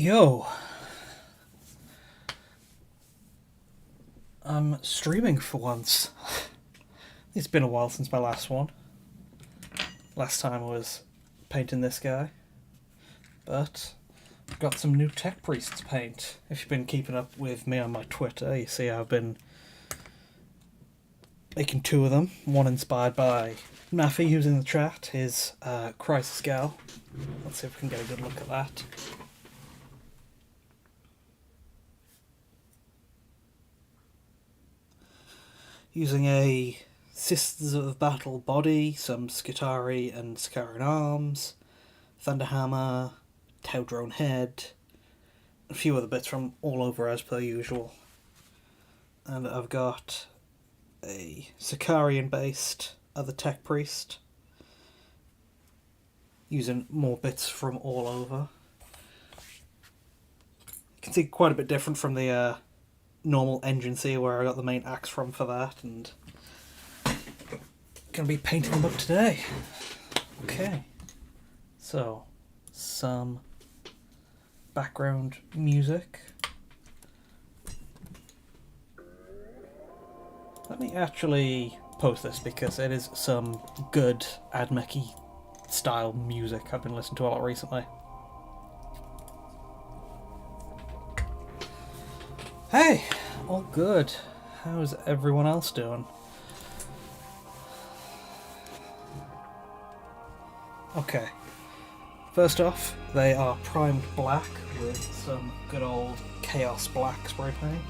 Yo, I'm streaming for once. It's been a while since my last one. Last time I was painting this guy. But I've got some new Tech Priests to paint. If you've been keeping up with me on my Twitter, you see I've been making two of them. One inspired by Naffy, who's in the chat, his Crisis Gal. Let's see if we can get a good look at that. Using a Sisters of Battle body, some Skitarii and Skarian arms, Thunderhammer, Tau Drone head, a few other bits from all over as per usual. And I've got a Sicarian based other Tech Priest, using more bits from all over. You can see quite a bit different from the normal engine C where I got the main axe from for that, and gonna be painting them up today. Okay, so some background music. Let me actually post this because it is some good Admech-y style music I've been listening to a lot recently. Hey, all good. How's everyone else doing? Okay. First off, they are primed black with some good old Chaos Black spray paint.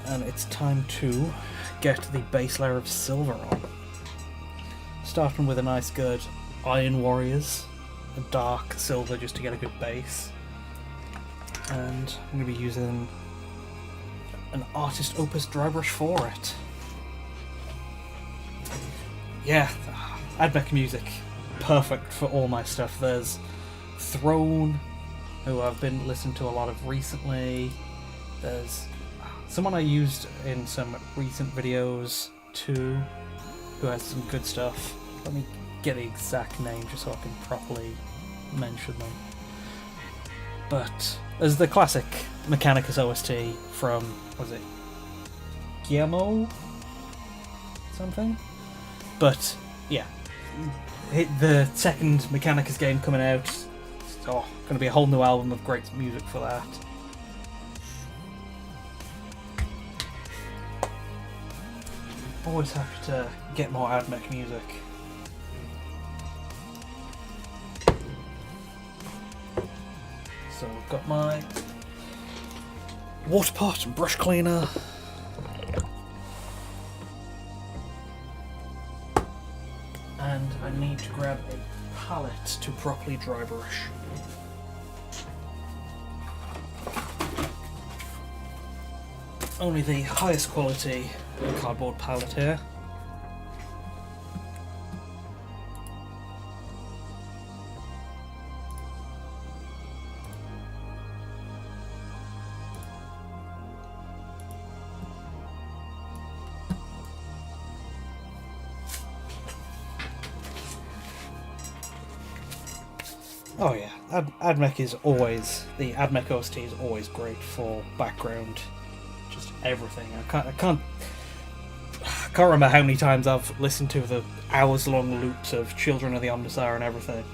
And it's time to get the base layer of silver on. Starting with a nice good Iron Warriors, a dark silver just to get a good base. And I'm going to be using an Artist Opus dry brush for it. Yeah, Admech music, perfect for all my stuff. There's Throne, who I've been listening to a lot of recently. There's someone I used in some recent videos too, who has some good stuff. Let me get the exact name just so I can properly mention them. But there's the classic Mechanicus OST from, was it Guillermo? Something? But, yeah. The second Mechanicus game coming out. Oh, going to be a whole new album of great music for that. Always happy to get more Admech music. So I've got my water pot and brush cleaner. And I need to grab a palette to properly dry brush. Only the highest quality cardboard palette here. Oh yeah, Admech is always, the Admech OST is always great for background, just everything. I can't remember how many times I've listened to the hours-long loops of Children of the Omnissiah and everything.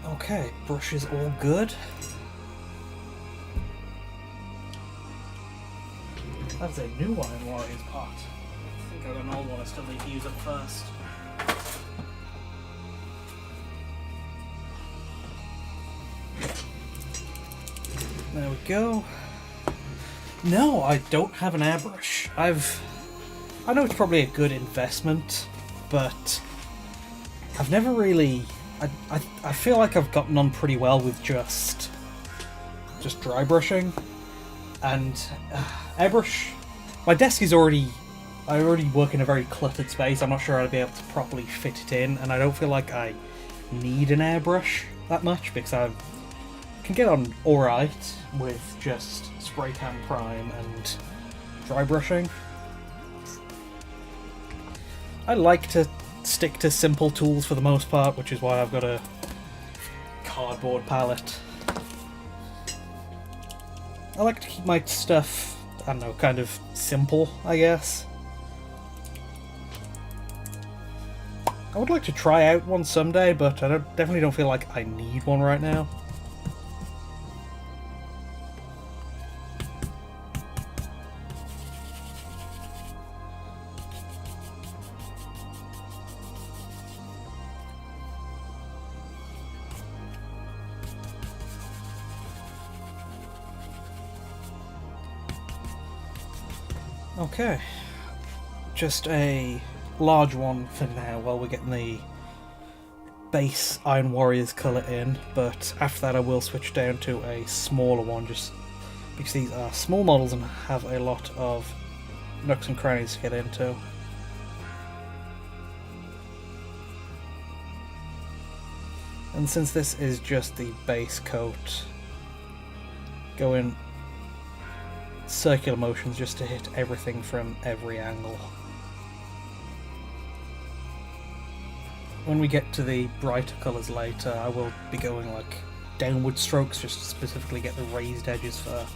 Okay, brush is all good. That's a new one in Warrior's pot. I think I've got an old one I still need to use up first. There we go. No, I don't have an airbrush. I know it's probably a good investment, but I've never really... I feel like I've gotten on pretty well with just dry brushing. And airbrush... My desk is already... I already work in a very cluttered space. I'm not sure I'd be able to properly fit it in, and I don't feel like I need an airbrush that much because I can get on alright with just spray can prime and dry brushing. I like to stick to simple tools for the most part, which is why I've got a cardboard palette. I like to keep my stuff, I don't know, kind of simple, I guess. I would like to try out one someday, but I definitely don't feel like I need one right now. Okay, just a large one for now while we're getting the base Iron Warriors colour in, but after that I will switch down to a smaller one just because these are small models and have a lot of nooks and crannies to get into. And since this is just the base coat, go in circular motions just to hit everything from every angle. When we get to the brighter colours later, I will be going like downward strokes just to specifically get the raised edges for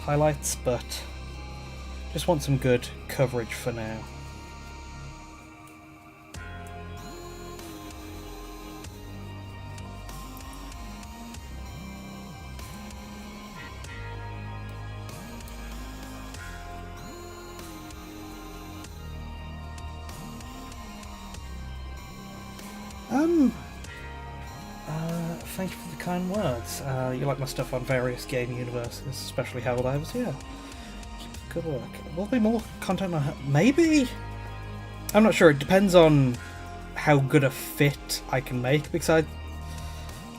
highlights, but just want some good coverage for now. Thank you for the kind words. You like my stuff on various game universes, especially Helldivers. Yeah, good work. Will there be more content on maybe? I'm not sure. It depends on how good a fit I can make, because I've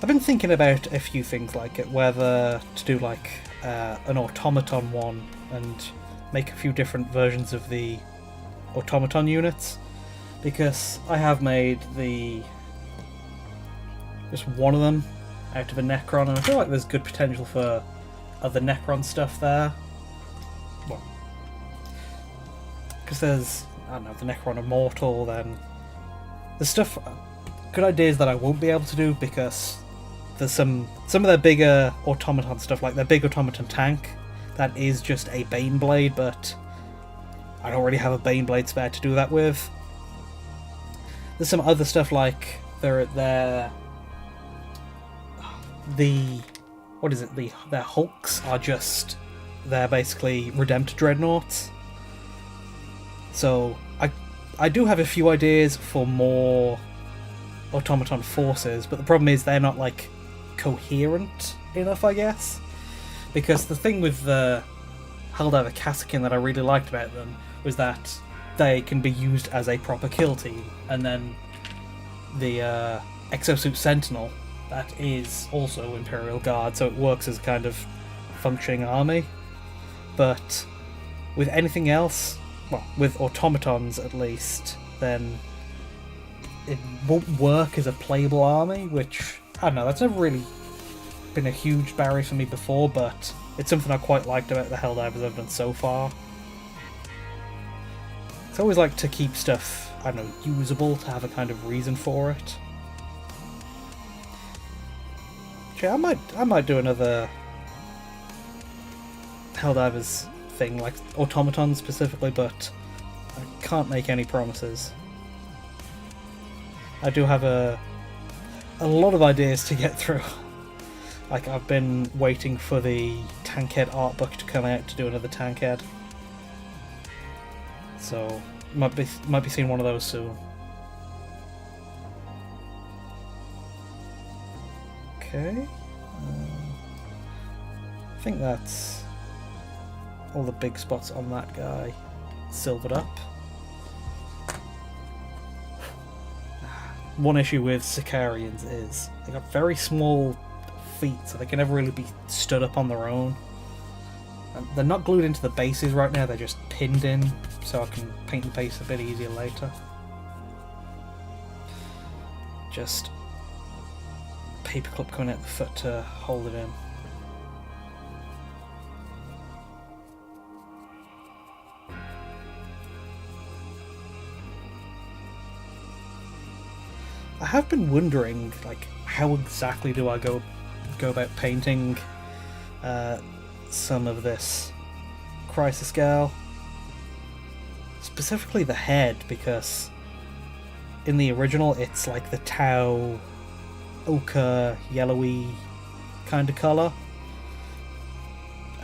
been thinking about a few things, like it, whether to do like an automaton one and make a few different versions of the automaton units, because I have made just one of them out of a Necron, and I feel like there's good potential for other Necron stuff there. Well, because there's, I don't know, the Necron Immortal, then there's stuff, good ideas that I won't be able to do because there's some of their bigger automaton stuff, like their big automaton tank, that is just a Baneblade, but I don't really have a Baneblade spare to do that with. There's some other stuff like their Hulks are just, they're basically Redemptor Dreadnoughts. So I do have a few ideas for more automaton forces, but the problem is they're not like coherent enough, I guess. Because the thing with the Helldiver Kasrkin that I really liked about them was that they can be used as a proper kill team, and then the Exosuit Sentinel, that is also Imperial Guard, so it works as a kind of functioning army. But with anything else, well, with automatons at least, then it won't work as a playable army, which, I don't know, that's never really been a huge barrier for me before, but it's something I quite liked about the Helldivers I've done so far. It's always like to keep stuff, I don't know, usable, to have a kind of reason for it. Yeah, I might do another Helldivers thing, like automatons specifically, but I can't make any promises. I do have a lot of ideas to get through. Like, I've been waiting for the Tankhead art book to come out to do another Tankhead, so might be seeing one of those soon. Okay, I think that's all the big spots on that guy silvered up. One issue with Sicarians is they got very small feet, so they can never really be stood up on their own. And they're not glued into the bases right now, they're just pinned in, so I can paint the base a bit easier later. Just paperclip coming out the foot to hold it in. have been wondering, like, how exactly do I go about painting some of this Crisis Gal, specifically the head, because in the original it's like the Tau ochre yellowy kind of colour,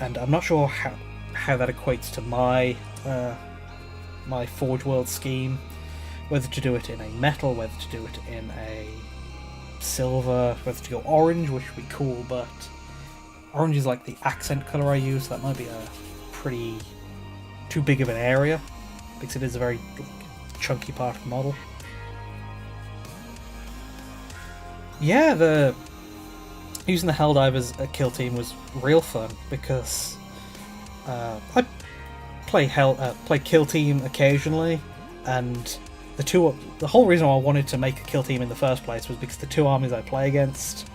and I'm not sure how that equates to my my Forge World scheme, whether to do it in a metal, whether to do it in a silver, whether to go orange, which would be cool, but orange is like the accent colour I use, so that might be a pretty too big of an area, because it is a very chunky part of the model. Yeah, using the Helldivers kill team was real fun, because I play kill team occasionally, and the whole reason why I wanted to make a kill team in the first place was because the two armies I play against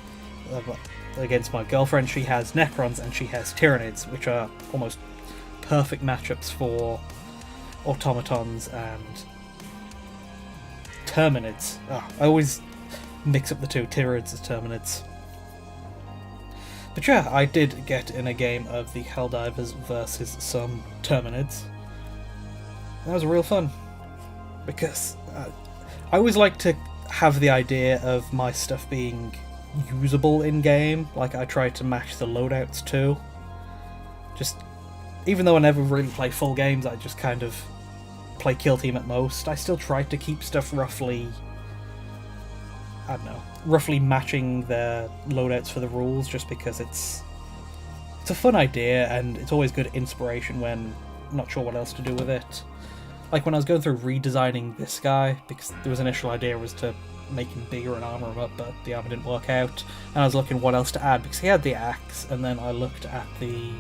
my girlfriend, she has Necrons and she has Tyranids, which are almost perfect matchups for automatons and Terminids. I always mix up the two, Tyranids and Terminids. But yeah, I did get in a game of the Helldivers versus some Terminids. That was real fun, because I always like to have the idea of my stuff being usable in game. Like, I try to match the loadouts too. Just, even though I never really play full games, I just kind of play kill team at most, I still try to keep stuff roughly, I don't know, roughly matching the loadouts for the rules, just because it's a fun idea and it's always good inspiration when I'm not sure what else to do with it. Like when I was going through redesigning this guy, because there was an initial idea was to make him bigger and armor him up, but the armor didn't work out, and I was looking what else to add, because he had the axe, and then I looked at the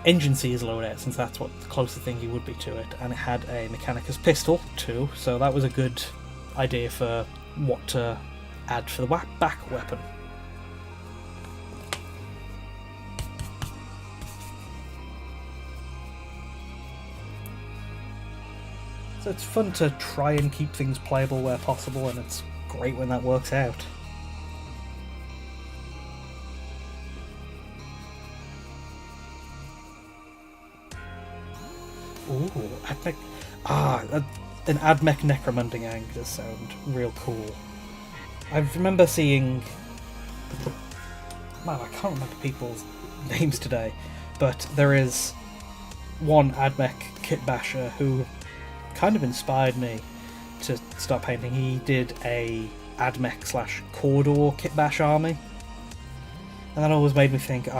engine seals loadout, since that's what the closest thing he would be to it, and it had a Mechanicus pistol too, so that was a good idea for what to add for the back weapon. So it's fun to try and keep things playable where possible, and it's great when that works out. Ooh, an Admech Necromunda gang does sound real cool. I remember seeing... Man, I can't remember people's names today, but there is one Admech kitbasher who kind of inspired me to start painting. He did a Admech / Cawdor kitbash army, and that always made me think,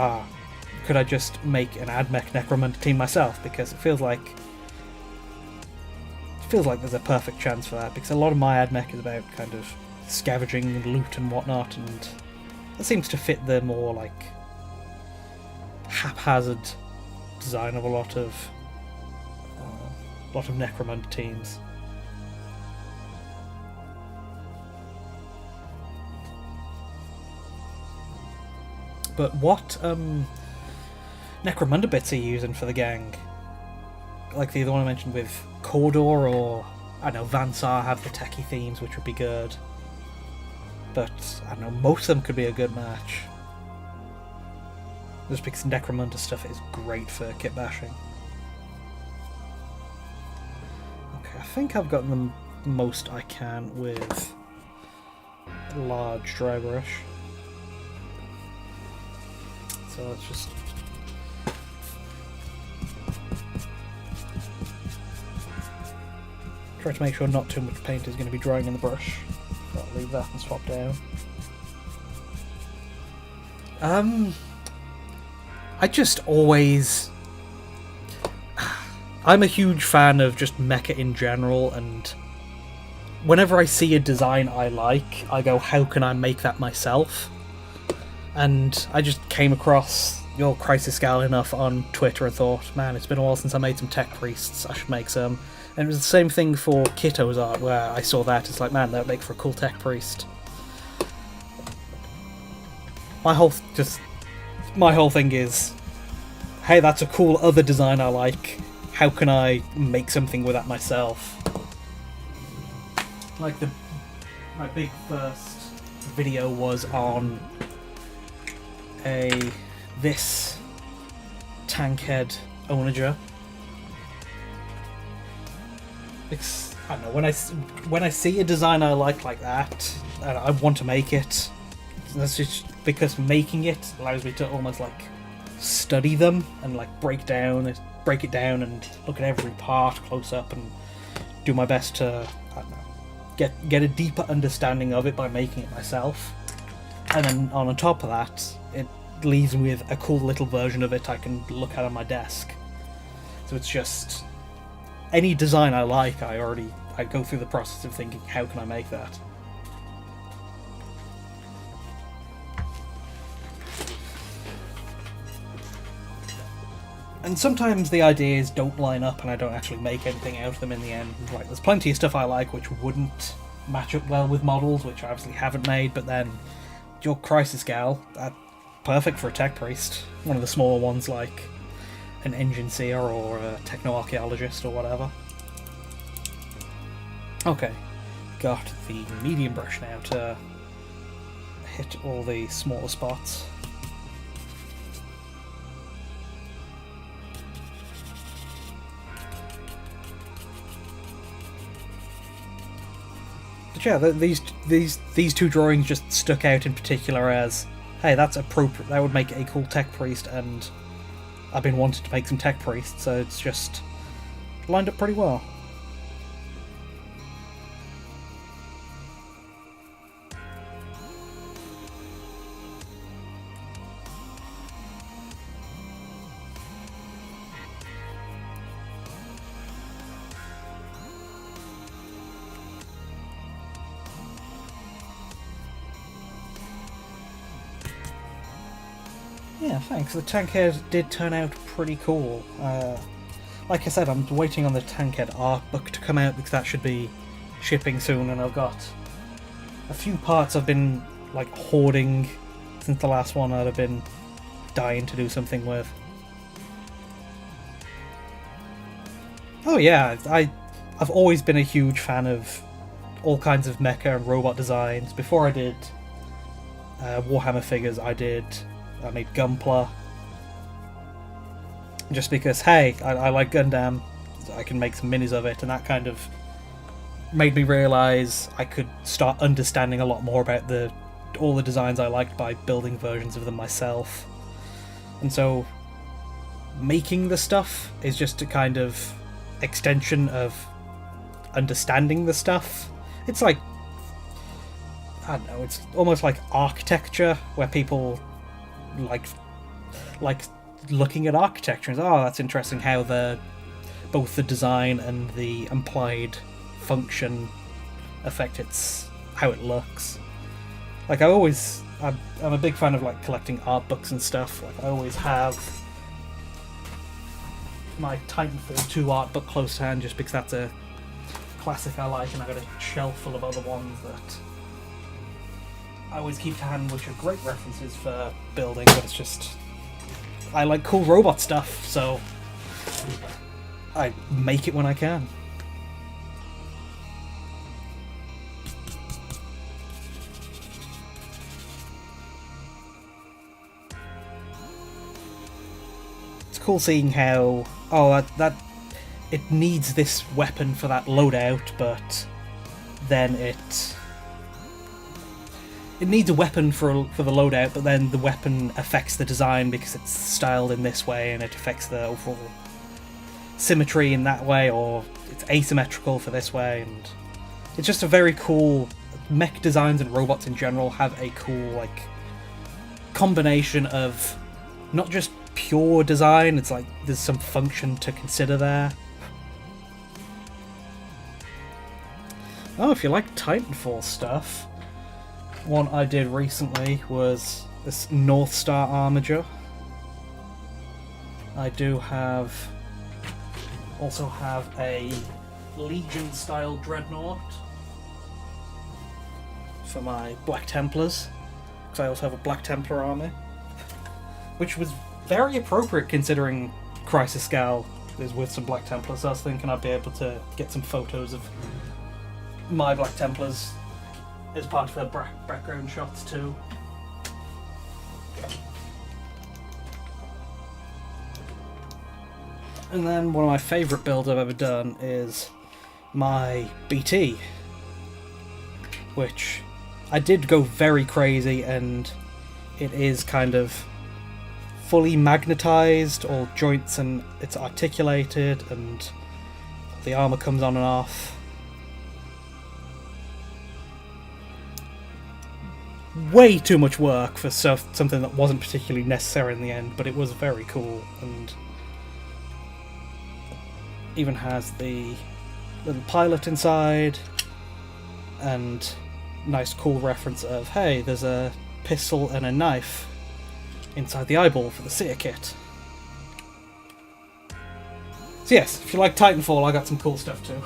could I just make an Admech Necromunda team myself? Because it feels like there's a perfect chance for that, because a lot of my Admech is about kind of scavenging and loot and whatnot, and it seems to fit the more like haphazard design of a lot of Necromunda teams. But what Necromunda bits are you using for the gang? Like the other one I mentioned with Cawdor, or I don't know, Vansar have the techie themes, which would be good. But I don't know, most of them could be a good match. Just because Necromunda stuff is great for kit bashing. Okay, I think I've gotten the most I can with large dry brush. So let's just try to make sure not too much paint is going to be drying in the brush. So I'll leave that and swap down. I just always... I'm a huge fan of just mecha in general, and whenever I see a design I like, I go, how can I make that myself? And I just came across your Crisis Gal enough on Twitter and thought, man, it's been a while since I made some tech priests, I should make some. And it was the same thing for Kito's art, where I saw that, it's like, man, that would make for a cool tech priest. My whole thing is, hey, that's a cool other design I like, how can I make something with that myself? Like my big first video was on this Tankhead Onager. It's, I don't know, when I see a design I like that, and I want to make it. That's just because making it allows me to almost like study them and like break it down and look at every part close up and do my best to, I don't know, get a deeper understanding of it by making it myself. And then on top of that, it leaves me with a cool little version of it I can look at on my desk. So it's just any design I like, I go through the process of thinking, how can I make that? And sometimes the ideas don't line up and I don't actually make anything out of them in the end. Like, there's plenty of stuff I like which wouldn't match up well with models, which I obviously haven't made, but then your Crisis Gal, that's perfect for a tech priest. One of the smaller ones like an engine seer or a techno-archaeologist or whatever. Okay, got the medium brush now to hit all the smaller spots. But yeah, these two drawings just stuck out in particular as, hey, that's appropriate. That would make a cool tech priest, and I've been wanting to make some tech priests, so it's just lined up pretty well. Yeah, thanks. The Tankhead did turn out pretty cool. Like I said, I'm waiting on the Tankhead art book to come out because that should be shipping soon, and I've got a few parts I've been like hoarding since the last one I'd have been dying to do something with. Oh yeah, I've always been a huge fan of all kinds of mecha and robot designs. Before I did Warhammer figures, I made Gunpla. Just because, hey, I like Gundam, so I can make some minis of it, and that kind of made me realise I could start understanding a lot more about all the designs I liked by building versions of them myself. And so making the stuff is just a kind of extension of understanding the stuff. It's like, I don't know, it's almost like architecture, where people like looking at architecture and, oh, that's interesting how both the design and the implied function affect how it looks. Like, I'm a big fan of like collecting art books and stuff. Like, I always have my Titanfall 2 art book close to hand just because that's a classic I like, and I've got a shelf full of other ones that I always keep to hand, which are great references for building, but it's just, I like cool robot stuff, so I make it when I can. It's cool seeing how, that it needs this weapon for that loadout, but then it needs a weapon for the loadout, but then the weapon affects the design because it's styled in this way, and it affects the overall symmetry in that way, or it's asymmetrical for this way, and it's just a very cool. Mech designs and robots in general have a cool like combination of not just pure design, it's like there's some function to consider there. Oh, if you like Titanfall stuff, one I did recently was this North Star Armiger. I do also have a Legion style Dreadnought for my Black Templars, because I also have a Black Templar army, which was very appropriate considering Crisis Gal is with some Black Templars, so I was thinking I'd be able to get some photos of my Black Templars as part of her background shots too. And then one of my favourite builds I've ever done is my BT, which I did go very crazy, and it is kind of fully magnetised, all joints, and it's articulated, and the armour comes on and off. Way too much work for something that wasn't particularly necessary in the end, but it was very cool, and even has the little pilot inside, and nice cool reference of, hey, there's a pistol and a knife inside the eyeball for the Seer kit. So yes, if you like Titanfall, I got some cool stuff too.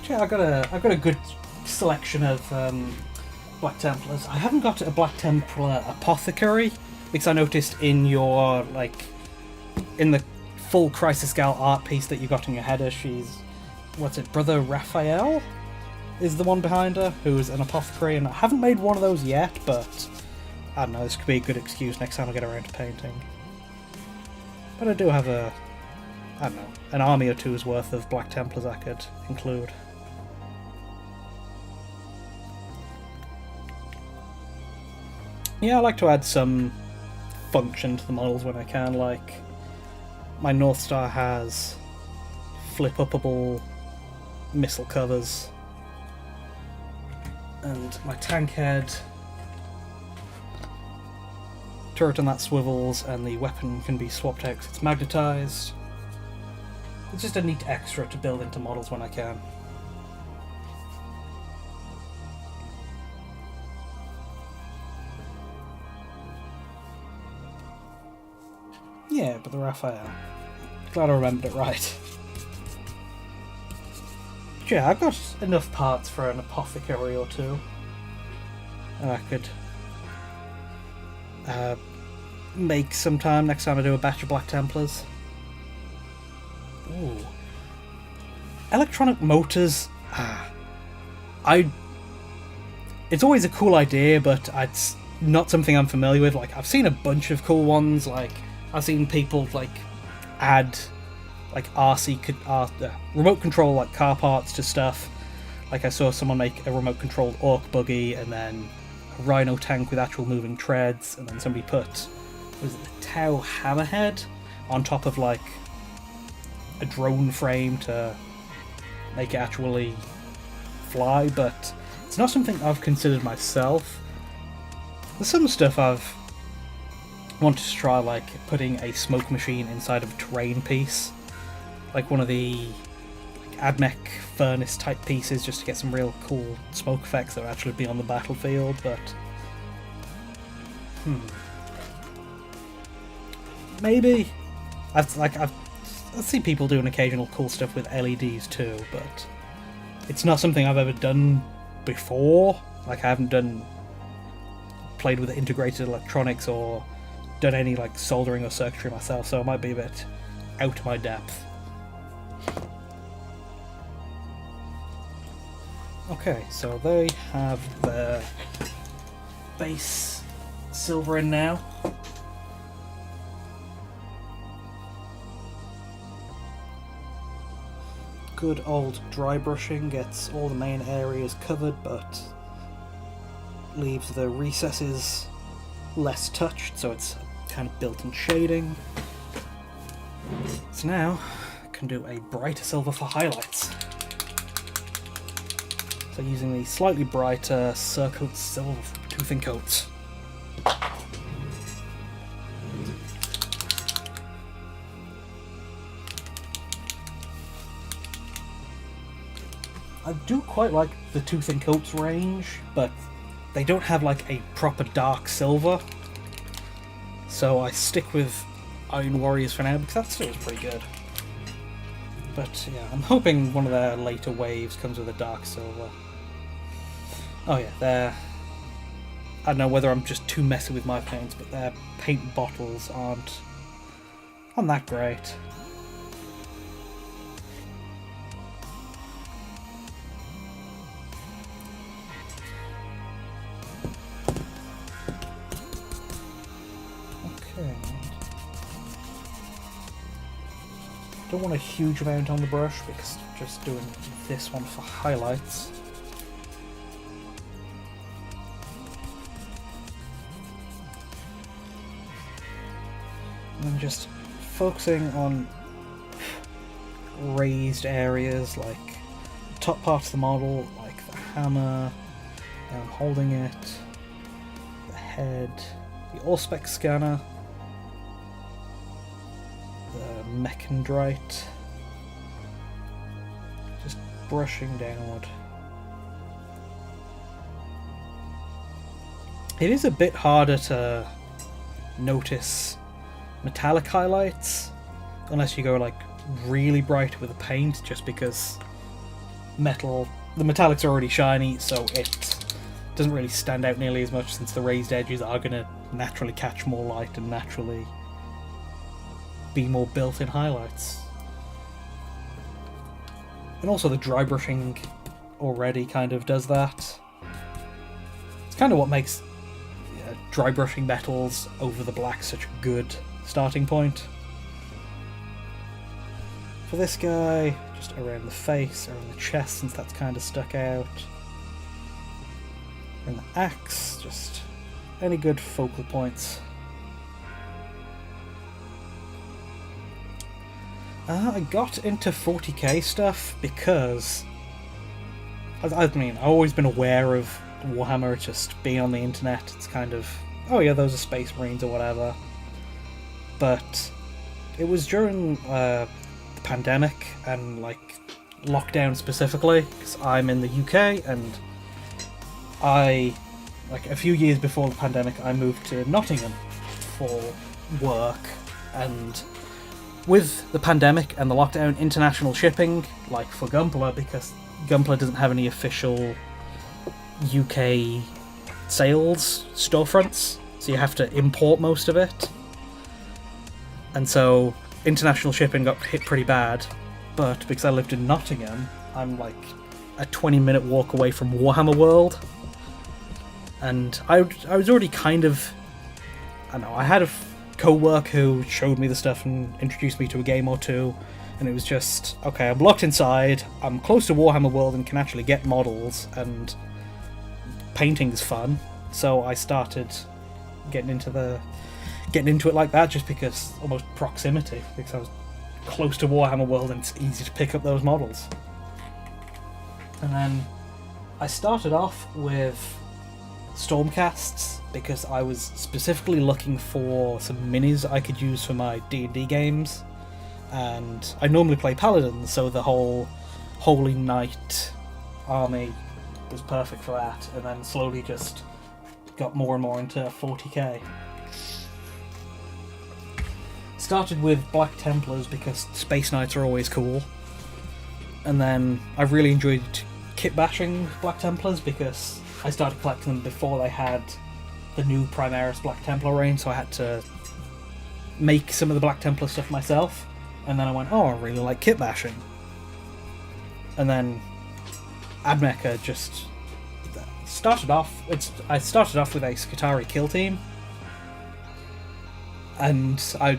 Yeah, I've got a good selection of Black Templars. I haven't got a Black Templar Apothecary, because I noticed in your, in the full Crisis Gal art piece that you got in your header, she's, Brother Raphael is the one behind her, who's an apothecary, and I haven't made one of those yet, but I don't know, this could be a good excuse next time I get around to painting. But I do have an army or two's worth of Black Templars I could include. Yeah, I like to add some function to the models when I can, like my North Star has flip-upable missile covers, and my tank head turret on that swivels, and the weapon can be swapped out because it's magnetised. It's just a neat extra to build into models when I can. Yeah, but the Raphael. Glad I remembered it right. But yeah, I've got enough parts for an apothecary or two. And I could make sometime next time I do a batch of Black Templars. Ooh. Electronic motors. It's always a cool idea, but it's not something I'm familiar with. Like, I've seen a bunch of cool ones, like I've seen people add remote control like car parts to stuff. Like I saw someone make a remote controlled orc buggy, and then a rhino tank with actual moving treads, and then somebody put the Tau hammerhead on top of a drone frame to make it actually fly. But it's not something I've considered myself. There's some stuff I've wanted to try, like putting a smoke machine inside of a terrain piece, like one of the AdMech furnace type pieces, just to get some real cool smoke effects that would actually be on the battlefield. But maybe I've seen people doing occasional cool stuff with LEDs too, but it's not something I've ever done before. Like, I haven't played with integrated electronics or done any soldering or circuitry myself, so it might be a bit out of my depth. Okay, so they have their base silver in now. Good old dry brushing gets all the main areas covered, but leaves the recesses less touched, so it's kind of built-in shading. So now I can do a brighter silver for highlights. So using the slightly brighter Cerakote silver from Tooth and Coat. I do quite like the Tooth and Coat's range, but they don't have a proper dark silver, so I stick with Iron Warriors for now because that still is pretty good. But yeah, I'm hoping one of their later waves comes with a dark silver. Oh yeah, I don't know whether I'm just too messy with my paints, but their paint bottles aren't that great. Okay. Don't want a huge amount on the brush because just doing this one for highlights. And just focusing on raised areas like the top part of the model, like the hammer, holding it, the head, the Auspex scanner, the Mechndrite, just brushing downward. It is a bit harder to notice metallic highlights unless you go like really bright with the paint, just because the metallics are already shiny, so it doesn't really stand out nearly as much, since the raised edges are going to naturally catch more light and naturally be more built-in highlights. And also the dry brushing already kind of does that. It's kind of what makes dry brushing metals over the black such a good starting point. For this guy, just around the face, around the chest, since that's kind of stuck out. And the axe, just any good focal points. I got into 40k stuff because I mean, I've always been aware of Warhammer, just being on the internet. It's kind of, oh yeah, those are Space Marines or whatever. But it was during the pandemic and like lockdown specifically, because I'm in the UK, and like a few years before the pandemic, I moved to Nottingham for work, and with the pandemic and the lockdown, international shipping, like for Gunpla, because Gunpla doesn't have any official UK sales storefronts, so you have to import most of it. And so international shipping got hit pretty bad, but because I lived in Nottingham, I'm like a 20-minute walk away from Warhammer World. And I was already kind of, I don't know, I had a co-worker who showed me the stuff and introduced me to a game or two, and it was just, okay, I'm locked inside, I'm close to Warhammer World and can actually get models, and painting's fun. So I started getting into it like that, just because almost proximity, because I was close to Warhammer World and it's easy to pick up those models. And then I started off with Stormcasts because I was specifically looking for some minis I could use for my D&D games, and I normally play Paladins, so the whole Holy Knight army was perfect for that, and then slowly just got more and more into 40k. Started with Black Templars because Space Knights are always cool, and then I really enjoyed kit bashing Black Templars because I started collecting them before they had the new Primaris Black Templar range, so I had to make some of the Black Templar stuff myself, and then I went, oh, I really like kit bashing. And then Admecha just started off, I started off with a Skitarii kill team, and I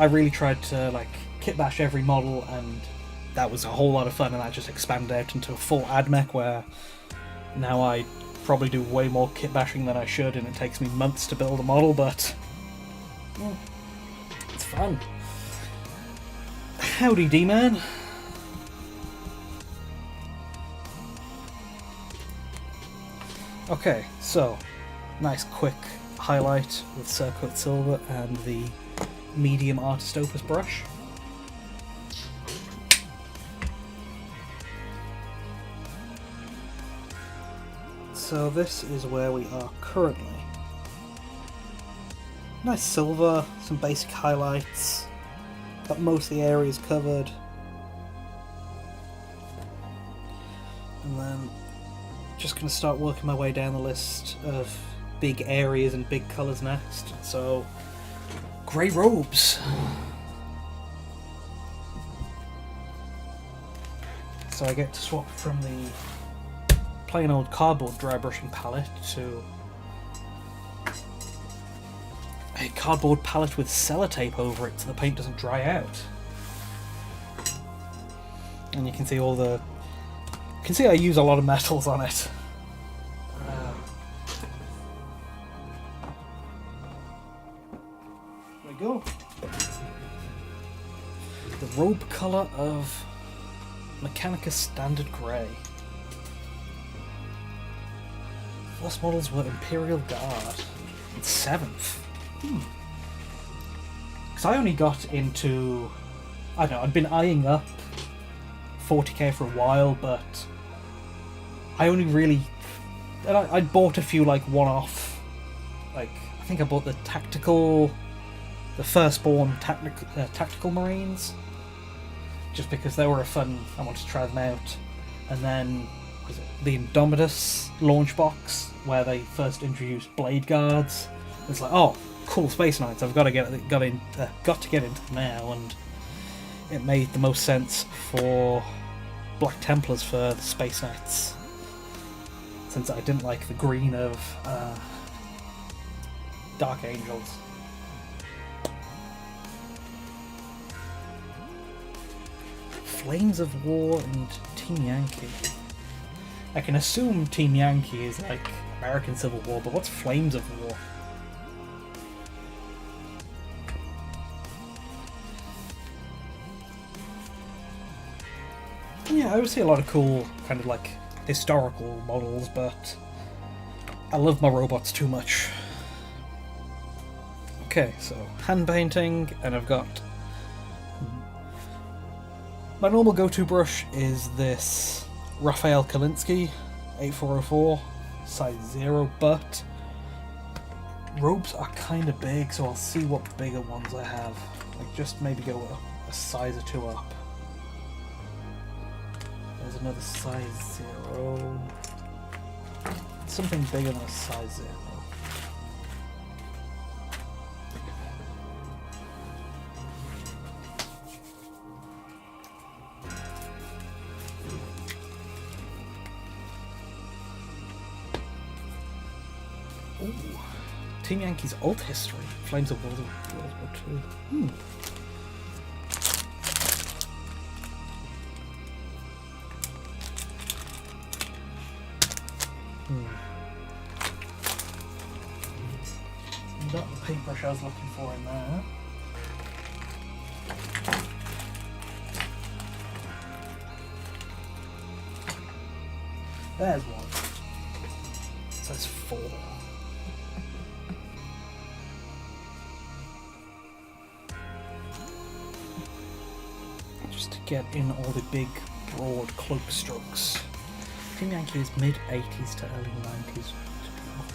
really tried to like kit bash every model, and that was a whole lot of fun, and that just expanded out into a full Admech, where now I probably do way more kit bashing than I should, and it takes me months to build a model, but it's fun. Howdy, D-Man. Okay, so nice quick highlight with Cerakote Silver and the medium Artist Opus brush. So this is where we are currently. Nice silver, some basic highlights, got most of the areas covered. And then just going to start working my way down the list of big areas and big colours next. So, grey robes. So I get to swap from the plain old cardboard dry brushing palette to a cardboard palette with sellotape over it so the paint doesn't dry out. And you can see all the... You can see I use a lot of metals on it. There we go. The robe colour of Mechanicus Standard Grey. First models were Imperial Guard. And 7th. Because I only got into... I don't know, I'd been eyeing up 40k for a while, but I only really... I'd bought a few, like, one-off... Like, I think I bought the tactical... The Firstborn Tactical Marines. Just because they were a fun... I wanted to try them out. And then... Was it the Indomitus launch box, where they first introduced Blade Guards. It's like, oh, cool Space Knights, I've got to get into them now, and it made the most sense for Black Templars for the Space Knights, since I didn't like the green of Dark Angels. Flames of War and Team Yankee. I can assume Team Yankee is like American Civil War, but what's Flames of War? Yeah, I would see a lot of cool, kind of like, historical models, but I love my robots too much. Okay, so hand painting, and I've got... My normal go-to brush is this Raphael Kalinsky 8404, size 0, but robes are kind of big, so I'll see what bigger ones I have. Like, just maybe go a size or 2 up. There's another size 0. Something bigger than a size 0. Ooh. Team Yankee's alt history. Flames of World War II. Not the paintbrush I was looking for in there. There's one. It says 4. Just to get in all the big, broad cloak strokes. Team Yankee is mid-80s to early 90s.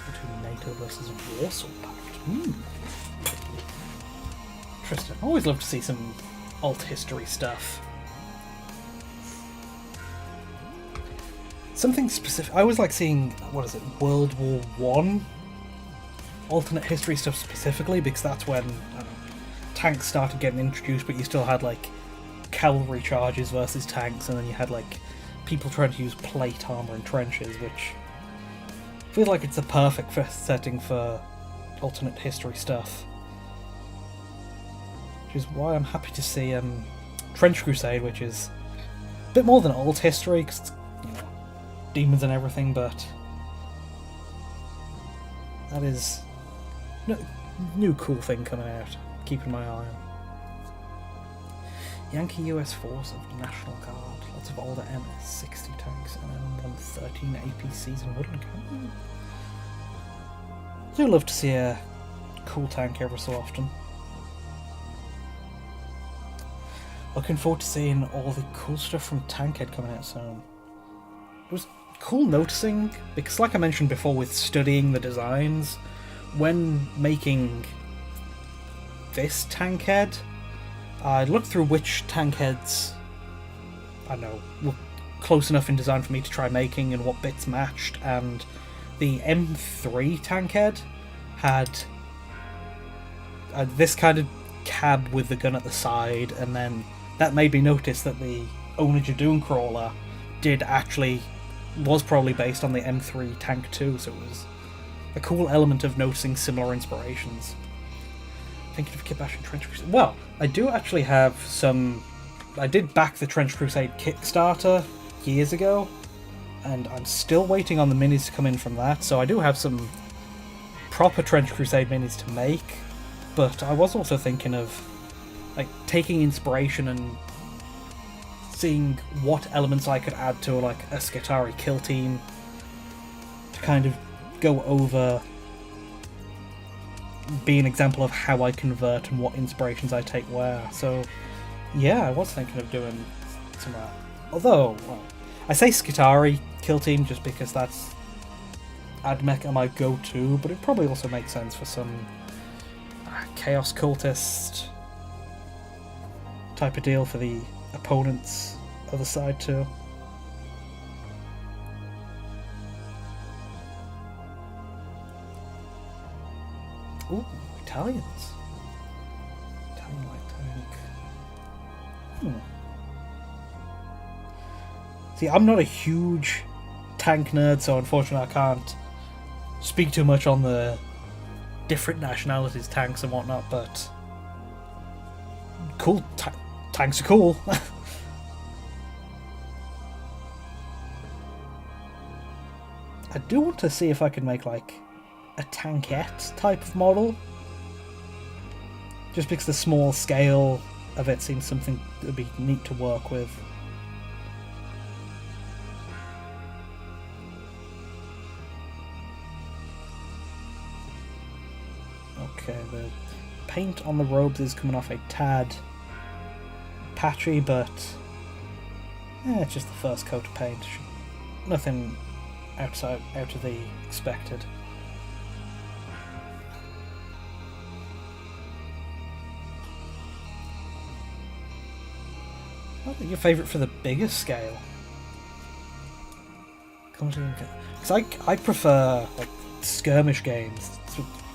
Between NATO versus Warsaw Pact. Interesting. I always love to see some alt history stuff. Something specific. I always like seeing, what is it, World War One alternate history stuff specifically, because that's when tanks started getting introduced, but you still had like cavalry charges versus tanks, and then you had like people trying to use plate armor and trenches, which I feel like it's the perfect setting for alternate history stuff. Which is why I'm happy to see Trench Crusade, which is a bit more than alt history, because it's, you know, demons and everything, but that is a new cool thing coming out. Keeping my eye on. Yankee US Force of the National Guard. Lots of older MS-60 tanks and 113 APCs and Woodland Cannon. I do love to see a cool tank every so often. Looking forward to seeing all the cool stuff from Tankhead coming out soon. It was cool noticing, because like I mentioned before with studying the designs, when making this Tankhead, I looked through which Tankheads, I don't know, close enough in design for me to try making and what bits matched, and the M3 tank head had this kind of cab with the gun at the side, and then that made me notice that the Onager Dooncrawler was probably based on the M3 tank too, so it was a cool element of noticing similar inspirations. Thinking of Kit Bash and Trench Crusade. Well, I do actually have some. I did back the Trench Crusade Kickstarter years ago, and I'm still waiting on the minis to come in from that, so I do have some proper Trench Crusade minis to make, but I was also thinking of like taking inspiration and seeing what elements I could add to like a Skitarii kill team to kind of go over, be an example of how I convert and what inspirations I take where. So yeah, I was thinking of doing some of that. Although, well, I say Skitarii kill team just because that's Admech my go-to, but it probably also makes sense for some Chaos Cultist type of deal for the opponent's other side too. Ooh, Italians. Italian light tank. See, I'm not a huge tank nerd, so unfortunately I can't speak too much on the different nationalities' tanks and whatnot, but cool. Tanks are cool. I do want to see if I can make like a tankette type of model, just because the small scale of it seems something that would be neat to work with. Okay, the paint on the robes is coming off a tad patchy, but it's just the first coat of paint. Nothing out of the expected. What are your favourite for the bigger scale? Because I prefer like skirmish games.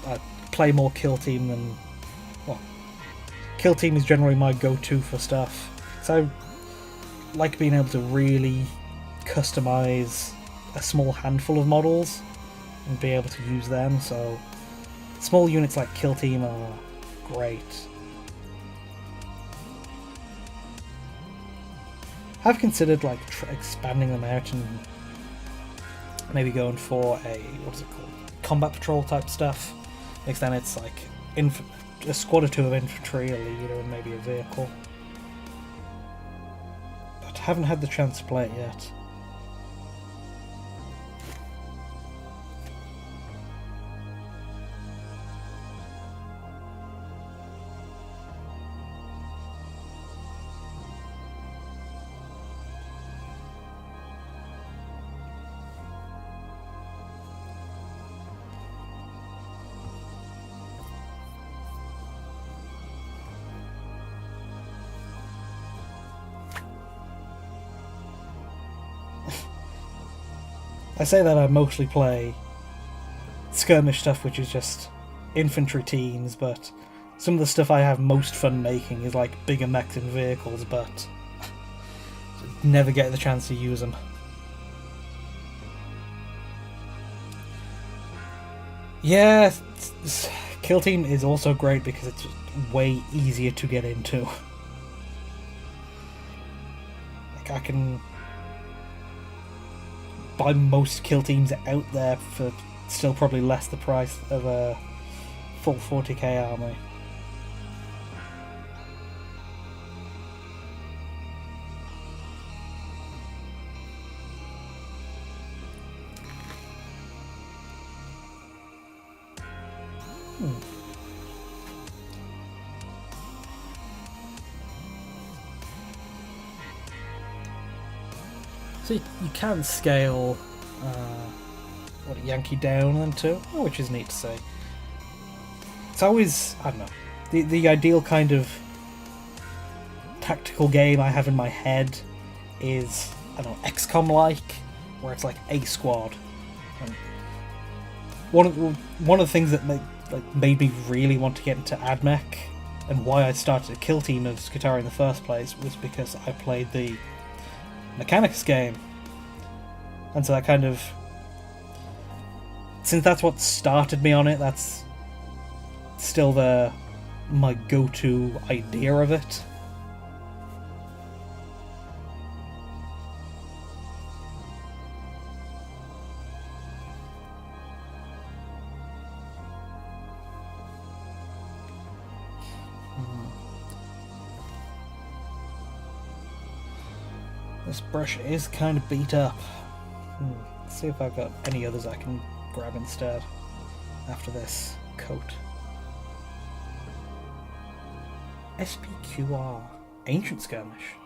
I play more Kill Team than... Well, Kill Team is generally my go-to for stuff. So I like being able to really customise a small handful of models and be able to use them, so small units like Kill Team are great. I've considered like expanding them out and maybe going for a, what is it called, combat patrol type stuff, because then it's like a squad or two of infantry, a leader, and maybe a vehicle. But haven't had the chance to play it yet. I say that I mostly play skirmish stuff, which is just infantry teams, but some of the stuff I have most fun making is like bigger mechs and vehicles, but never get the chance to use them. Yeah, Kill Team is also great because it's way easier to get into. Like, I can buy most Kill Teams out there for still probably less the price of a full 40k army. So you can scale Yankee down into, which is neat to see. It's always, I don't know, the ideal kind of tactical game I have in my head is I don't know, XCOM-like, where it's like a squad. And one of the things that made me really want to get into AdMech, and why I started a kill team of Skitarii in the first place, was because I played the Mechanics game. And so that kind of... Since that's what started me on it, that's still my go-to idea of it. This brush is kind of beat up. Let's see if I've got any others I can grab instead after this coat. SPQR. Ancient Skirmish.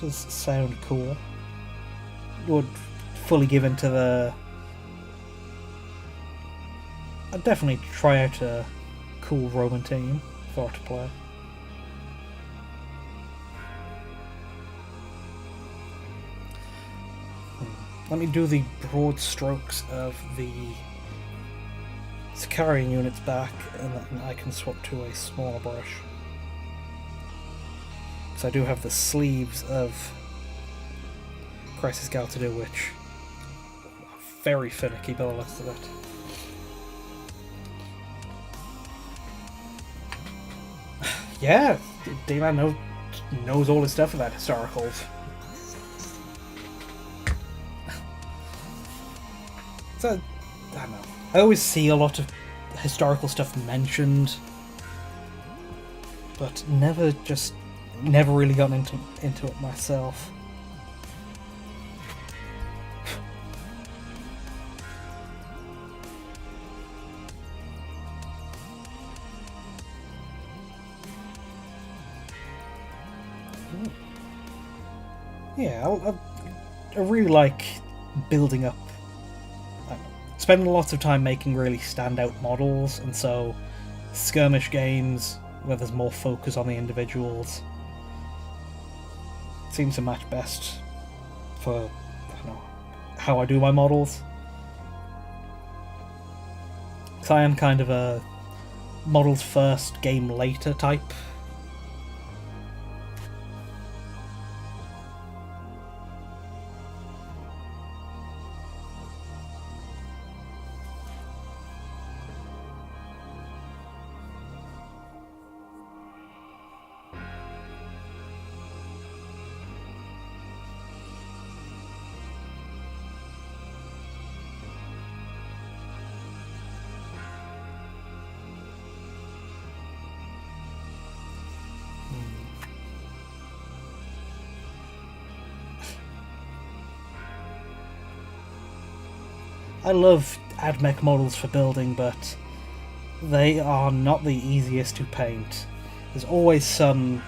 Does sound cool. Would fully give into the... I'd definitely try out a cool Roman team for to play. Let me do the broad strokes of the Sicarian units back, and then I can swap to a smaller brush. Because I do have the sleeves of Crisis Gal to do, which are very finicky by the looks of it. Yeah, D-Man knows all his stuff about historicals. So, I don't know. I always see a lot of historical stuff mentioned, but never really gotten into it myself. Yeah, I really like building up, spending lots of time making really standout models, and so skirmish games where there's more focus on the individuals seems to match best for, I don't know, how I do my models. Because I am kind of a models first, game later type. I love AdMech models for building, but they are not the easiest to paint. There's always some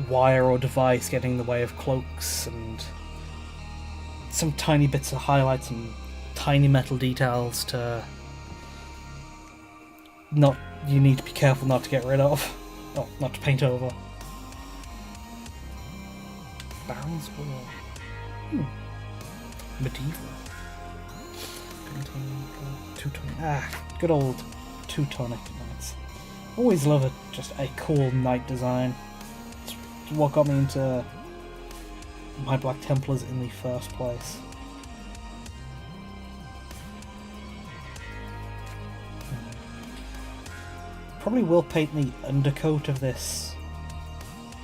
wire or device getting in the way of cloaks, and some tiny bits of highlights and tiny metal details you need to be careful not to get rid of. Oh, not to paint over. Baron's War. Medieval. Teutonic. Good old Teutonic knights. Always love it. Just a cool knight design. It's what got me into my Black Templars in the first place. Probably will paint the undercoat of this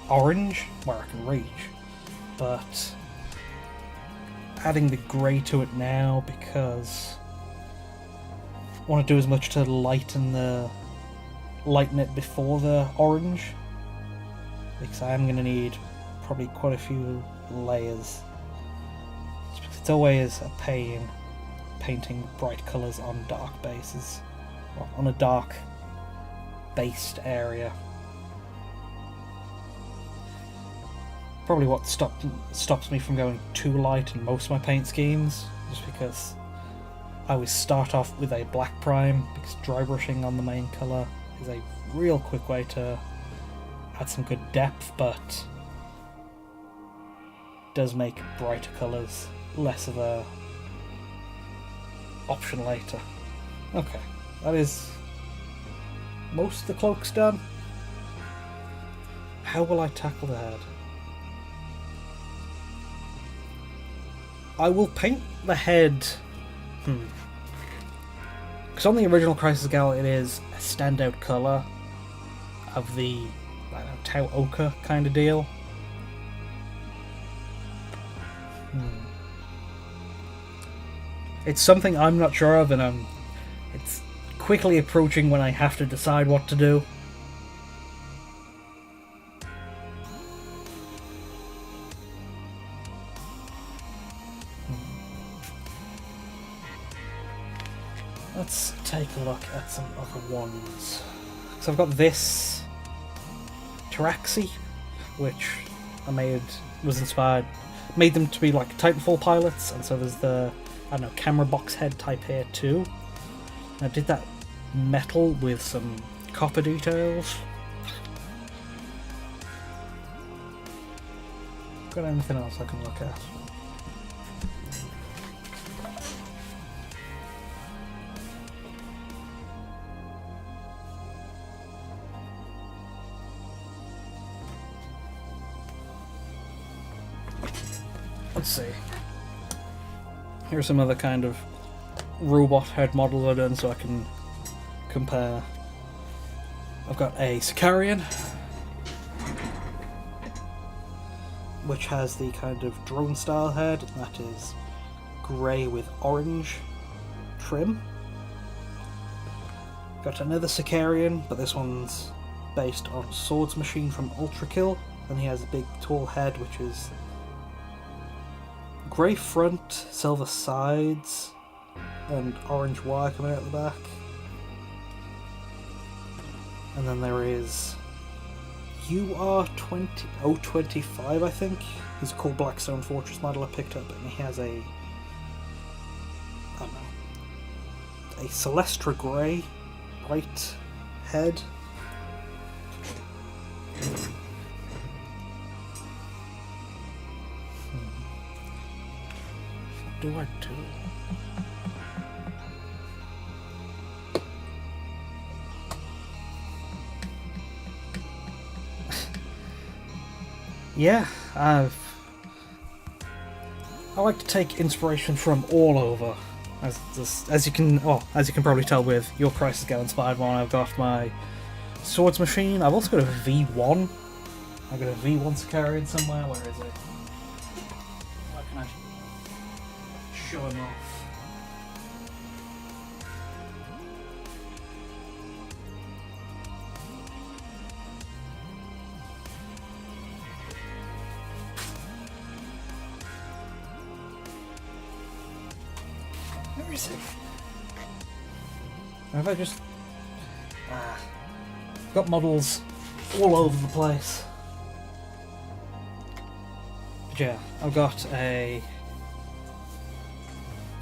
orange where I can reach, but adding the grey to it now because I want to do as much to lighten it before the orange, because I am going to need probably quite a few layers. It's always a pain painting bright colours on dark bases, well, on a dark based area. Probably what stops me from going too light in most of my paint schemes, just because I always start off with a black prime, because dry brushing on the main colour is a real quick way to add some good depth, but does make brighter colours less of a option later. Okay, that is most of the cloaks done. How will I tackle the head? I will paint the head. Because on the original Crisis Gal, it is a standout colour of the Tau Ochre kind of deal. It's something I'm not sure of, and it's quickly approaching when I have to decide what to do. Let's take a look at some other ones. So I've got this Taraxi, which I made them to be like Titanfall pilots, and so there's the, I don't know, camera box head type here too. And I did that metal with some copper details. Got anything else I can look at? Let's see. Here's some other kind of robot head models I've done so I can compare. I've got a Sicarian, which has the kind of drone style head, that is grey with orange trim. Got another Sicarian, but this one's based on Swords Machine from Ultra Kill, and he has a big tall head which is grey front, silver sides, and orange wire coming out the back. And then there is UR-025, I think. He's a cool Blackstone Fortress model I picked up, and he has a Celestra grey bright head. What do I do? Yeah, I like to take inspiration from all over. As you can probably tell with your Crisis Gal inspired one, I've got my Swords Machine. I've also got a V1. I've got a V1 Sicarian somewhere. Where is it? Where can I show him off? Where is it? Have I just... got models all over the place. But yeah, I've got a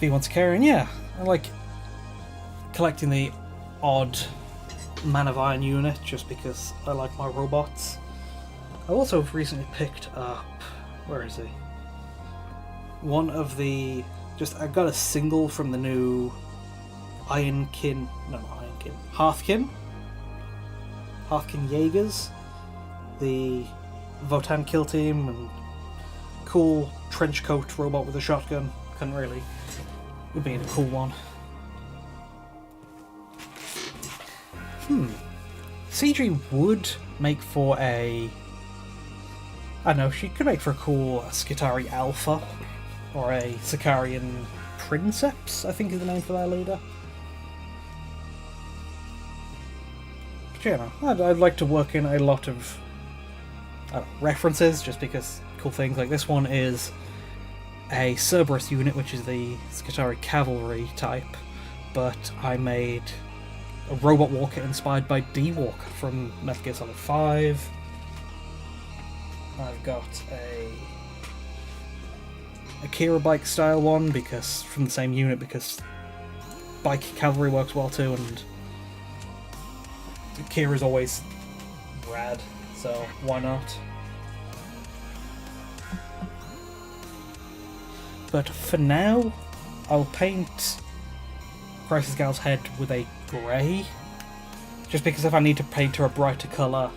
V1 Sicarian. Yeah, I like collecting the odd Man of Iron unit just because I like my robots. I also recently picked up... where is he? One of the... I got a single from the new Hearthkin Jaegers, the Votann kill team, and cool trench coat robot with a shotgun. Would be a cool one. CG would make for a... I don't know, she could make for a cool Skitarii Alpha. Or a Sicarian Princeps, I think is the name for their leader. But yeah, I'd like to work in a lot of references, just because cool things. Like this one is a Cerberus unit, which is the Skitarii Cavalry type, but I made a Robot Walker inspired by D-Walker from Metal Gear Solid 5. I've got a Akira bike style one because from the same unit, because bike cavalry works well too, and Kira's always rad, so why not? But for now, I'll paint Crisis Gal's head with a grey, just because if I need to paint her a brighter colour,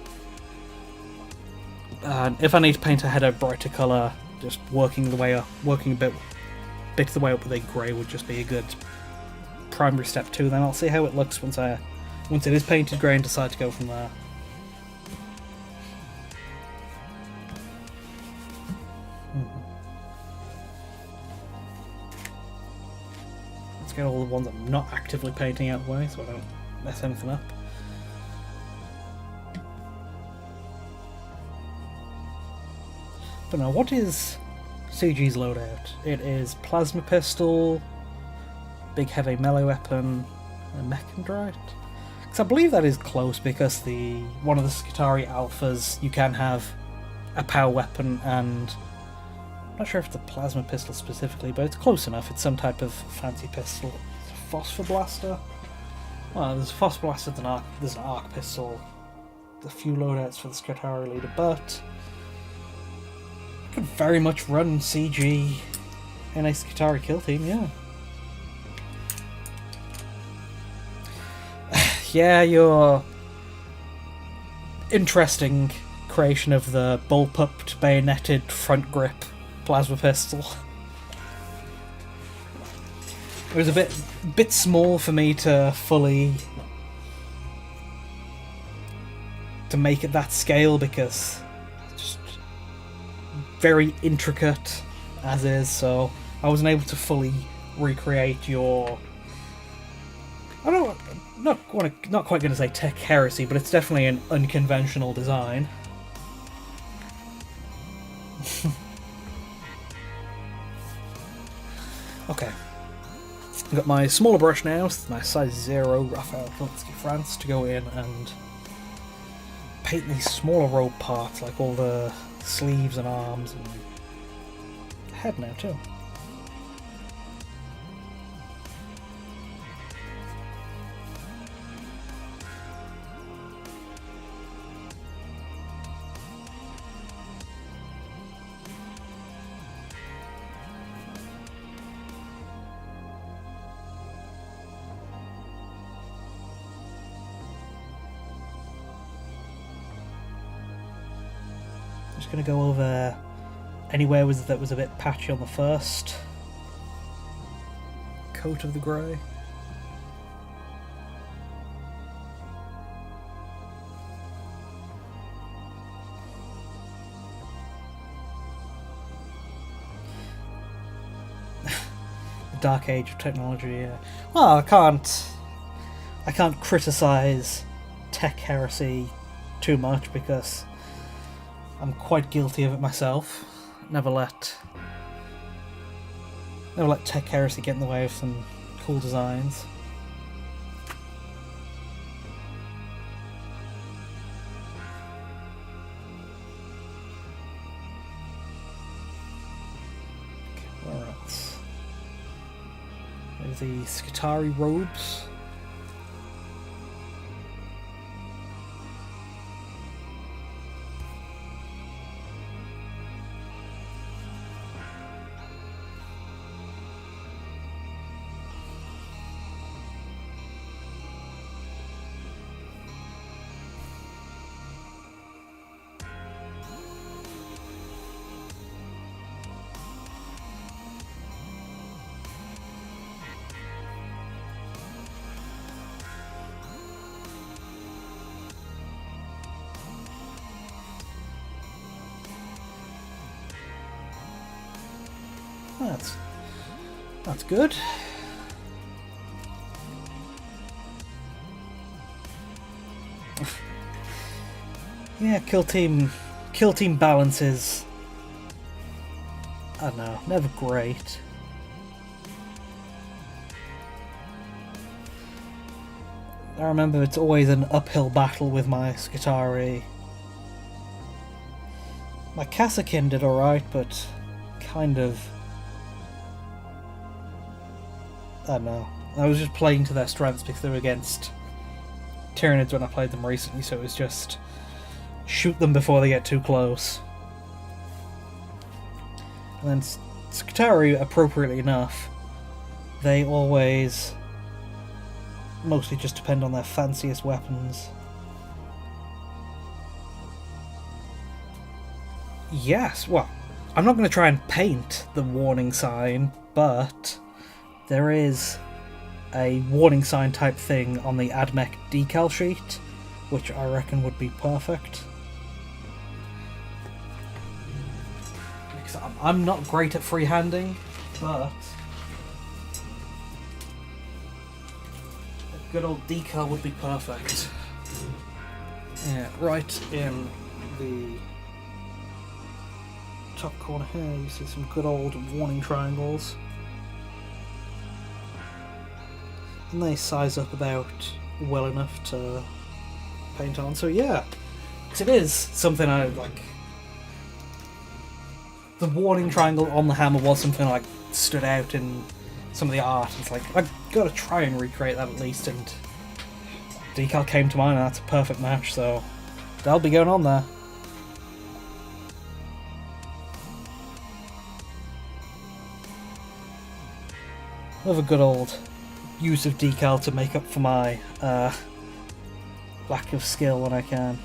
just working a bit of the way up with a grey would just be a good primary step too. Then I'll see how it looks once it is painted grey and decide to go from there. Let's get all the ones I'm not actively painting out of the way so I don't mess anything up. But now, what is CG's loadout? It is Plasma Pistol, Big Heavy Melee Weapon, and Mechandrite. Because I believe that is close, because one of the Skitarii alphas you can have a power weapon, and I'm not sure if it's a Plasma Pistol specifically, but it's close enough. It's some type of fancy pistol. It's a Phosphor Blaster. Well, there's a Phosphor Blaster, there's an Arc Pistol, a few loadouts for the Skitarii leader, but could very much run CG in a Skitarii kill team, yeah. Yeah, your interesting creation of the bullpupped, bayoneted front grip plasma pistol. It was a bit small for me to make it that scale, because very intricate as is, so I wasn't able to fully recreate your... not quite going to say tech heresy, but it's definitely an unconventional design. Okay. I've got my smaller brush now, my size 0 Raphael Kalinsky France, to go in and paint these smaller robe parts, like all the sleeves and arms and head now too. Just going to go over anywhere that was a bit patchy on the first coat of the grey. The dark age of technology, yeah. Well, I can't criticise tech heresy too much, because I'm quite guilty of it myself. Never let tech heresy get in the way of some cool designs. Okay, where else? There's the Skitarii robes. That's good. Yeah, kill team balance is, I don't know, never great. I remember it's always an uphill battle with my Skitarii. My Kassakin did alright, but kind of, I don't know. I was just playing to their strengths because they were against Tyranids when I played them recently, so it was just shoot them before they get too close. And then Skitarii, appropriately enough, they always mostly just depend on their fanciest weapons. Yes, well, I'm not going to try and paint the warning sign, but there is a warning sign type thing on the AdMech decal sheet, which I reckon would be perfect. Because I'm not great at freehanding, but a good old decal would be perfect. Yeah, right in the top corner here you see some good old warning triangles. And they size up about well enough to paint on. So yeah, because it is something I like. The warning triangle on the hammer was something like stood out in some of the art. It's like I've got to try and recreate that at least, and decal came to mind, and that's a perfect match. So that'll be going on there. Love a good old use of decal to make up for my lack of skill when I can.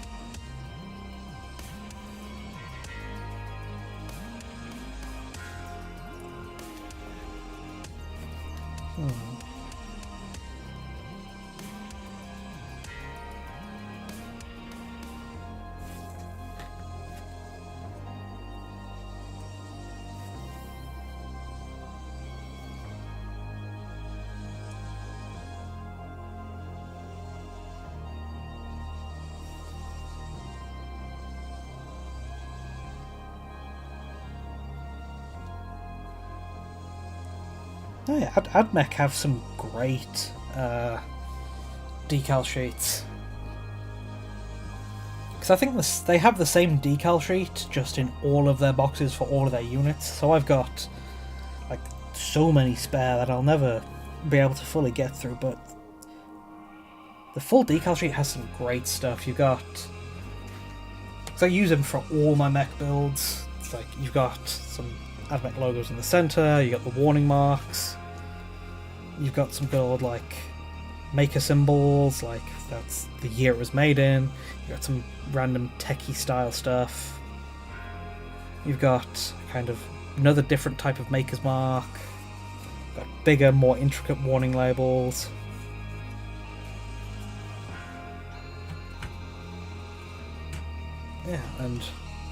Oh yeah, AdMech have some great decal sheets. Because I think they have the same decal sheet just in all of their boxes for all of their units. So I've got like so many spare that I'll never be able to fully get through. But the full decal sheet has some great stuff. You've got, because I use them for all my mech builds. It's like you've got some AdMech logos in the center, you got the warning marks, you've got some good old like maker symbols, like that's the year it was made in, you've got some random techie style stuff, you've got kind of another different type of maker's mark, got bigger, more intricate warning labels. Yeah, and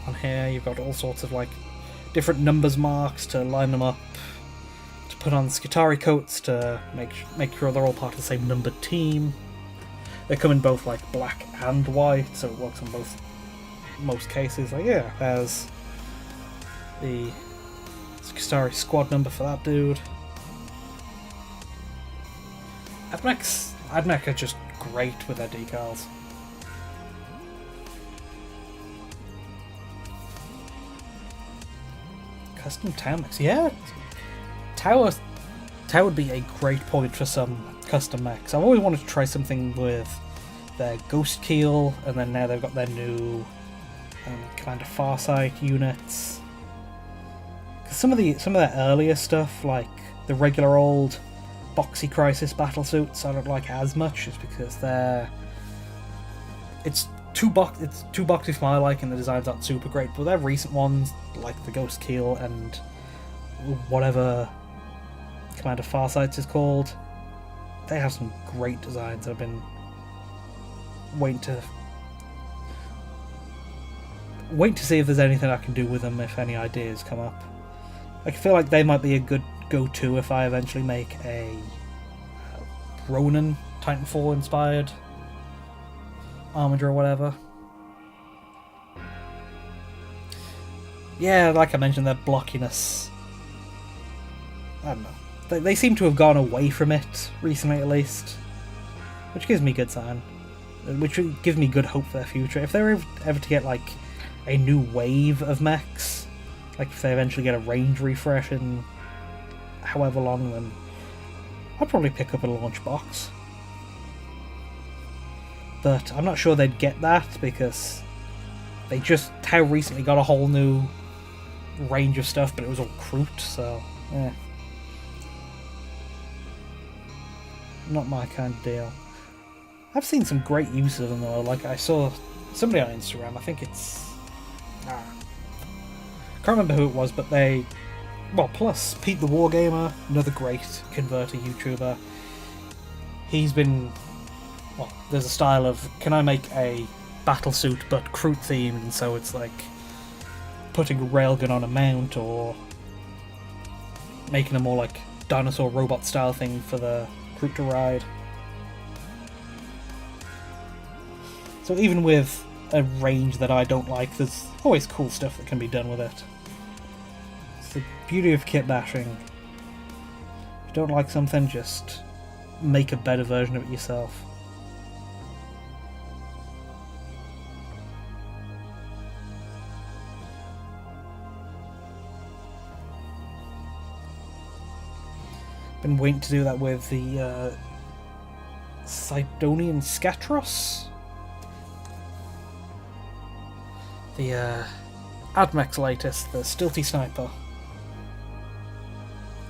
on here you've got all sorts of like different numbers marks to line them up, to put on Skitarii coats to make sure they're all part of the same numbered team. They come in both like black and white, so it works on most cases. Like yeah, there's the Skitarii squad number for that dude. AdMech are just great with their decals. Custom Tau mechs, yeah. Tau would be a great point for some custom mechs. I've always wanted to try something with their Ghost Keel, and then now they've got their new Commander Farsight units. Because some of their earlier stuff, like the regular old boxy Crisis battlesuits, I don't like as much, just because it's too boxy for my liking. The designs aren't super great, but their recent ones, like the Ghost Keel and whatever Commander Farsight is called, they have some great designs. I've been waiting to see if there's anything I can do with them, if any ideas come up. I feel like they might be a good go-to if I eventually make a Ronin Titanfall inspired Armiger or whatever. Yeah, like I mentioned, their blockiness, I don't know. They seem to have gone away from it recently, at least, which gives me good sign. Which gives me good hope for their future. If they're ever to get like a new wave of mechs, like if they eventually get a range refresh in however long, then I'd probably pick up a launch box. but I'm not sure they'd get that because they just how recently got a whole new range of stuff, but it was all Kroot, so yeah. Not my kind of deal. I've seen some great use of them though. Like I saw somebody on Instagram, I think it's can't remember who it was, but they plus Pete the Wargamer, another great converter YouTuber. He's been there's a style of can I make a battlesuit but Kroot themed, and so it's like putting a railgun on a mount or making a more like dinosaur robot style thing for the Kroot to ride. So even with a range that I don't like, there's always cool stuff that can be done with it. It's the beauty of kit bashing. If you don't like something, just make a better version of it yourself. Been waiting to do that with the Sidonian Skatros. The Admech's latest, the Stilty Sniper.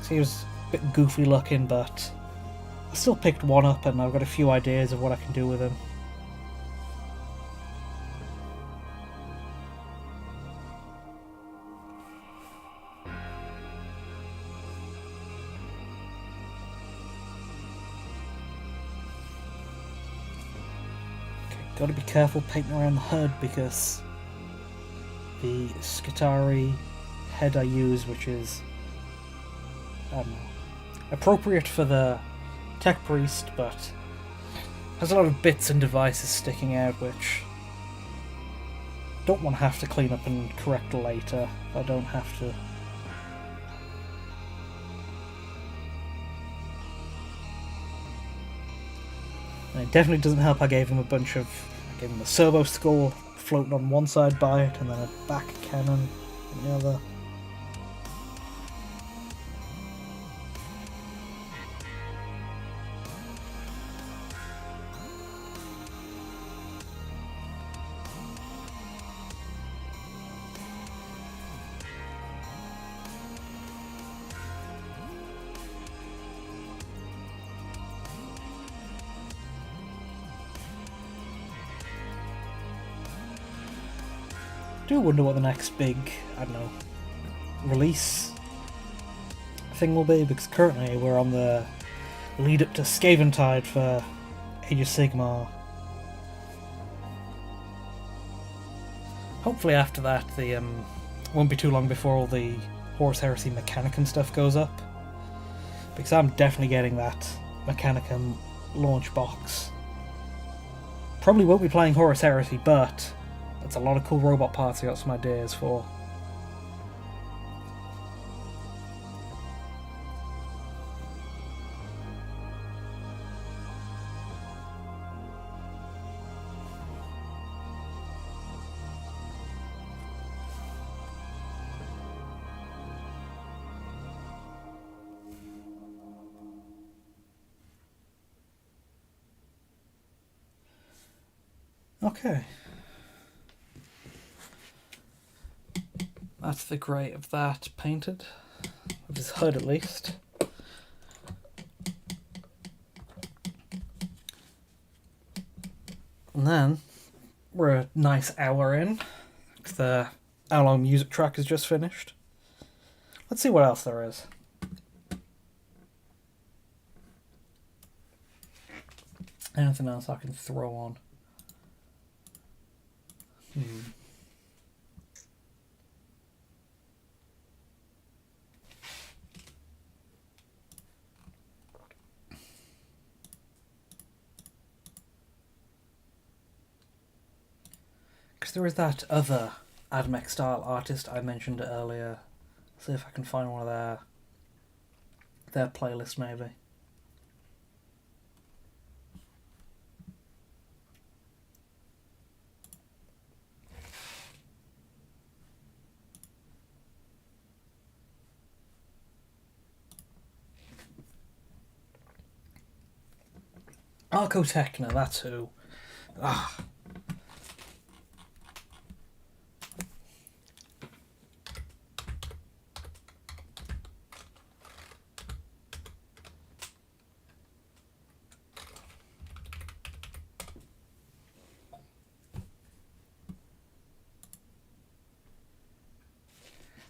So he was a bit goofy looking, but I still picked one up and I've got a few ideas of what I can do with him. Got to be careful painting around the hood because the Skitarii head I use, which is I don't know, appropriate for the Tech Priest, but has a lot of bits and devices sticking out, which don't want to have to clean up and correct later. I don't have to. And it definitely doesn't help I gave him a servo skull floating on one side by it, and then a back cannon on the other. I do wonder what the next big, I don't know, release thing will be, because currently we're on the lead up to Skaventide for Age of Sigmar. Hopefully after that, the won't be too long before all the Horus Heresy Mechanicum stuff goes up, because I'm definitely getting that Mechanicum launch box. Probably won't be playing Horus Heresy, but that's a lot of cool robot parts I got some ideas for. Okay. That's the grey of that painted, of his hood at least. And then we're a nice hour in. The hour-long music track is just finished. Let's see what else there is. Anything else I can throw on? Because there is that other Admech style artist I mentioned earlier. See if I can find one of their playlists maybe. Archotechna, that's who. Ah.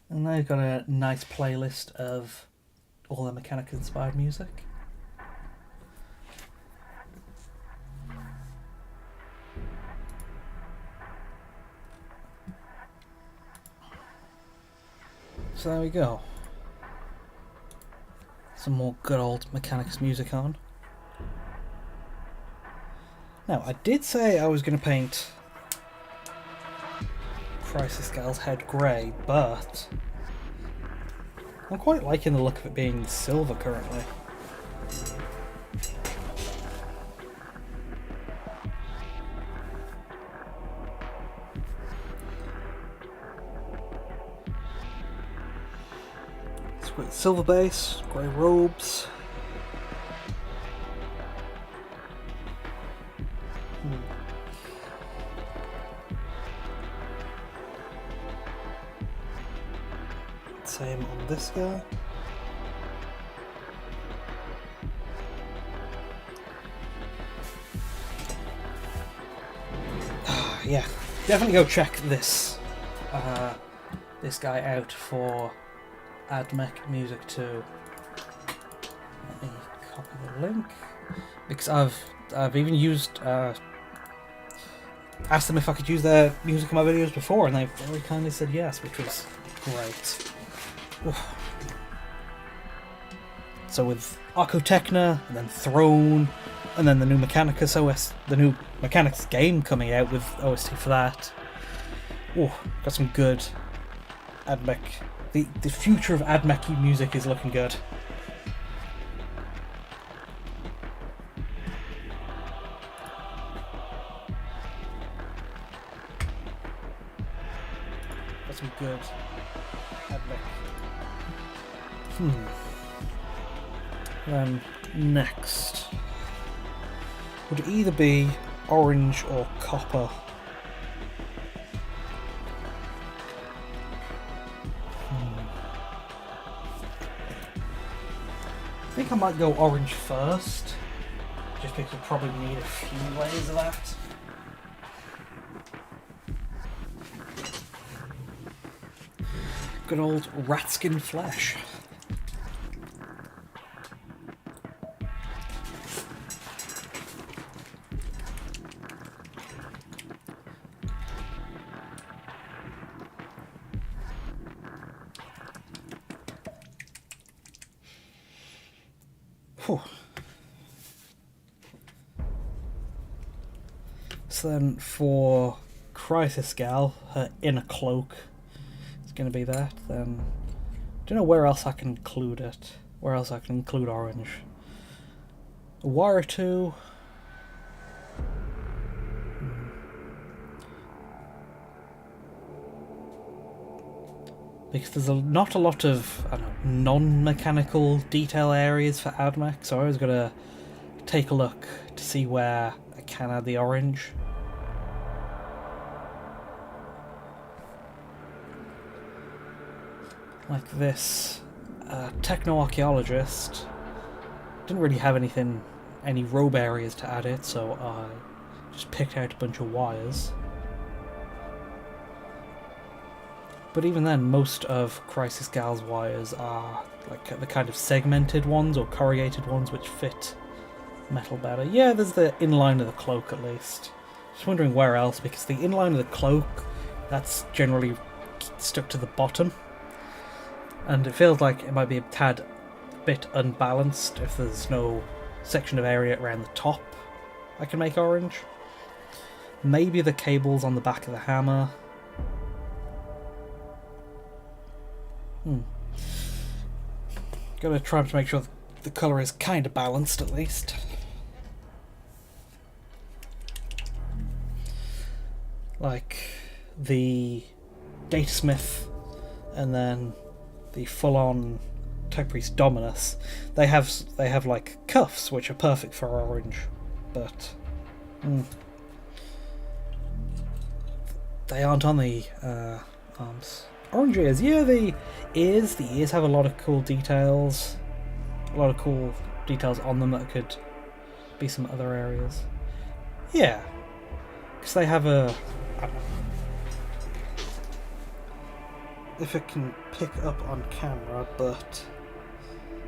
And they've got a nice playlist of all the Mechanica inspired music. So there we go. Some more good old Mechanicus music on. Now, I did say I was going to paint Crisis Gal's head grey, but I'm quite liking the look of it being silver currently. It's got silver base, grey robes. Same on this guy. Yeah, definitely go check this this guy out for AdMech Music 2. Let me copy the link because I've even used asked them if I could use their music in my videos before, and they very kindly said yes, which was great. Oof. So with Archotechna, and then Throne, and then the new Mechanicus OS, the new Mechanicus game coming out with OST for that. Oh, got some good AdMech. The future of AdMech music is looking good. Got some good AdMech. Next would either be orange or copper. I think I might go orange first, just because we'll probably need a few layers of that. Good old rat skin flesh. Whew. So then for Crisis Gal, her inner cloak is going to be that. Then I don't know where else I can include it. Where else I can include orange. A wire or two. Because there's not a lot of non-mechanical detail areas for AdMech, so I was going to take a look to see where I can add the orange. Like this techno-archaeologist didn't really have any robe areas to add it, so I just picked out a bunch of wires. But even then, most of Crisis Gal's wires are like the kind of segmented ones or corrugated ones which fit metal better. Yeah, there's the inline of the cloak at least. Just wondering where else, because the inline of the cloak, that's generally stuck to the bottom. And it feels like it might be a tad bit unbalanced if there's no section of area around the top I can make orange. Maybe the cables on the back of the hammer. Gotta try to make sure the colour is kind of balanced at least. Like the Datasmith and then the full-on Tech Priest Dominus, they have like cuffs which are perfect for orange, but they aren't on the arms. Orange ears, yeah, the ears have a lot of cool details. A lot of cool details on them that could be some other areas. Yeah, because they have a... I don't know. If it can pick up on camera, but...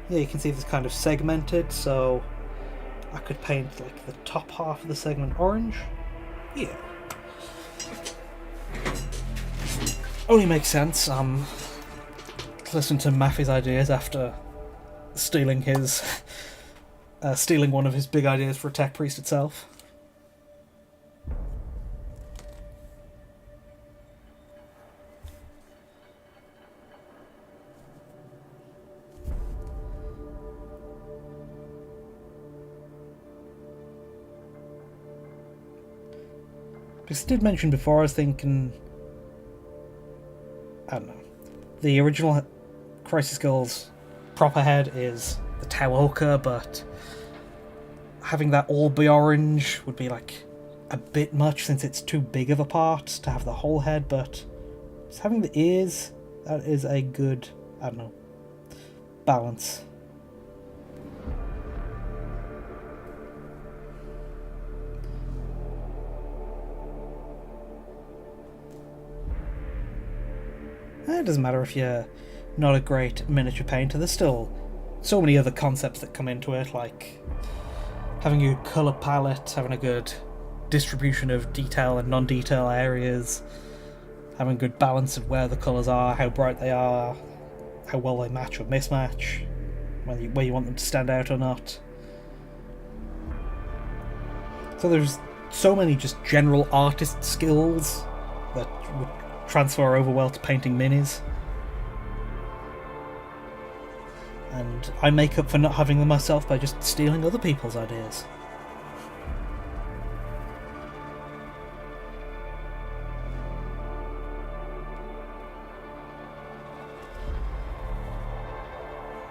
Yeah, you can see it's kind of segmented, so I could paint like the top half of the segment orange. Yeah. Only makes sense. Listen to Maffey's ideas after stealing his stealing one of his big ideas for Tech Priest itself. Because I did mention before, I was thinking, I don't know, the original Crisis Girls proper head is the Tawoka, but having that all be orange would be like a bit much since it's too big of a part to have the whole head, but just having the ears, that is a good, I don't know, balance. It doesn't matter if you're not a great miniature painter, there's still so many other concepts that come into it, like having a good colour palette, having a good distribution of detail and non-detail areas, having a good balance of where the colours are, how bright they are, how well they match or mismatch, where you want them to stand out or not. So there's so many just general artist skills that would transfer over well to painting minis. And I make up for not having them myself by just stealing other people's ideas.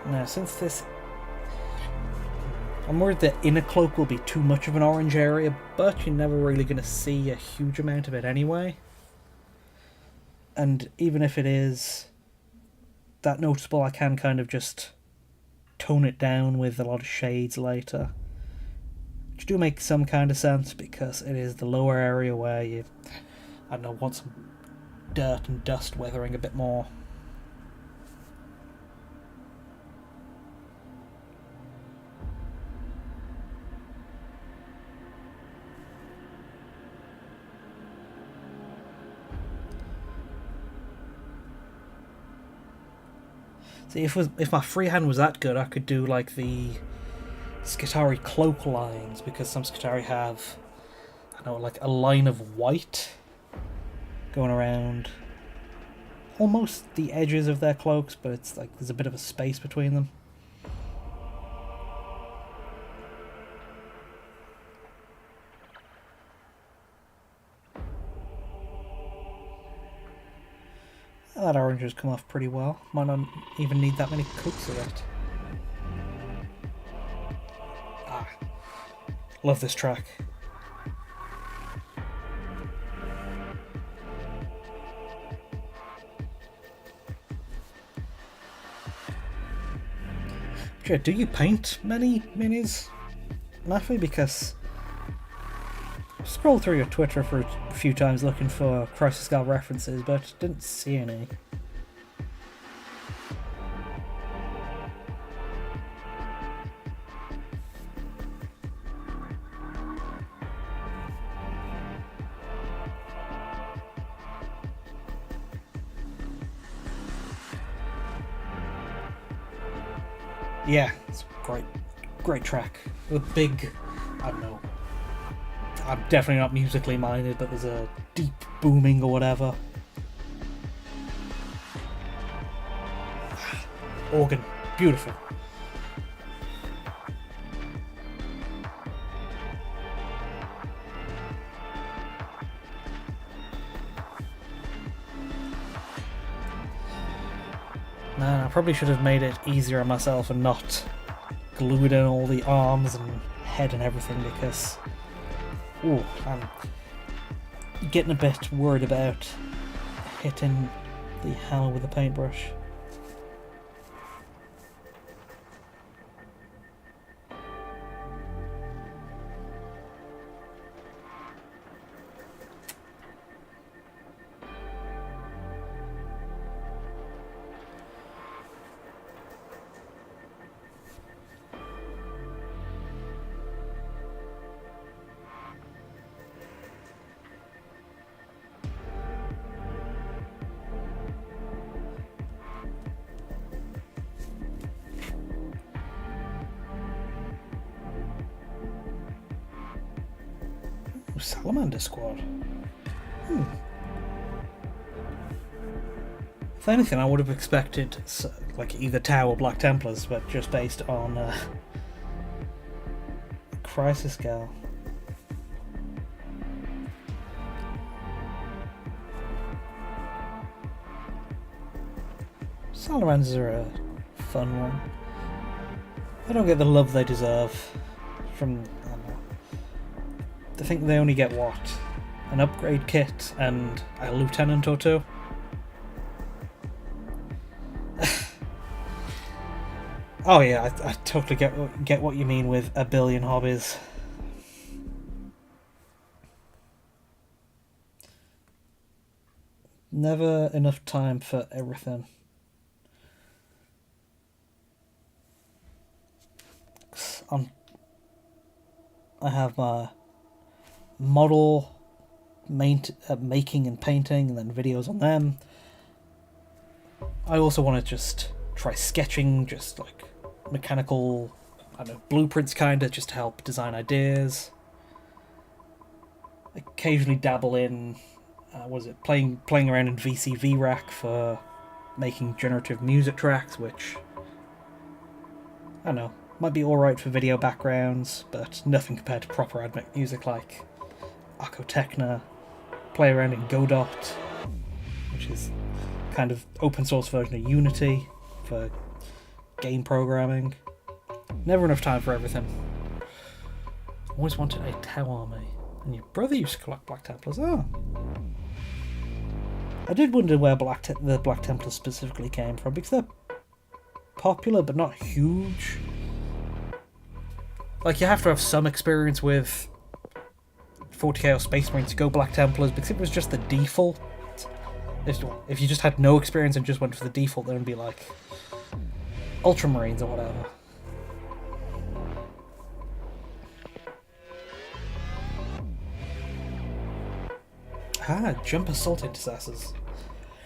Now, since this... I'm worried the inner cloak will be too much of an orange area, but you're never really going to see a huge amount of it anyway. And even if it is that noticeable, I can kind of just tone it down with a lot of shades later. Which do make some kind of sense, because it is the lower area where you, I don't know, want some dirt and dust weathering a bit more. See, if my freehand was that good, I could do like the Skitarii cloak lines, because some Skitarii have, I don't know, like a line of white going around almost the edges of their cloaks, but it's like there's a bit of a space between them. That orange has come off pretty well. Might not even need that many coats of it. Ah, love this track. Yeah, do you paint many minis, Maffey? Because I scrolled through your Twitter for a few times looking for Crisis Girl references, but didn't see any. Yeah, it's a great track. The big, I don't know, I'm definitely not musically minded, but there's a deep booming or whatever. Organ, beautiful. Man, I probably should have made it easier on myself and not glued in all the arms and head and everything, because ooh, getting a bit worried about hitting the hammer with a paintbrush. Salamander Squad. If anything, I would have expected like either Tau or Black Templars, but just based on Crisis Gal. Salamanders are a fun one. They don't get the love they deserve from... I think they only get, what, an upgrade kit and a lieutenant or two? Oh yeah, I totally get what you mean with a billion hobbies. Never enough time for everything. I have my model making and painting, and then videos on them. I also want to just try sketching, just like mechanical, I don't know, blueprints kinda, just to help design ideas. Occasionally dabble in, playing around in VCV Rack for making generative music tracks, which, I don't know, might be alright for video backgrounds, but nothing compared to proper Admech music like Archotechna. Play around in Godot, which is kind of open source version of Unity for game programming. Never enough time for everything. Always wanted a Tau army. And your brother used to collect Black Templars. Oh. I did wonder where the Black Templars specifically came from, because they're popular but not huge. Like, you have to have some experience with 40k or Space Marines to go Black Templars, because if it was just the default, if you just had no experience and just went for the default, then it would be like Ultramarines or whatever. Jump Assault Intercessors.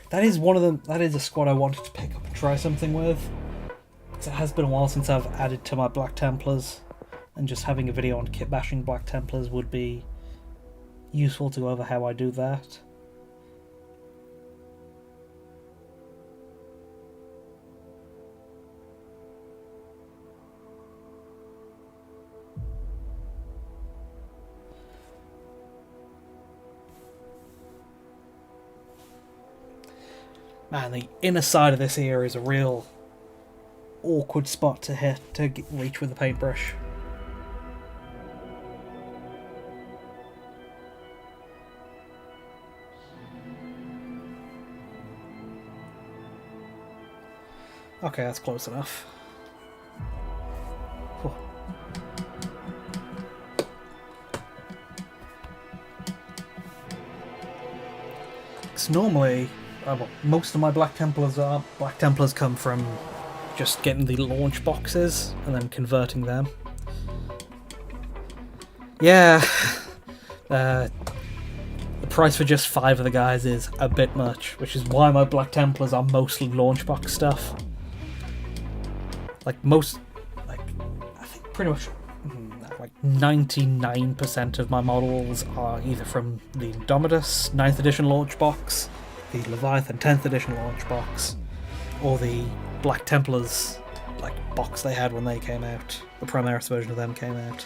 That is one of them. That is a squad I wanted to pick up and try something with, because it has been a while since I've added to my Black Templars, and just having a video on kit bashing Black Templars would be useful to go over how I do that. Man, the inner side of this ear is a real awkward spot to hit, to reach with the paintbrush. Okay, that's close enough. Whew. Because normally, most of my Black Templars come from just getting the launch boxes and then converting them. Yeah, the price for just 5 of the guys is a bit much, which is why my Black Templars are mostly launch box stuff. I think pretty much like 99% of my models are either from the Indomitus 9th edition launch box, the Leviathan 10th edition launch box, or the Black Templars box they had when they came out. The Primaris version of them came out.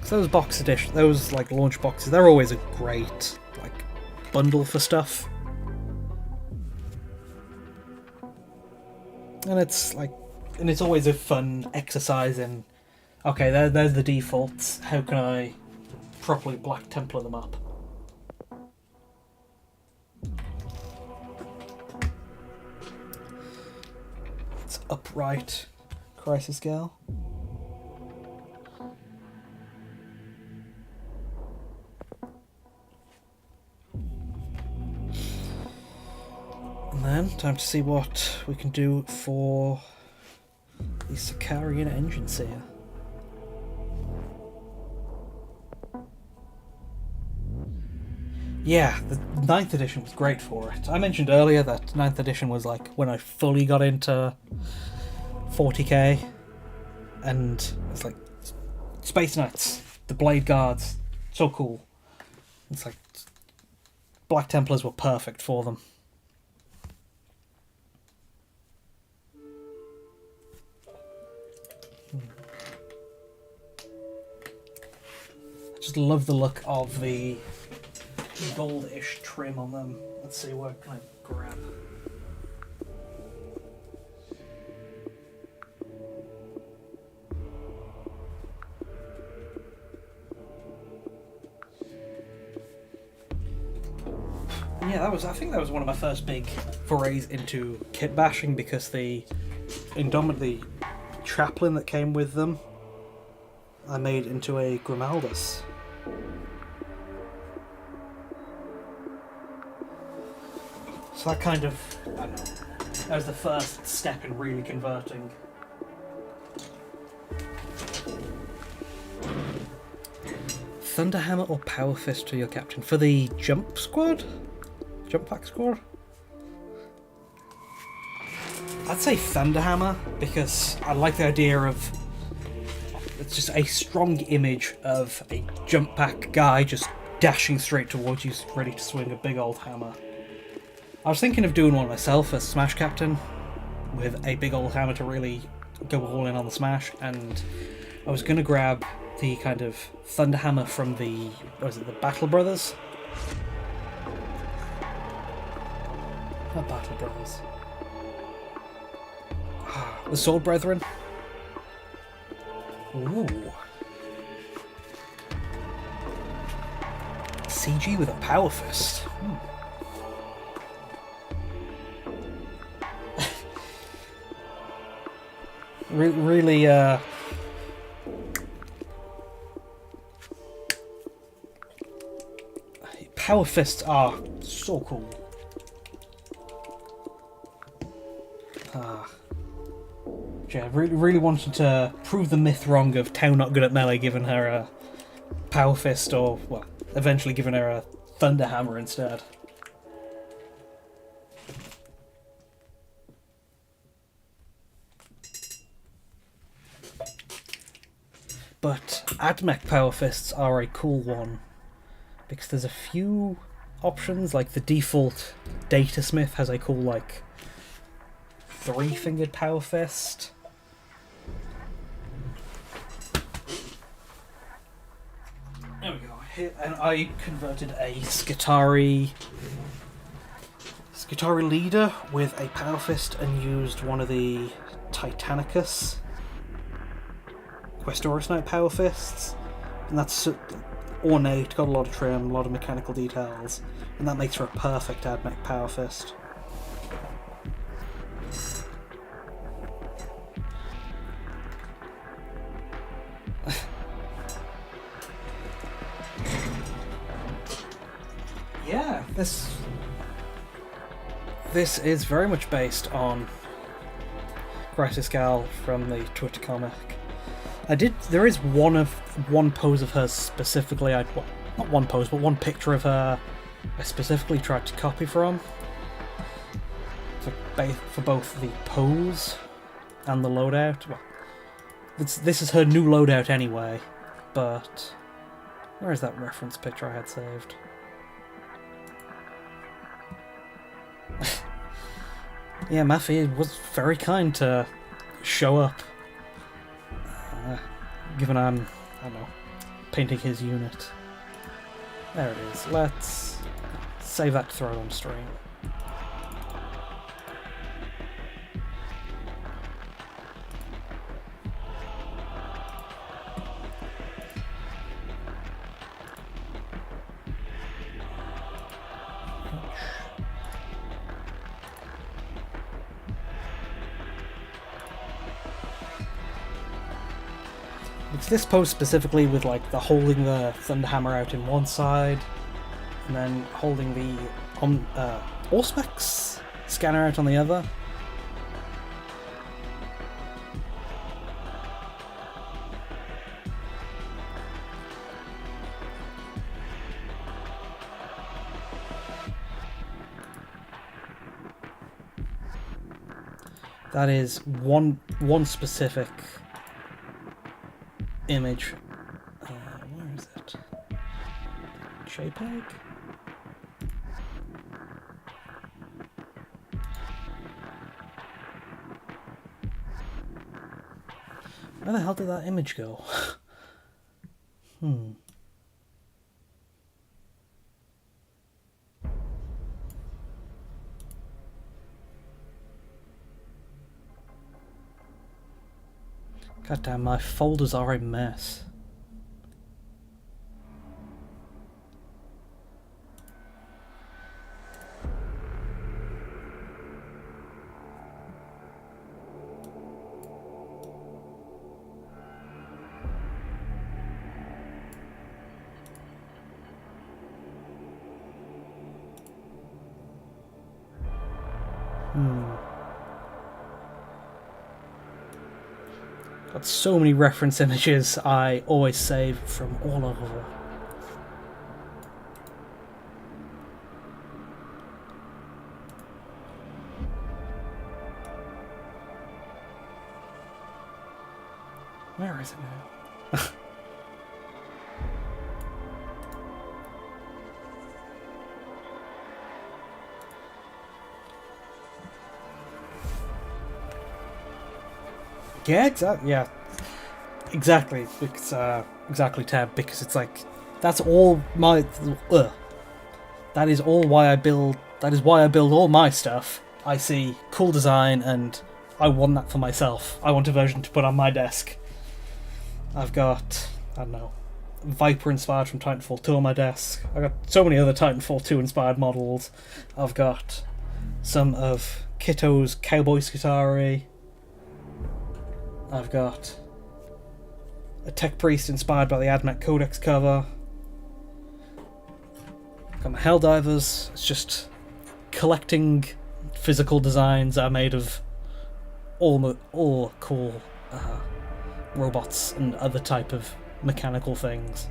Those box edition, those launch boxes, they're always a great bundle for stuff. And it's like, and it's always a fun exercise in, okay, there's the defaults, how can I properly Black Templar them up? It's upright Crisis Gal. And then, time to see what we can do for the Sicarian engine seer. Yeah, the 9th edition was great for it. I mentioned earlier that 9th edition was like when I fully got into 40k, and it's like Space Knights, the Blade Guards, so cool. It's like Black Templars were perfect for them. I just love the look of the goldish trim on them. Let's see what can I grab. Yeah, I think that was one of my first big forays into kit bashing, because the Indomitable chaplain that came with them I made into a Grimaldus. So that kind of, I don't know, that was the first step in really converting. Thunderhammer or Power Fist to your captain for the jump pack squad? I'd say Thunderhammer, because I like the idea of, it's just a strong image of a jump pack guy just dashing straight towards you, ready to swing a big old hammer. I was thinking of doing one myself as Smash Captain, with a big old hammer to really go all in on the smash, and I was going to grab the kind of Thunderhammer from the, the Battle Brothers? Not Battle Brothers. The Sword Brethren? Ooh. CG with a Power Fist. Really, Power Fists are so cool. Yeah, really wanted to prove the myth wrong of Tau not good at melee, giving her a Power Fist, or, well, eventually giving her a Thunderhammer instead. But AdMech Power Fists are a cool one, because there's a few options, like the default Datasmith has a cool, like, 3-fingered Power Fist. There we go. Here, and I converted a Skitarii leader with a Power Fist and used one of the Titanicus Questoris Knight Power Fists, and that's ornate, got a lot of trim, a lot of mechanical details, and that makes for a perfect AdMech Power Fist. Yeah, this is very much based on Crisis Gal from the Twitter comic. There is one pose of hers specifically, not one pose, but one picture of her I specifically tried to copy from. For both the pose and the loadout. Well, this is her new loadout anyway, but where is that reference picture I had saved? Yeah, Maffei was very kind to show up, given I'm, I don't know, painting his unit. There it is. Let's save that to throw on stream. It's this pose specifically with like the holding the Thunderhammer out in one side, and then holding the Auspex scanner out on the other. That is one specific image. Where is it? JPEG? Where the hell did that image go? God damn, my folders are a mess. Got so many reference images I always save from all over. Where is it now? Yeah, exactly. Because exactly, Tab. Because it's like that's all my. That is all why I build. That is why I build all my stuff. I see cool design, and I want that for myself. I want a version to put on my desk. I've got, I don't know, Viper inspired from Titanfall 2 on my desk. I've got so many other Titanfall 2 inspired models. I've got some of Kitto's Cowboy Skitari. I've got a Tech Priest inspired by the AdMech Codex cover. I've got my Helldivers. It's just collecting physical designs that are made of all cool robots and other type of mechanical things.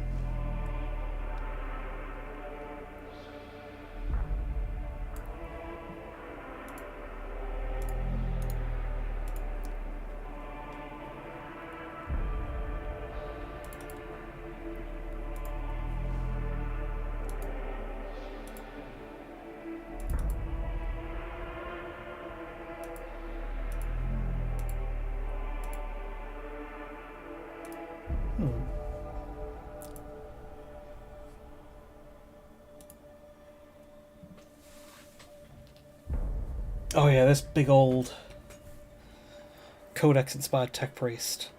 Oh yeah, this big old Codex-inspired Tech Priest.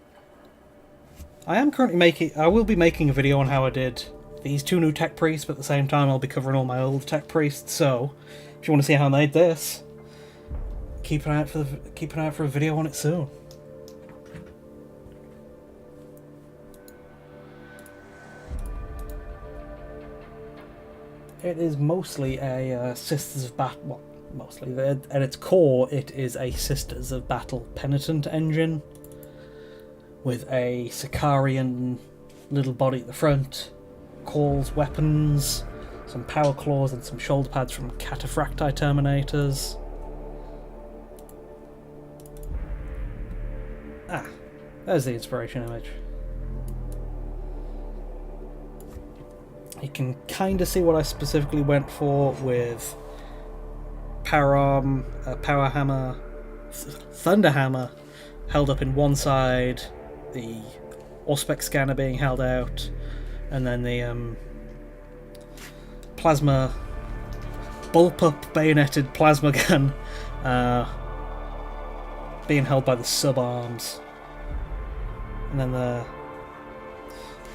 I will be making a video on how I did these two new Tech Priests, but at the same time I'll be covering all my old Tech Priests, so if you want to see how I made this, keep an eye out for a video on it soon. It is mostly a Sisters of Battle. Well, mostly. At its core, it is a Sisters of Battle penitent engine with a Sicarian little body at the front, calls, weapons, some power claws, and some shoulder pads from Cataphracti Terminators. Ah, there's the inspiration image. You can kind of see what I specifically went for with Power Arm, Power Hammer, Thunderhammer held up in one side, the Auspex scanner being held out, and then the Plasma bullpup bayoneted plasma gun being held by the sub-arms. And then I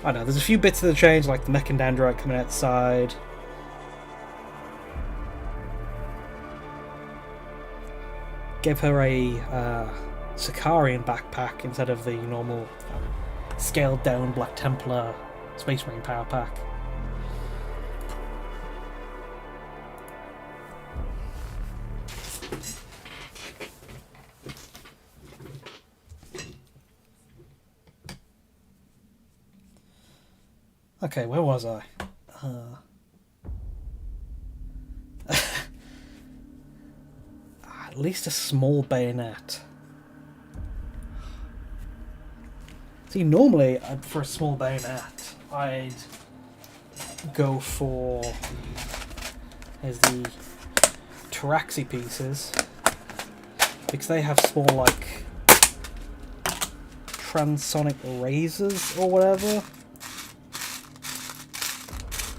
don't know, there's a few bits of the change, like the Mechandandrite coming out the side. Give her a Sicarian backpack instead of the normal scaled down Black Templar Space Marine power pack. Okay, where was I? At least a small bayonet. See, normally for a small bayonet, I'd go for here's the Taraxi pieces, because they have small like transonic razors or whatever.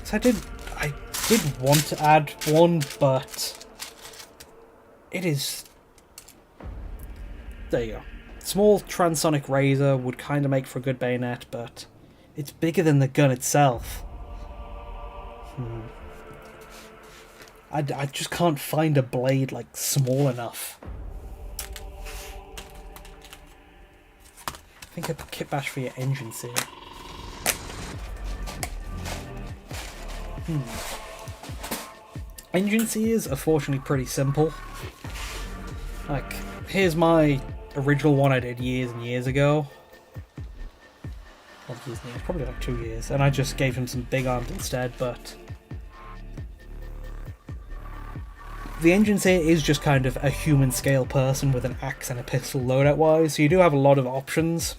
So I did want to add one, but it is, there you go. Small transonic razor would kind of make for a good bayonet, but it's bigger than the gun itself. I just can't find a blade like small enough. I think a kit bash for your engine seal. Engine sears are fortunately pretty simple. Like, here's my original one I did years and years ago. Well, years and years, probably like 2 years, and I just gave him some big arms instead, but the engine sear is just kind of a human scale person with an axe and a pistol loadout wise, so you do have a lot of options.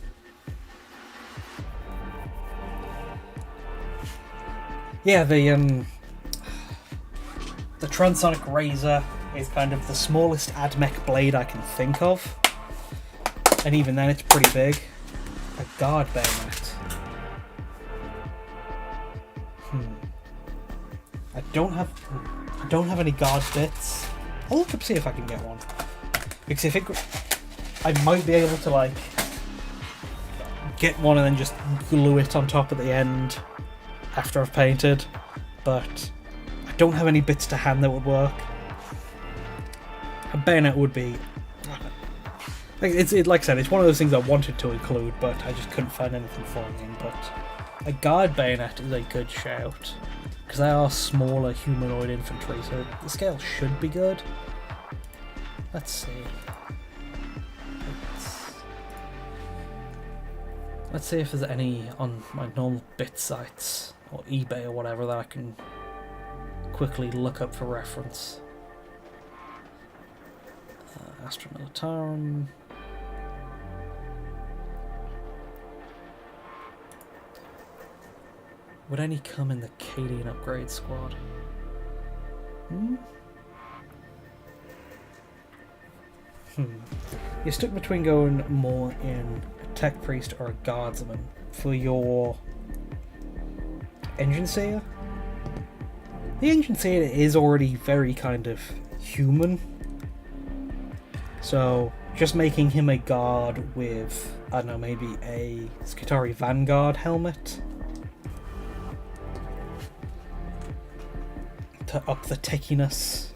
Yeah, the transonic razor is kind of the smallest AdMech blade I can think of, and even then it's pretty big. A guard bayonet. I don't have any guard bits. I'll look up see if I can get one, because I might be able to like get one and then just glue it on top at the end after I've painted, but I don't have any bits to hand that would work. A bayonet would be, like I said, it's one of those things I wanted to include, but I just couldn't find anything for me. But a guard bayonet is a good shout, because they are smaller humanoid infantry, so the scale should be good. Let's see. Let's see if there's any on my normal bit sites or eBay or whatever that I can quickly look up for reference. Astra Militarum. Would any come in the Cadian upgrade squad? You're stuck between going more in a tech priest or a guardsman for your engine seer. The engine seer is already very kind of human, so just making him a guard with, I don't know, maybe a Skitarii Vanguard helmet to up the techiness.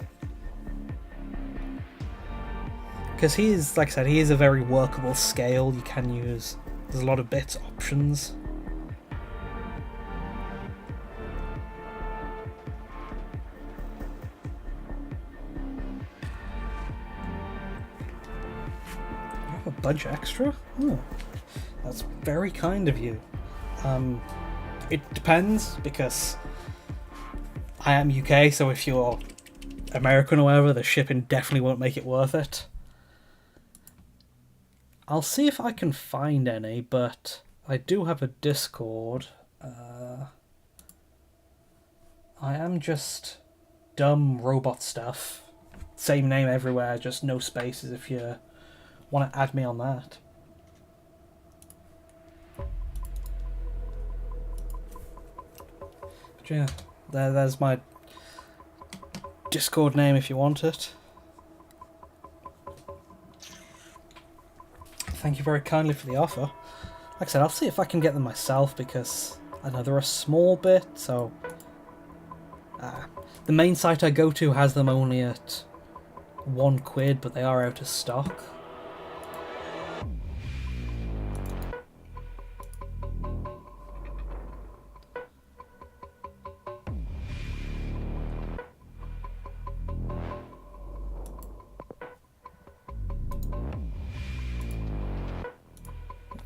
Because he is, like I said, he is a very workable scale you can use. There's a lot of bits options. You have a bunch extra? Oh, that's very kind of you. It depends, because I am UK, so if you're American or whatever, the shipping definitely won't make it worth it. I'll see if I can find any, but I do have a Discord. I am just dumb robot stuff. Same name everywhere, just no spaces if you want to add me on that. But yeah, there's my Discord name if you want it. Thank you very kindly for the offer. Like I said, I'll see if I can get them myself because I know they're a small bit, so... the main site I go to has them only at £1, but they are out of stock.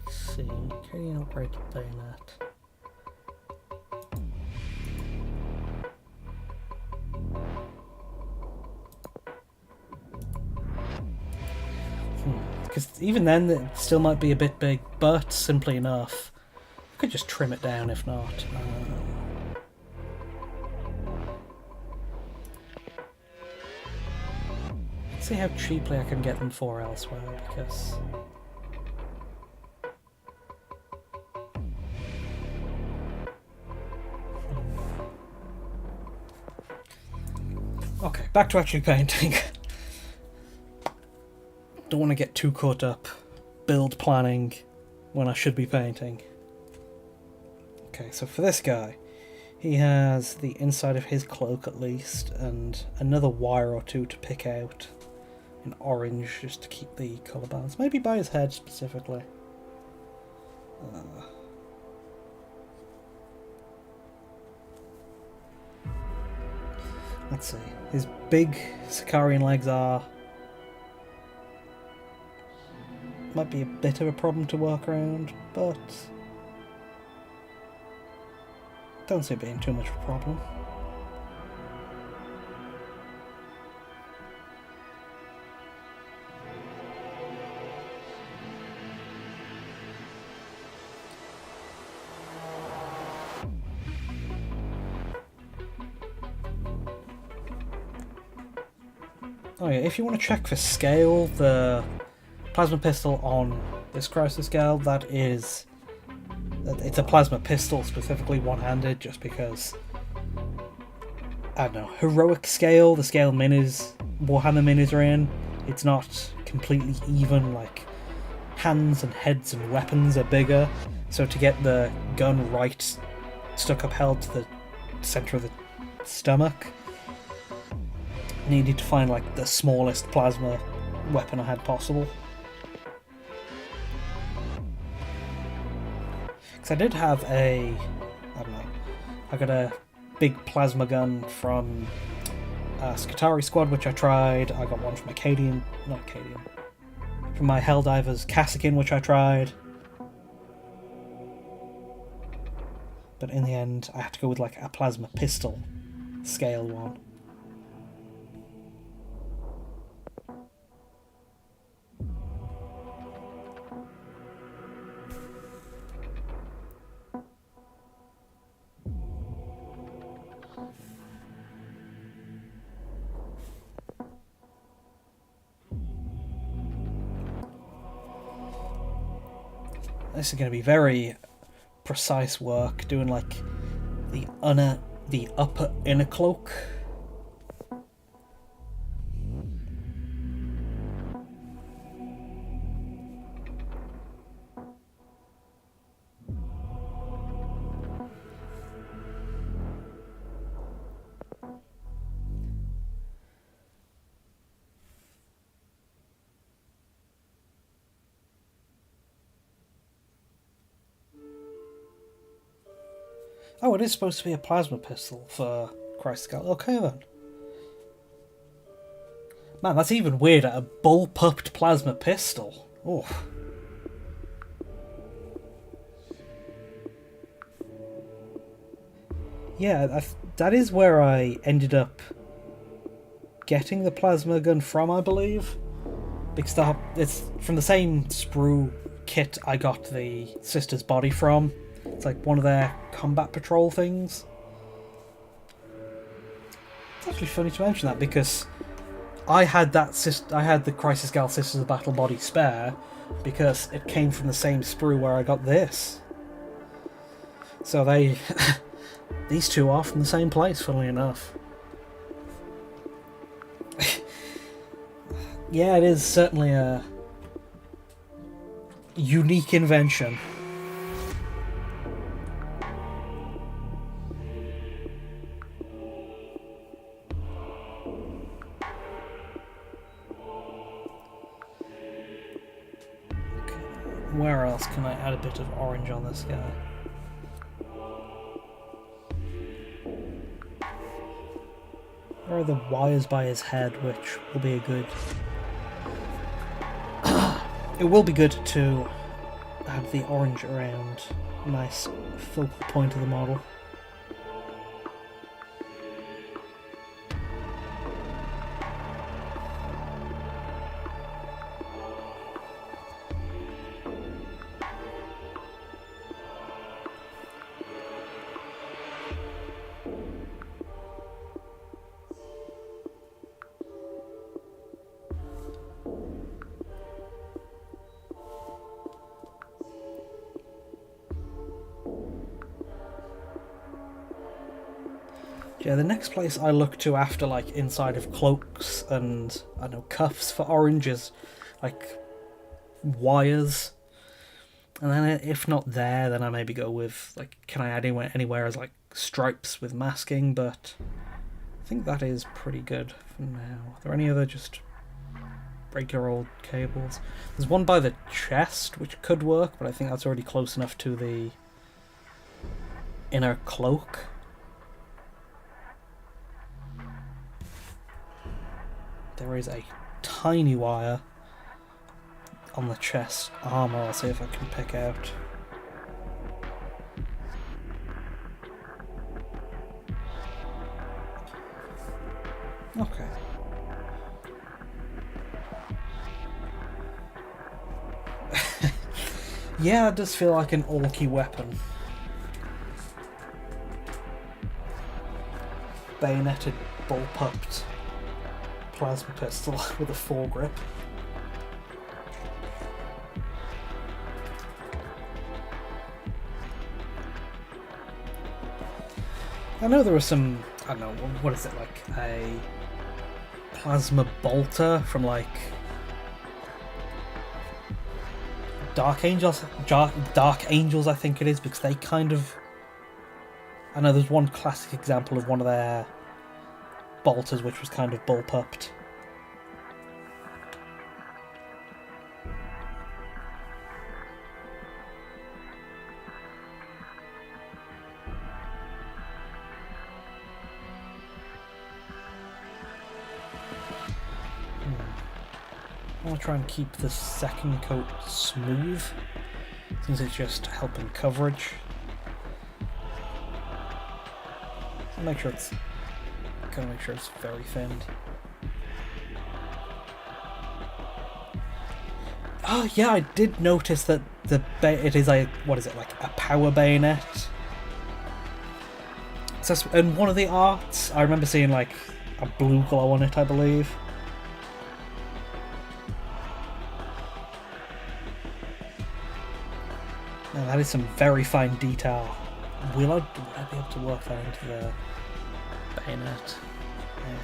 Let's see, can you upgrade the bayonet? Because even then, it still might be a bit big, but simply enough. I could just trim it down if not. Let's see how cheaply I can get them for elsewhere, because... Okay, back to actually painting. Don't want to get too caught up build planning when I should be painting. Okay, so for this guy, he has the inside of his cloak at least, and another wire or two to pick out in orange just to keep the colour balance. Maybe by his head specifically. Let's see. His big Sicarian legs are... might be a bit of a problem to work around, but don't see it being too much of a problem. Oh yeah, if you want to check for scale, the plasma pistol on this Chrysler scale, that is... it's a plasma pistol, specifically one-handed, just because... I don't know, heroic scale, the scale minis, Warhammer minis are in, it's not completely even, like, hands and heads and weapons are bigger, so to get the gun right stuck upheld to the centre of the stomach, needed to find, like, the smallest plasma weapon I had possible. Because I did have a... I don't know. I got a big plasma gun from Skitarii Squad, which I tried. I got one from Acadian... not Acadian. From my Helldivers Kasrkin, which I tried. But in the end, I had to go with, like, a plasma pistol scale one. This is going to be very precise work, doing like the upper inner cloak. Oh, it is supposed to be a plasma pistol for Christ's Skull. Okay then. Man, that's even weirder. A bull-pupped plasma pistol. Oh. Yeah, that is where I ended up getting the plasma gun from, I believe. Because it's from the same sprue kit I got the Sister's Body from. It's like one of their combat patrol things. It's actually funny to mention that because I had the Crisis Gal Sisters of Battle Body spare because it came from the same sprue where I got this. So they these two are from the same place, funnily enough. Yeah, it is certainly a unique invention. Where else can I add a bit of orange on this guy? There are the wires by his head, which will be a good... It will be good to add the orange around a nice focal point of the model. Yeah, the next place I look to after, like, inside of cloaks and, I don't know, cuffs for orange is, like, wires. And then if not there, then I maybe go with, like, can I add anywhere as, like, stripes with masking, but I think that is pretty good for now. Are there any other just regular old cables? There's one by the chest, which could work, but I think that's already close enough to the inner cloak. There is a tiny wire on the chest armor. I'll see if I can pick out. Okay. Yeah, it does feel like an orky weapon. Bayoneted, bullpupped plasma pistol with a foregrip. I know there was some, I don't know, what is it, like a plasma bolter from like Dark Angels, I think it is, because they kind of, I know there's one classic example of one of their bolters which was kind of bullpupped. I want to try and keep the second coat smooth, since it's just helping coverage. So make sure it's, gotta make sure it's very thinned. Oh yeah, I did notice that it is a, what is it, like a power bayonet. So in one of the arts, I remember seeing like a blue glow on it, I believe. Now that is some very fine detail. Will I be able to work that into the bayonet? Yeah.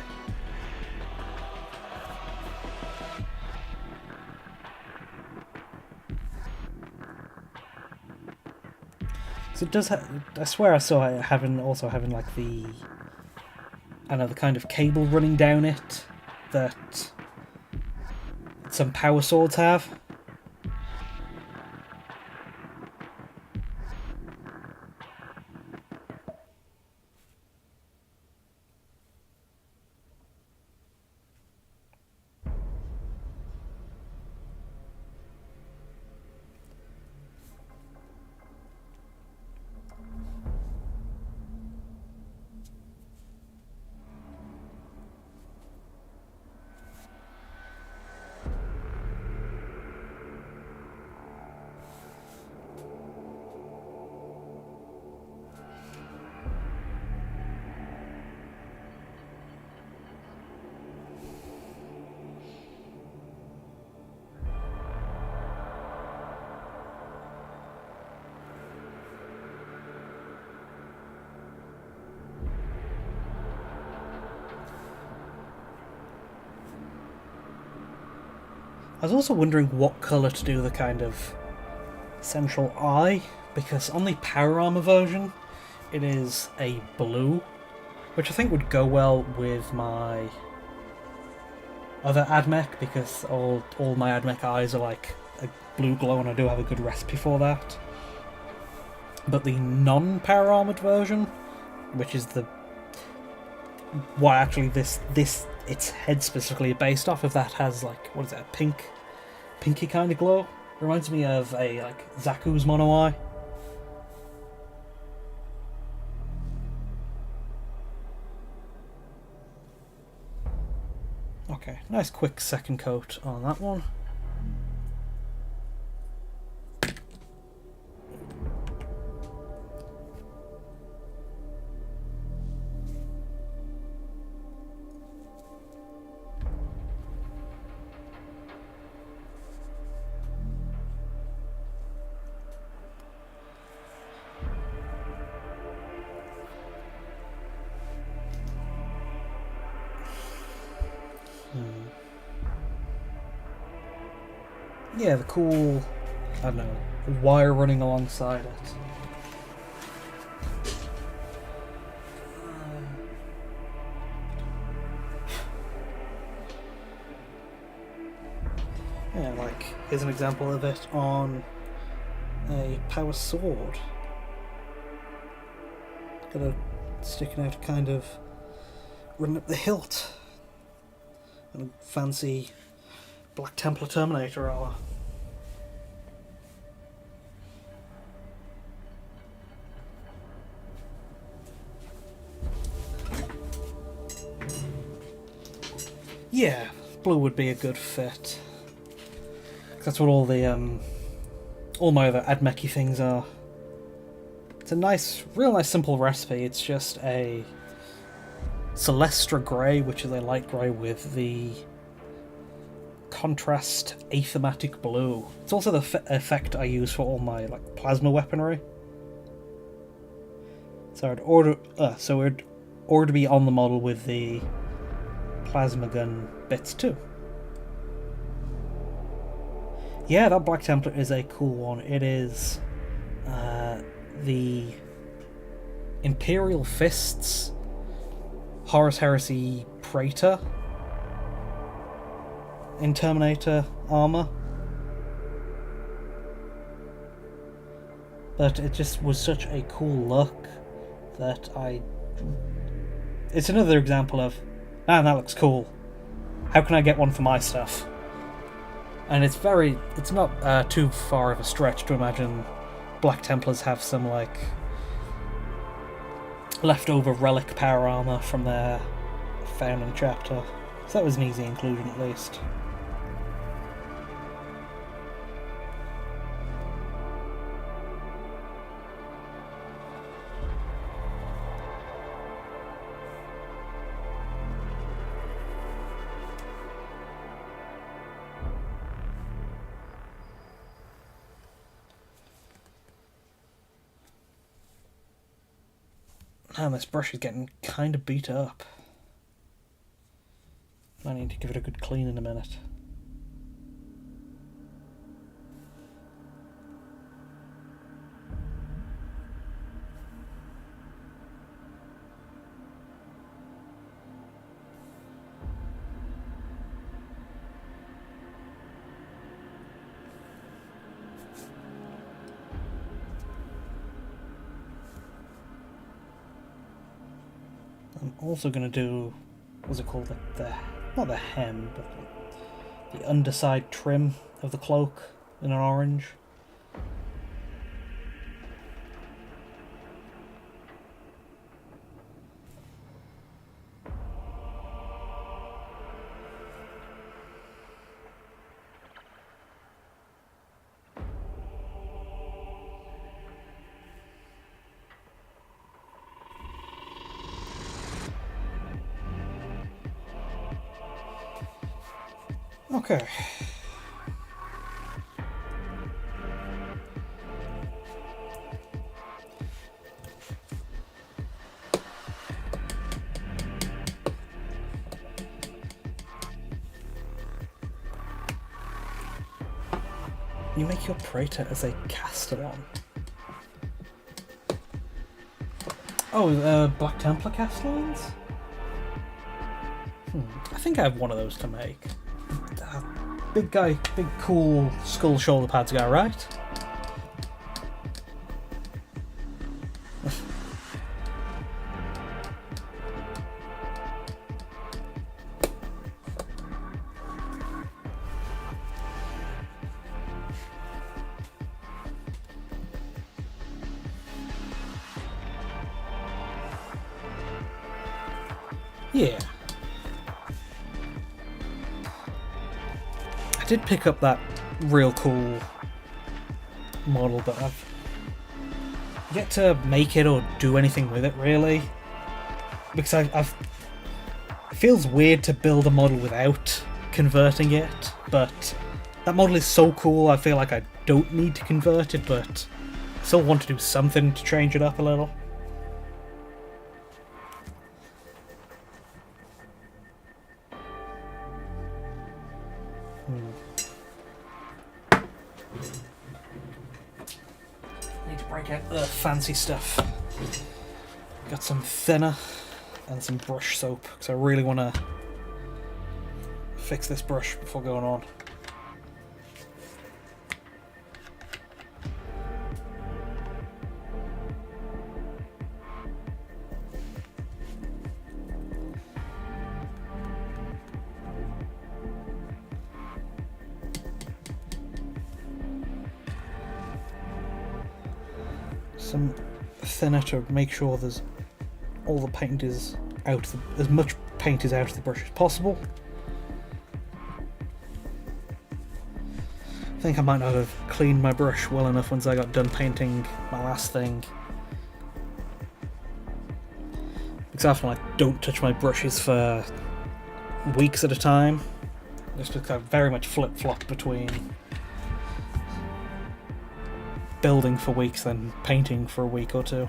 So it does I swear I saw it also having like the, I don't know, the kind of cable running down it that some power swords have. I was also wondering what colour to do the kind of central eye, because on the Power Armor version, it is a blue, which I think would go well with my other AdMech, because all my AdMech eyes are like a blue glow, and I do have a good recipe for that. But the non-Power Armored version, which is the what actually this its head specifically based off of, that has like, what is it, a pinky kind of glow. Reminds me of a like Zaku's mono eye. Okay, nice quick second coat on that one. Yeah, the cool, I don't know, wire running alongside it. Yeah, like, here's an example of it on a power sword. Got a sticking out kind of running up the hilt. And a fancy Black Templar Terminator armor. Yeah, blue would be a good fit. That's what all the all my other AdMech-y things are. It's a nice, real nice simple recipe. It's just a Celestra grey, which is a light grey with the contrast athematic blue. It's also the effect I use for all my like plasma weaponry. So I'd order to be on the model with the plasma gun bits too. Yeah, that Black Templar is a cool one. It is the Imperial Fists Horus Heresy Praetor in Terminator armor. But it just was such a cool look that it's another example of, man, that looks cool. How can I get one for my stuff? And it's not too far of a stretch to imagine Black Templars have some like leftover relic power armor from their founding chapter. So that was an easy inclusion at least. Man, this brush is getting kind of beat up. I need to give it a good clean in a minute. I'm also going to do, what's it called, not the hem, but the underside trim of the cloak in an orange. Okay. You make your Praetor as a Castellan. Oh, Black Templar Castellans? I think I have one of those to make. Big guy, big cool skull shoulder pads guy, right? Yeah. I did pick up that real cool model, but I've yet to make it or do anything with it, really. Because I've... It feels weird to build a model without converting it, but that model is so cool, I feel like I don't need to convert it, but I still want to do something to change it up a little. Need to break out the fancy stuff. Got some thinner and some brush soap, because I really want to fix this brush before going on. Some thinner to make sure there's all the paint is out, as much paint is out of the brush as possible. I think I might not have cleaned my brush well enough once I got done painting my last thing. Because often I don't touch my brushes for weeks at a time. Just because I very much flip-flop between building for weeks then painting for a week or two.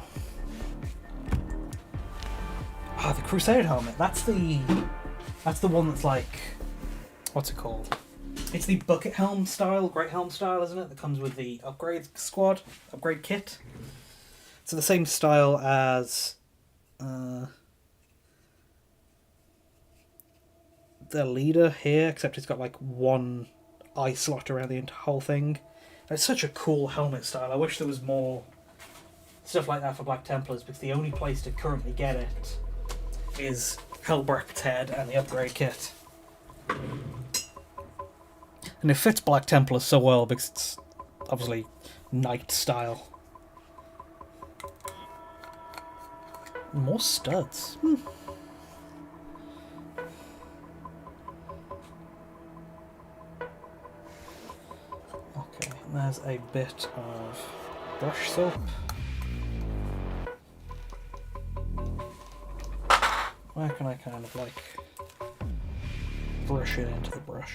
Ah, the Crusade helmet. That's the one that's like, what's it called? It's the bucket helm style, great helm style, isn't it? That comes with the upgrade squad, upgrade kit. So the same style as the leader here, except it's got like one eye slot around the whole thing. It's such a cool helmet style. I wish there was more stuff like that for Black Templars, because the only place to currently get it is Helbrecht's head and the upgrade kit. And it fits Black Templars so well because it's obviously knight style. More studs. Okay, and there's a bit of brush soap. Where can I kind of like brush it into the brush?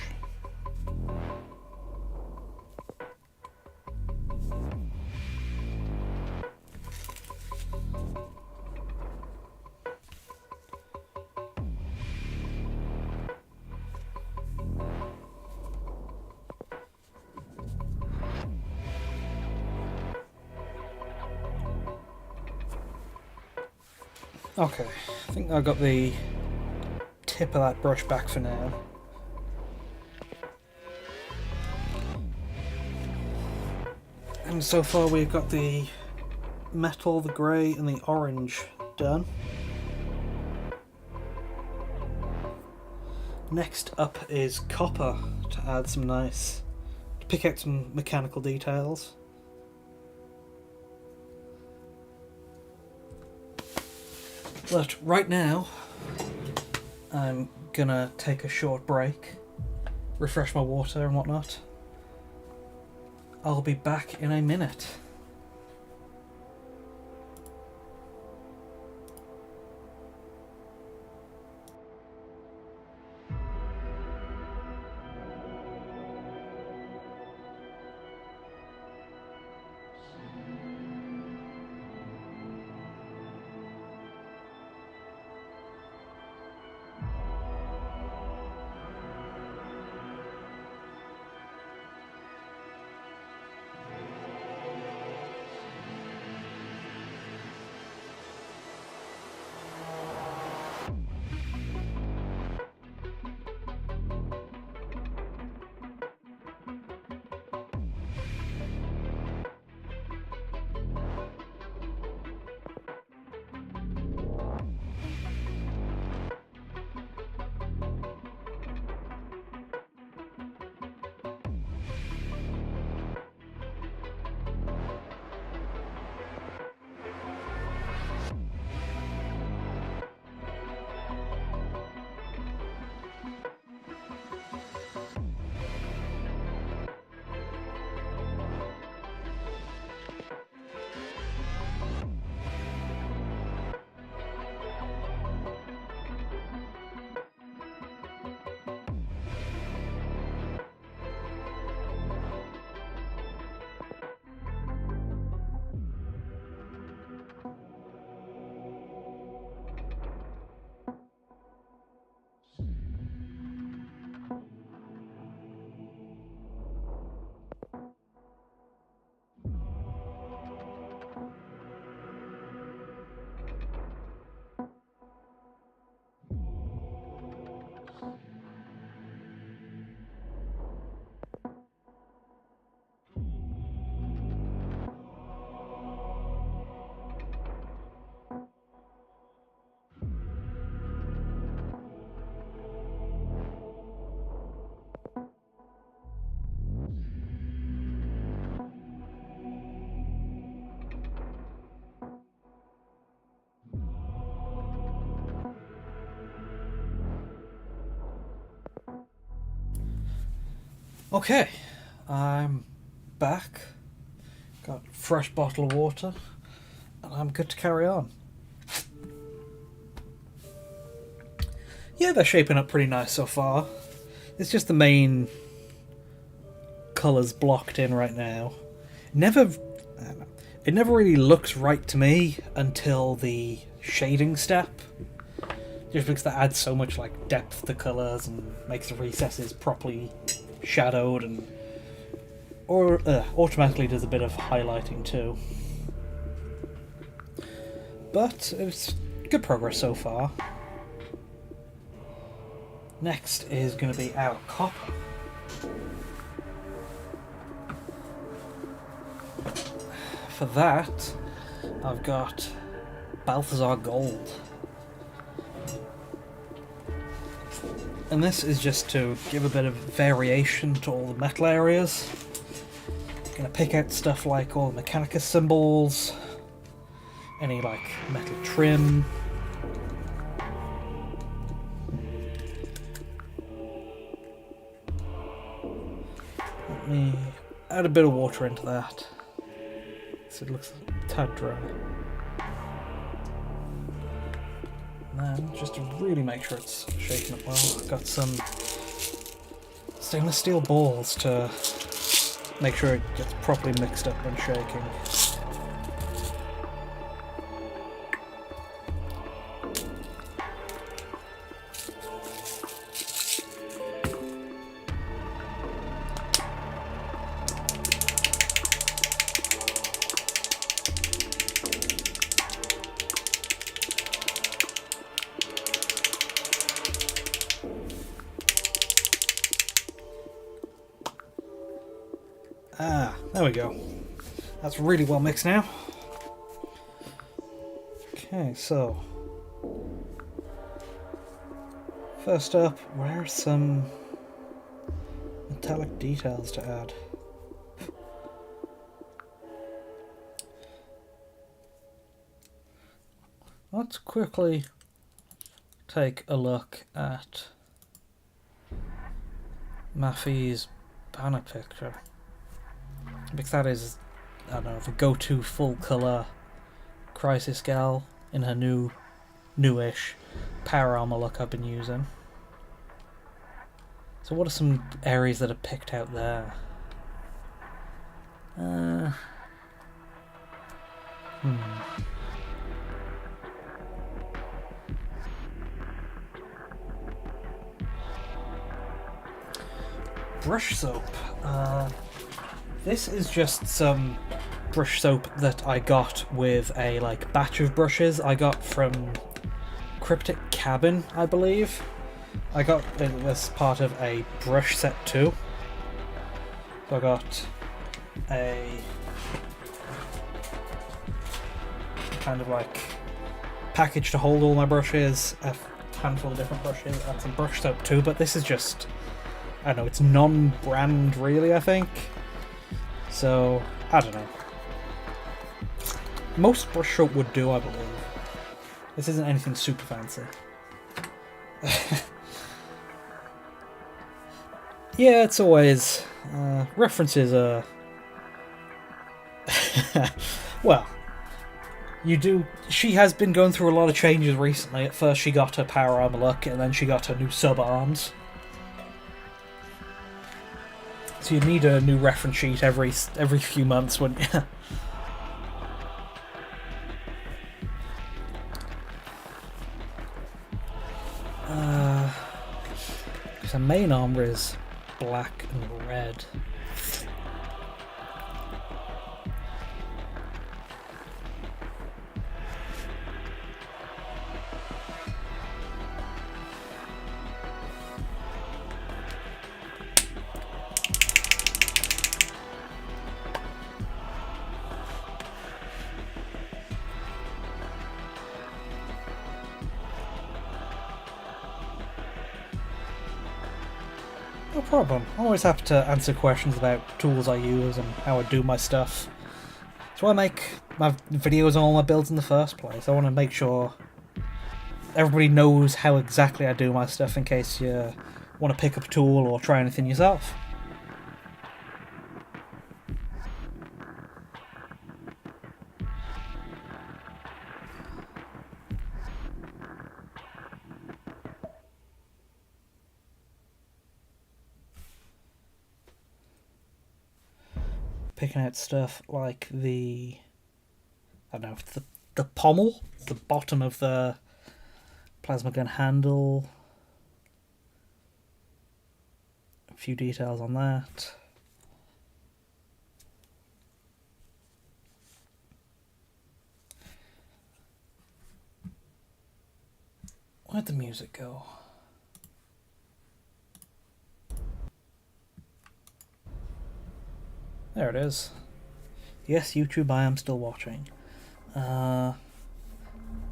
Okay, I think I got the tip of that brush back for now. And so far we've got the metal, the grey and the orange done. Next up is copper to add some nice, to pick out some mechanical details. But right now, I'm gonna take a short break, refresh my water and whatnot. I'll be back in a minute. Okay, I'm back. Got a fresh bottle of water, and I'm good to carry on. Yeah, they're shaping up pretty nice so far. It's just the main colours blocked in right now. It never really looks right to me until the shading step. Just because that adds so much like depth to colours and makes the recesses properly shadowed and automatically does a bit of highlighting too. But it's good progress so far. Next is going to be our copper. For that, I've got Balthazar Gold. And this is just to give a bit of variation to all the metal areas. I'm going to pick out stuff like all the Mechanicus symbols, any like metal trim. Let me add a bit of water into that so it looks a tad dry. And then, just to really make sure it's shaken up well, I've got some stainless steel balls to make sure it gets properly mixed up when shaking. There we go. That's really well mixed now. Okay, so first up, where are some metallic details to add? Let's quickly take a look at Maffei's banner picture. Because that is, I don't know, the go-to full colour Crisis gal in her newish power armor look I've been using. So what are some areas that are picked out there? Brush soap. This is just some brush soap that I got with a like batch of brushes I got from Cryptic Cabin, I believe. I got it as part of a brush set too. So I got a kind of like package to hold all my brushes, a handful of different brushes, and some brush soap too, but this is just, I don't know, it's non-brand really, I think. So, I don't know. Most brush soap would do, I believe. This isn't anything super fancy. Yeah, it's always... references are... well, you do... She has been going through a lot of changes recently. At first she got her power armor look, and then she got her new sub-arms. So you need a new reference sheet every few months, wouldn't you? Her main armor is black and red. No problem. I'm always happy to answer questions about tools I use and how I do my stuff. That's why I make my videos on all my builds in the first place. I want to make sure everybody knows how exactly I do my stuff in case you want to pick up a tool or try anything yourself. picking out stuff like the, I don't know, the pommel, the bottom of the plasma gun handle. A few details on that. Where'd the music go? There it is. Yes, YouTube, I am still watching.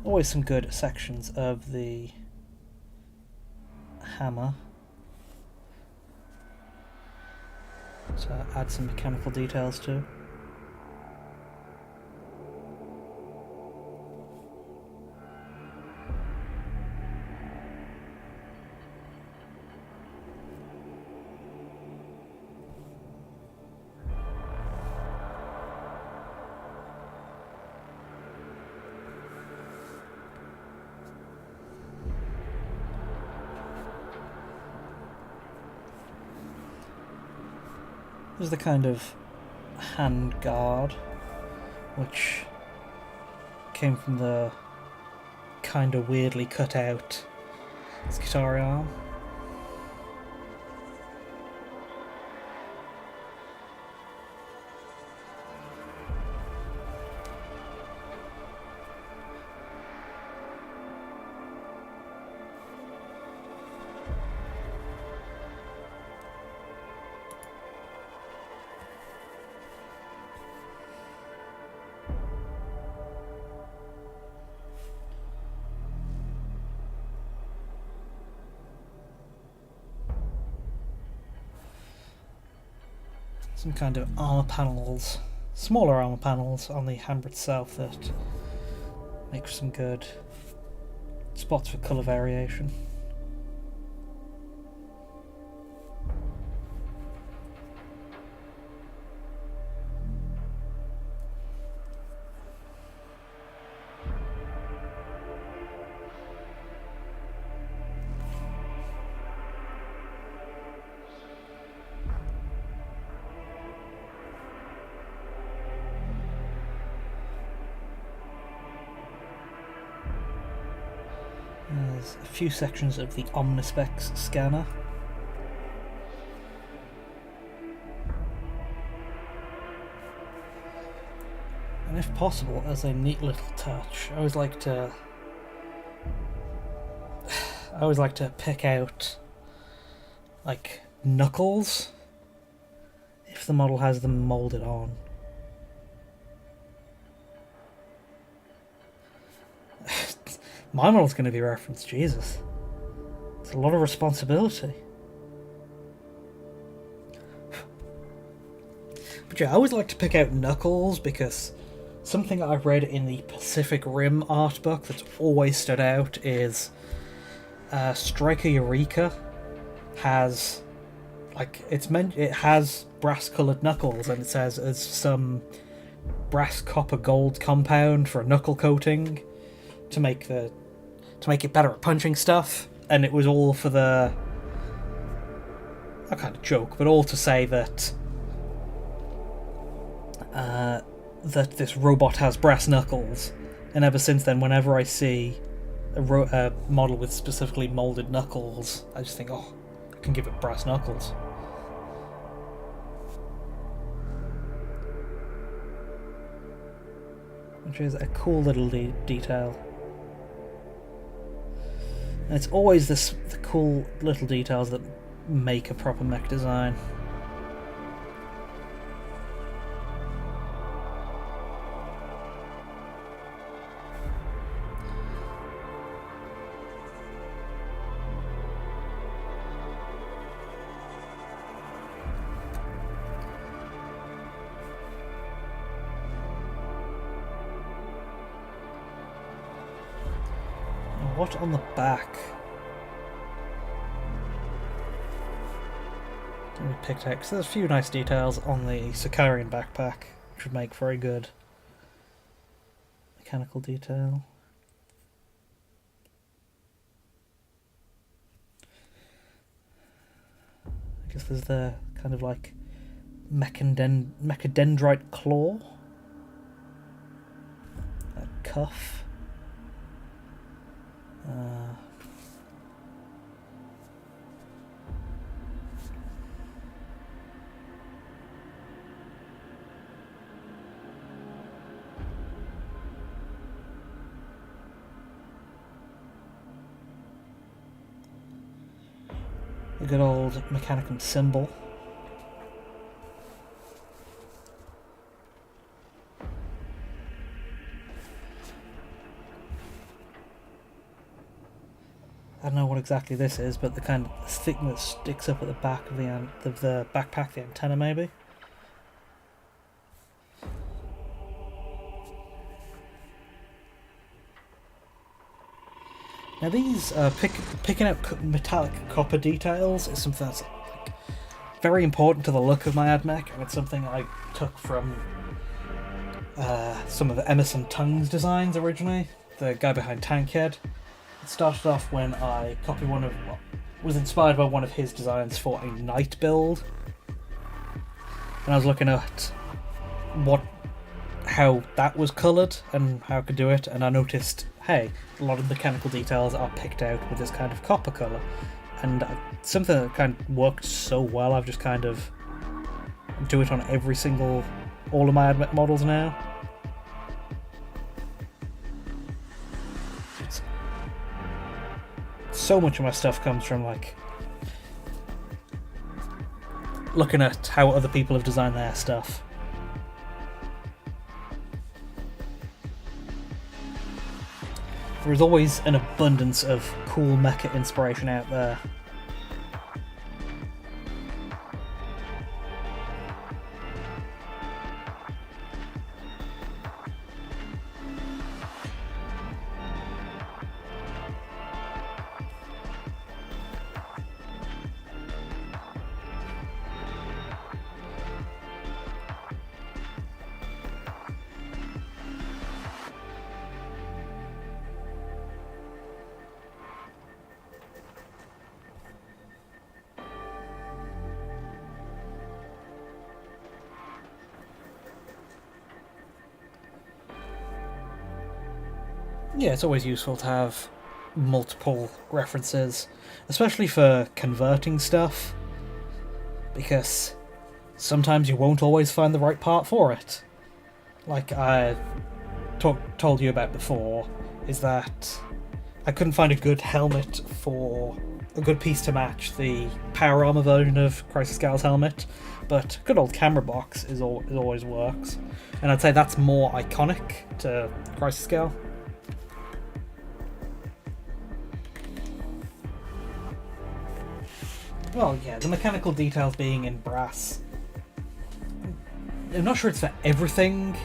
Always some good sections of the hammer. So add some mechanical details too. There's the kind of hand guard, which came from the kind of weirdly cut out Skitarii arm. Some kind of armour panels, smaller armour panels on the hammer itself that make for some good spots for colour variation. There's a few sections of the Omnispecs scanner. And if possible, as a neat little touch, I always like to pick out like knuckles if the model has them molded on. My model's going to be referenced, Jesus. It's a lot of responsibility. But yeah, I always like to pick out knuckles because something I've read in the Pacific Rim art book that's always stood out is Striker Eureka has, like, it has brass coloured knuckles, and it says there's some brass copper gold compound for a knuckle coating to make it better at punching stuff, and it was all for the, I kind of joke, but all to say that that this robot has brass knuckles, and ever since then, whenever I see a model with specifically molded knuckles, I just think, oh, I can give it brass knuckles. Which is a cool little detail. And it's always the cool little details that make a proper mech design. What on the back? We picked out, because there's a few nice details on the Sicarian backpack, which would make very good mechanical detail. I guess there's the kind of like Mechadendrite claw. A cuff. A good old Mechanicum symbol. I don't know what exactly this is, but the kind of thing that sticks up at the back of the backpack, the antenna maybe. Now these picking out metallic copper details is something that's like, very important to the look of my AdMech, and it's something I took from some of Emerson Tung's designs originally, the guy behind Tankhead. It started off when I was inspired by one of his designs for a night build, and I was looking at how that was coloured and how I could do it, and I noticed, hey, a lot of mechanical details are picked out with this kind of copper colour, and something that kind of worked so well, I've just kind of do it on all of my AdMech models now. So much of my stuff comes from like looking at how other people have designed their stuff. There is always an abundance of cool mecha inspiration out there. Yeah, it's always useful to have multiple references, especially for converting stuff, because sometimes you won't always find the right part for it. Like I told you about before, is that I couldn't find a good helmet for a good piece to match the power armor version of Crisis Gal's helmet, but good old camera box always works, and I'd say that's more iconic to Crisis Gal. Well, yeah, the mechanical details being in brass. I'm not sure it's for everything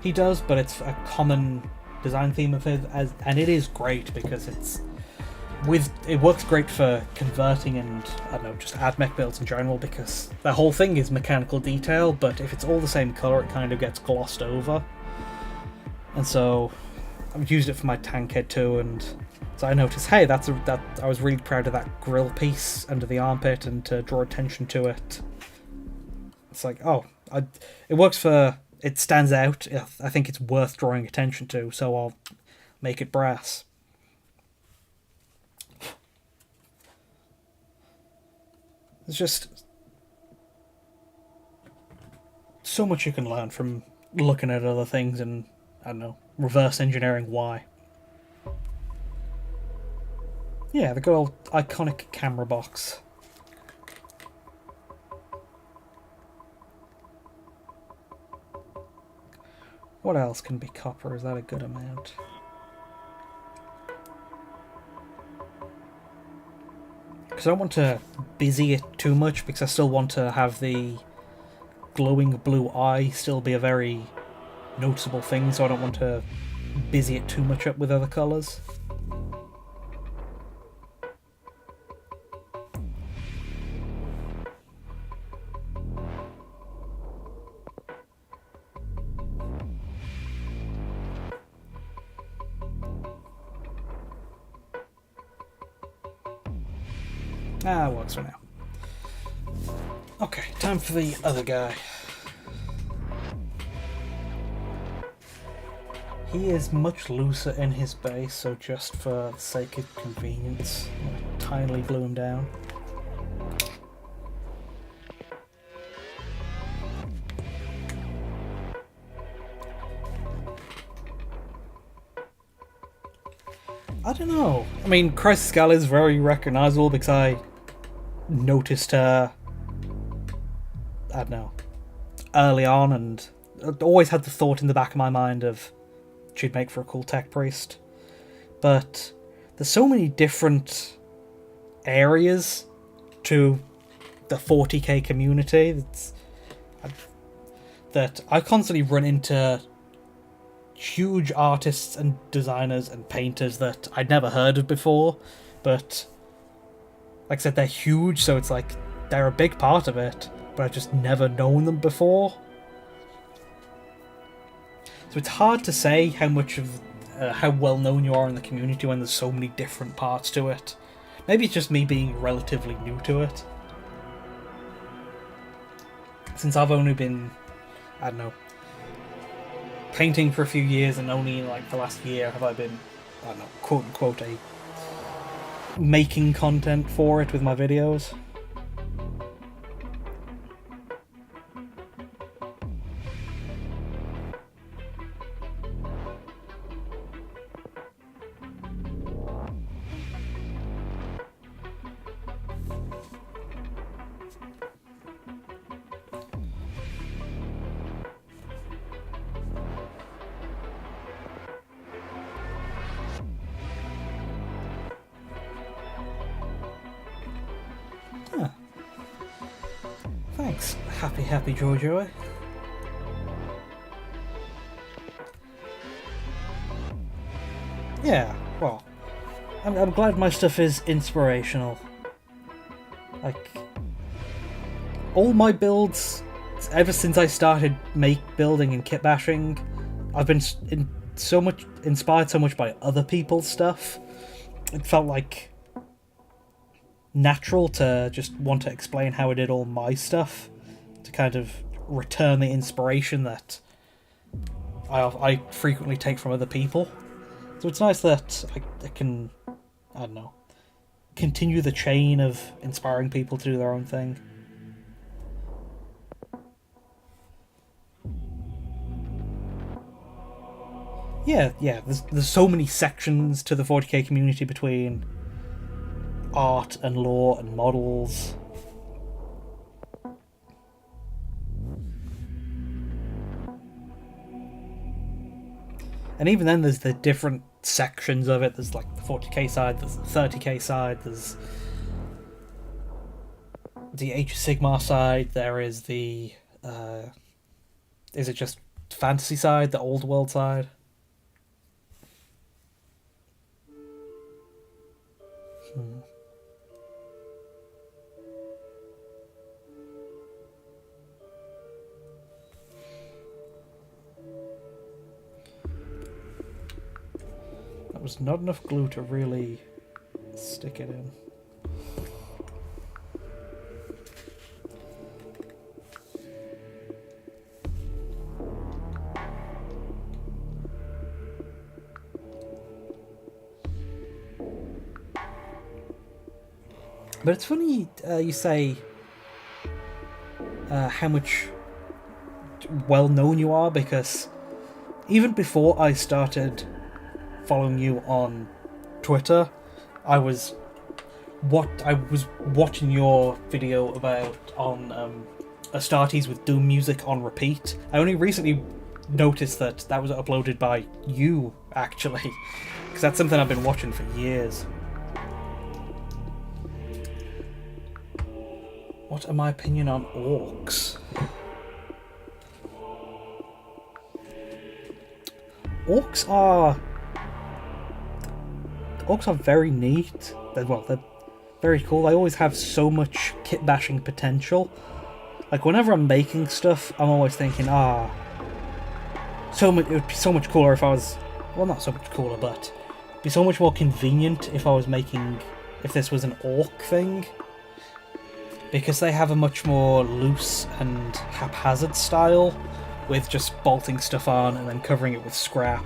he does, but it's a common design theme of his, and it is great because it works great for converting and, I don't know, just AdMech builds in general, because the whole thing is mechanical detail, but if it's all the same colour, it kind of gets glossed over. And so I've used it for my Tankhead too, and so I noticed, hey, I was really proud of that grill piece under the armpit, and to draw attention to it, it's like, oh, it works for, it stands out, I think it's worth drawing attention to, so I'll make it brass. There's just so much you can learn from looking at other things and, I don't know, reverse engineering why. Yeah, the good old iconic camera box. What else can be copper? Is that a good amount? Because I don't want to busy it too much, because I still want to have the glowing blue eye still be a very noticeable thing, so I don't want to busy it too much up with other colours. Works for now. Okay, time for the other guy. He is much looser in his base, so just for the sake of convenience, I'm going to tinily glue him down. I don't know. I mean, Crisis Gal is very recognisable because I noticed her, I don't know, early on, and always had the thought in the back of my mind of she'd make for a cool tech priest. But there's so many different areas to the 40k community that I constantly run into huge artists and designers and painters that I'd never heard of before, but like I said, they're huge, so it's like they're a big part of it, but I've just never known them before. So it's hard to say how much of how well known you are in the community when there's so many different parts to it. Maybe it's just me being relatively new to it, since I've only been, I don't know, painting for a few years, and only in like the last year have I been, I don't know, quote unquote, making content for it with my videos. Thanks, happy Joy. Yeah, well, I'm glad my stuff is inspirational. Like, all my builds, ever since I started building and kit bashing, I've been inspired so much by other people's stuff. It felt like natural to just want to explain how I did all my stuff, to kind of return the inspiration that I frequently take from other people. So it's nice that I can, I don't know, continue the chain of inspiring people to do their own thing. Yeah, there's so many sections to the 40k community between art and lore and models. And even then there's the different sections of it. There's like the 40k side, there's the 30k side, there's the Age of Sigmar side, there is the is it just fantasy side, the old world side? That was not enough glue to really stick it in. But it's funny you say how much well known you are, because even before I started following you on Twitter, I was watching your video about on Astartes with Doom music on repeat. I only recently noticed that was uploaded by you, actually, because that's something I've been watching for years. What are my opinion on orcs? Orcs are very neat. They're very cool. They always have so much kit bashing potential. Like, whenever I'm making stuff, I'm always thinking, it would be so much cooler if I was, well, not so much cooler, but it'd be so much more convenient if this was an orc thing. because they have a much more loose and haphazard style, with just bolting stuff on and then covering it with scrap.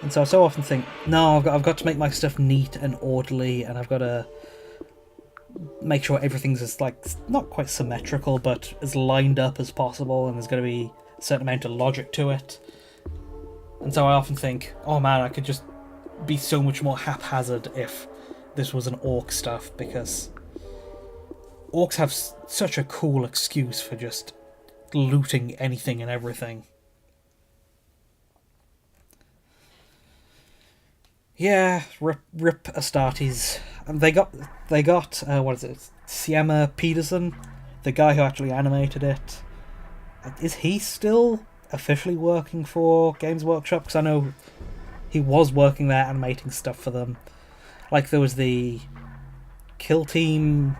And so I so often think, no, I've got to make my stuff neat and orderly, and I've got to make sure everything's as, like, not quite symmetrical, but as lined up as possible, and there's going to be a certain amount of logic to it. And so I often think, oh man, I could just be so much more haphazard if this was an orc stuff, because orcs have such a cool excuse for just looting anything and everything. Yeah, rip Astartes. They got what is it? Siema Peterson, the guy who actually animated it. Is he still officially working for Games Workshop? Because I know he was working there animating stuff for them. Like, there was the Kill Team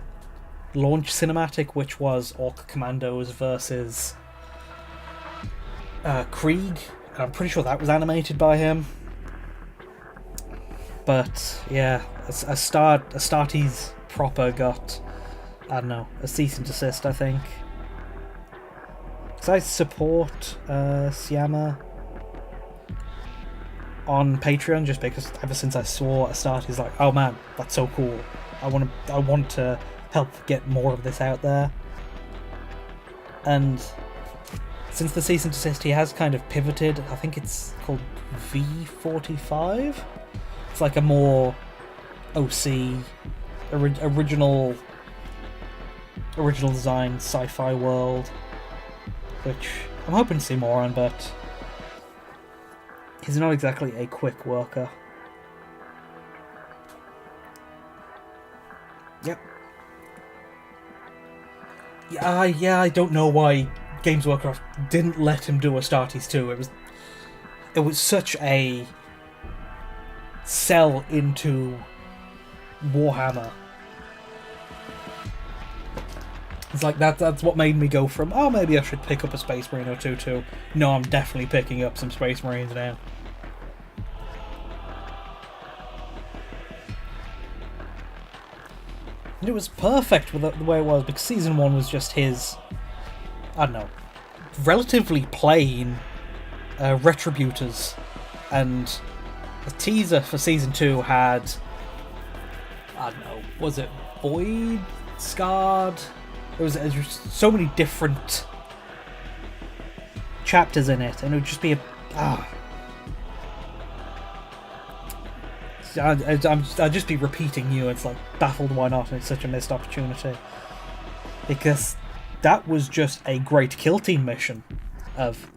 launch cinematic, which was Orc Commandos versus Krieg, and I'm pretty sure that was animated by him. But yeah, Astartes proper got, I don't know, a cease and desist, I think. Because I support Siema on Patreon, just because ever since I saw Astartes, like, oh man, that's so cool. I want to help get more of this out there. And since the cease and desist, he has kind of pivoted. I think it's called V45. It's like a more OC, original design sci-fi world, which I'm hoping to see more on, but he's not exactly a quick worker. Yep. Yeah, I don't know why Games Workshop didn't let him do Astartes 2. It was such a sell into Warhammer. It's like that's what made me go from, oh, maybe I should pick up a Space Marine or two to, no, I'm definitely picking up some Space Marines now. And it was perfect with the way it was, because Season 1 was just his, I don't know, relatively plain Retributors, and the teaser for Season 2 had, I don't know, was it Void? Scarred? There was so many different chapters in it, and it would just be I'd just be repeating you. It's like, baffled why not, and it's such a missed opportunity. Because that was just a great kill team mission of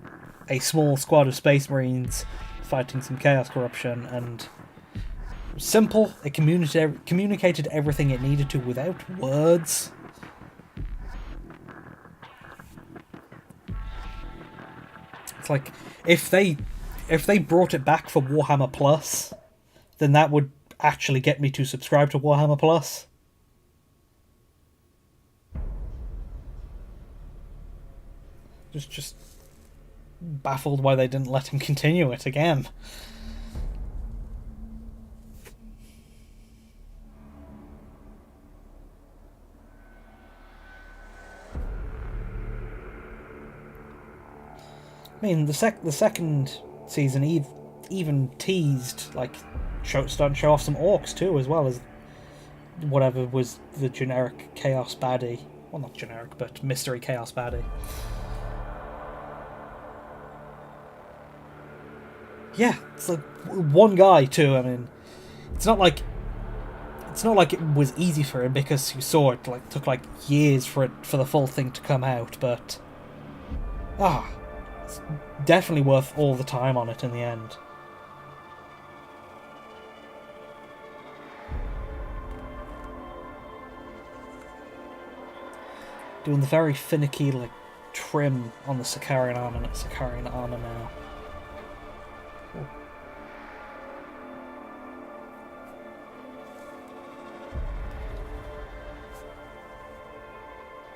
a small squad of Space Marines fighting some Chaos Corruption, and simple. It communicated everything it needed to without words. It's like, if they brought it back for Warhammer Plus, then that would actually get me to subscribe to Warhammer Plus. Just baffled why they didn't let him continue it again. I mean, the second season even teased, like, starting to show off some orcs too, as well as whatever was the generic chaos baddie. Well, not generic, but mystery chaos baddie. Yeah, it's like one guy too. I mean, it's not like it was easy for him, because you saw it took years for the full thing to come out, but it's definitely worth all the time on it in the end. Doing the very finicky trim on the Sicarian armor now. Ooh.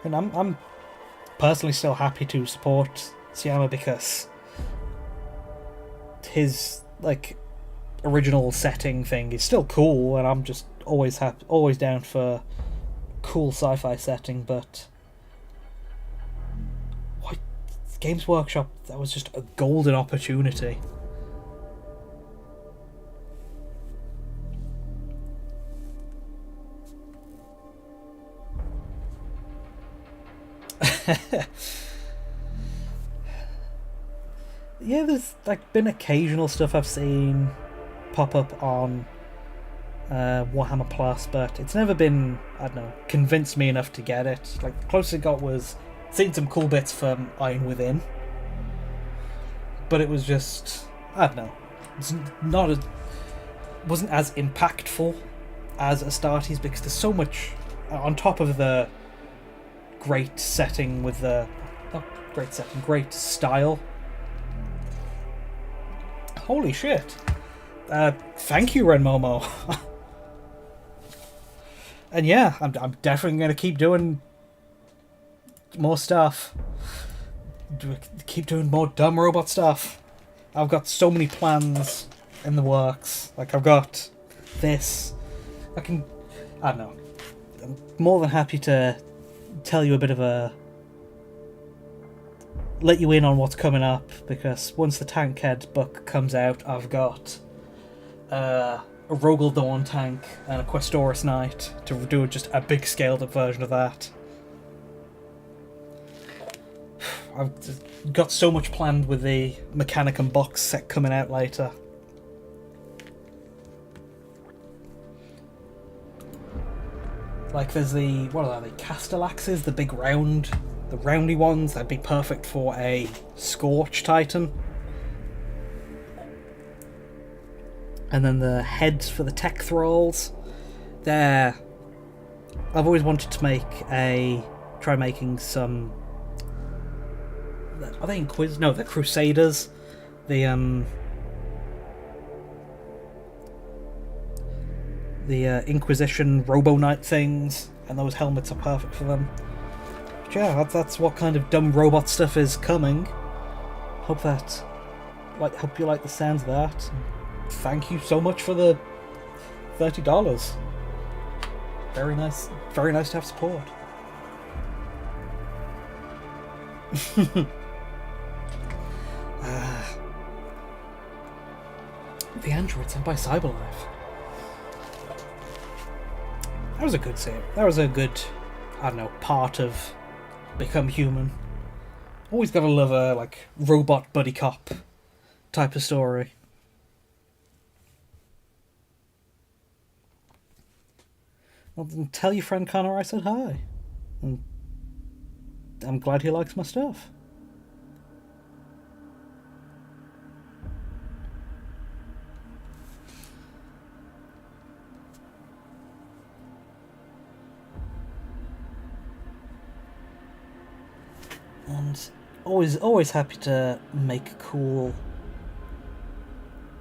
And I'm personally still happy to support Siema, because his original setting thing is still cool, and I'm just always down for cool sci-fi setting, but what Games Workshop, that was just a golden opportunity. Yeah, there's like been occasional stuff I've seen pop up on Warhammer Plus, but it's never been, I don't know, convinced me enough to get it. Like, the closest it got was seeing some cool bits from Iron Within, but it was just, I don't know, it's not as, wasn't as impactful as Astartes, because there's so much on top of the great setting with the, not great setting, great style. Holy shit. Thank you, Ren Momo. And yeah, I'm definitely going to keep doing more stuff. Keep doing more dumb robot stuff. I've got so many plans in the works. Like, I've got this. I don't know. I'm more than happy to tell you a bit of a... let you in on what's coming up, because once the Tankhead book comes out, I've got a Rogel Dawn tank and a Questoris Knight to do just a big scaled up version of that. I've got so much planned with the Mechanicum box set coming out later. Like, there's the, what are they, Castellaxes, the big round, the roundy ones. That'd be perfect for a Scorch Titan. And then the heads for the Tech Thralls. I've always wanted to try making some... Are they Inquis? No, they're Crusaders. The Inquisition Robo Knight things, and those helmets are perfect for them. But yeah, that's what kind of dumb robot stuff is coming. Hope you like the sounds of that. Thank you so much for the $30. Very nice to have support. The Androids and by Cyberlife. That was a good scene. That was a good, I don't know, part of Become Human. Always gotta love a, like, robot buddy cop type of story. Well, then tell your friend Connor I said hi. And I'm glad he likes my stuff. And always happy to make cool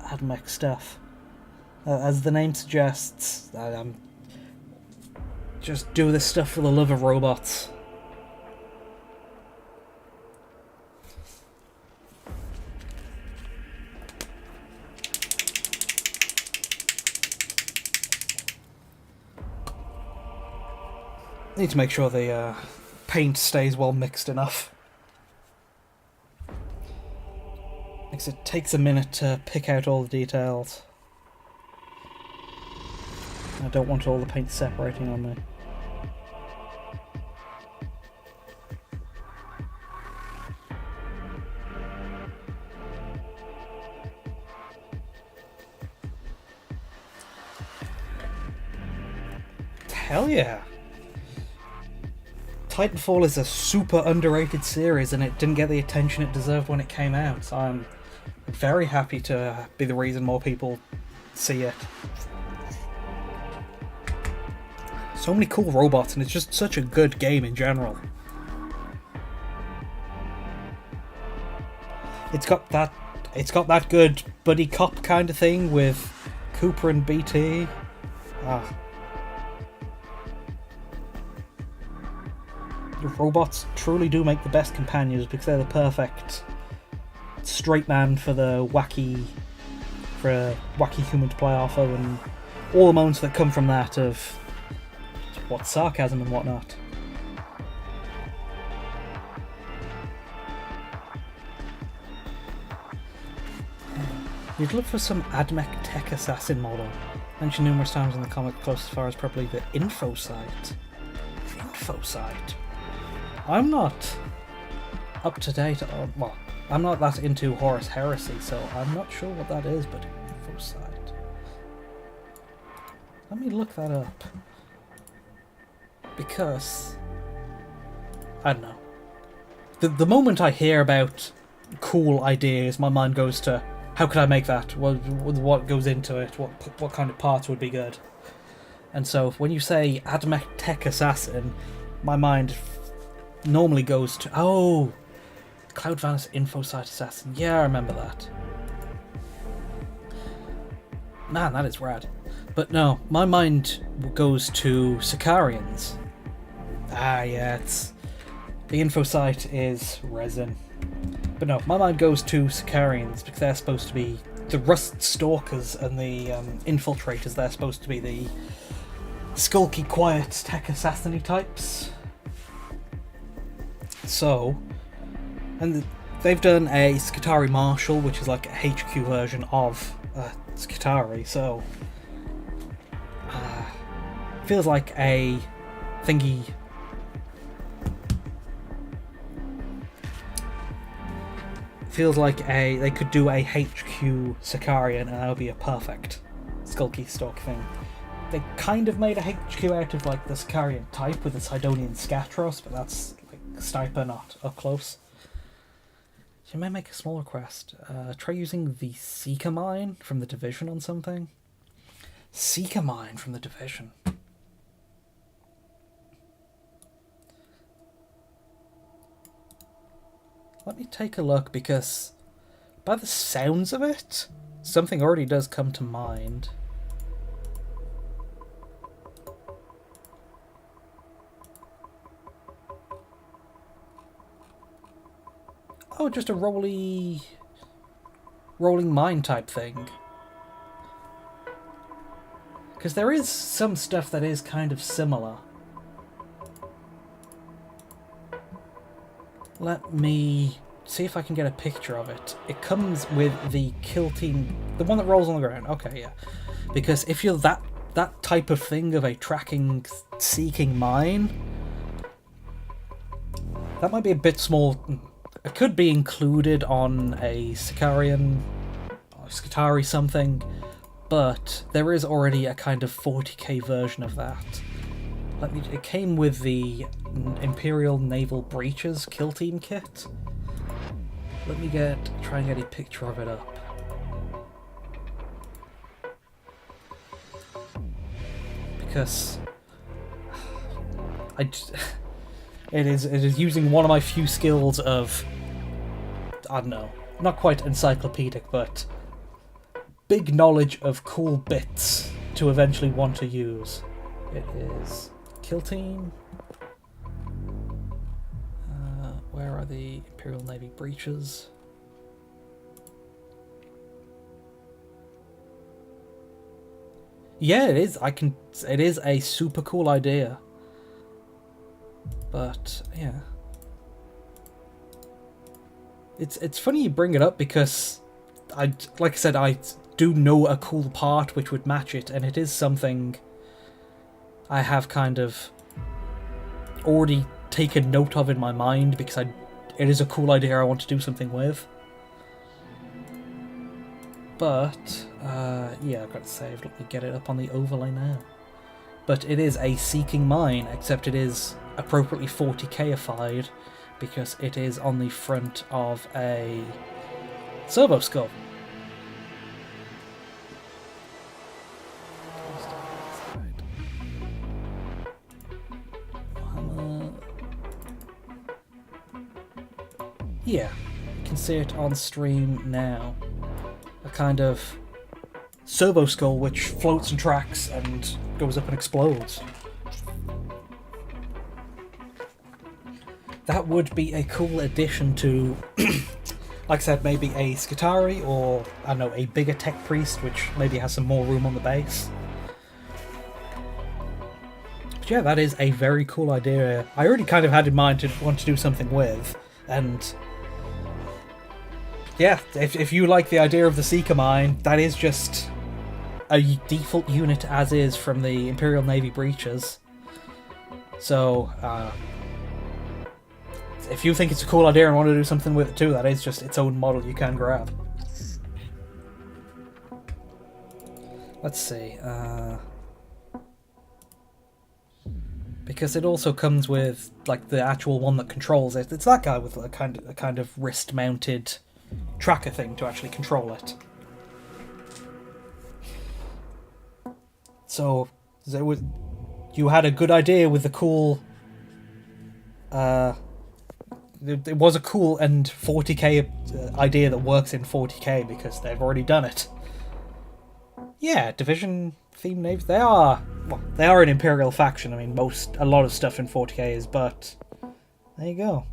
AdMech stuff. As the name suggests, I'm just do this stuff for the love of robots. Need to make sure the paint stays well mixed enough. Because it takes a minute to pick out all the details. I don't want all the paint separating on me. Hell yeah! Titanfall is a super underrated series and it didn't get the attention it deserved when it came out, so I'm very happy to be the reason more people see it. So many cool robots and it's just such a good game in general. It's got that good buddy cop kind of thing with Cooper and BT. The robots truly do make the best companions because they're the perfect straight man for a wacky human to play off of, and all the moments that come from that of what sarcasm and whatnot. You'd look for some AdMech tech assassin model. Mentioned numerous times in the comic, close as far as probably the info site. Info site? I'm not up to date on, well, I'm not that into Horus Heresy, so I'm not sure what that is, but info site. Let me look that up. Because, I don't know. The moment I hear about cool ideas, my mind goes to, how could I make that? What goes into it? What kind of parts would be good? And so when you say AdMech Tech Assassin, my mind normally goes to, oh, Cloud Vanis Info Site Assassin. Yeah, I remember that. Man, that is rad. But no, my mind goes to Sicarians. Ah, yeah, it's... The info site is resin. But no, my mind goes to Sicarians, because they're supposed to be the Rust Stalkers, and the Infiltrators, they're supposed to be the skulky, quiet, tech assassin-y types. So, and they've done a Skitarii Marshal, which is like a HQ version of Skitarii, so feels like a thingy. Feels like they could do a HQ Sicarian, and that would be a perfect skulky stalk thing. They kind of made a HQ out of like the Sicarian type with the Sidonian Scatros, but that's like Sniper, not up close. You may make a smaller quest. Try using the Seeker Mine from the Division on something. Seeker Mine from the Division. Let me take a look, because by the sounds of it, something already does come to mind. Oh, just a rolling mine type thing. Because there is some stuff that is kind of similar. Let me see if I can get a picture of it. It comes with the kill team, the one that rolls on the ground. Okay, yeah. Because if you're that type of thing of a tracking, seeking mine, that might be a bit small. It could be included on a Sicarian or Skitarii something, but there is already a kind of 40k version of that. It came with the Imperial Naval Breaches kill team kit. Let me try and get a picture of it up. Because it is using one of my few skills of, I don't know, not quite encyclopedic, but big knowledge of cool bits to eventually want to use. It is kill team. Where are the Imperial Navy breaches? Yeah, it is. It is a super cool idea. But yeah, it's funny you bring it up, because like I said, I do know a cool part which would match it, and it is something I have kind of already taken note of in my mind, because it is a cool idea I want to do something with. But yeah, I've got it saved. Let me get it up on the overlay now. But it is a seeking mine, except it is appropriately 40k-ified, because it is on the front of a servo skull. Yeah, you can see it on stream now. A kind of servo skull which floats and tracks and goes up and explodes. That would be a cool addition to, like I said, maybe a Skitarii, or, I don't know, a bigger tech priest which maybe has some more room on the base. But yeah, that is a very cool idea. I already kind of had in mind to want to do something with, and yeah, if you like the idea of the Seeker Mine, that is just a default unit as is from the Imperial Navy breaches. So, if you think it's a cool idea and want to do something with it too, that is just its own model you can grab. Let's see. Because it also comes with like the actual one that controls it. It's that guy with a kind of wrist-mounted tracker thing to actually control it. So you had a good idea with the cool. It was a cool and 40k idea that works in 40k because they've already done it. Yeah, Division themed navies. They are an Imperial faction. I mean, a lot of stuff in 40k is, but there you go.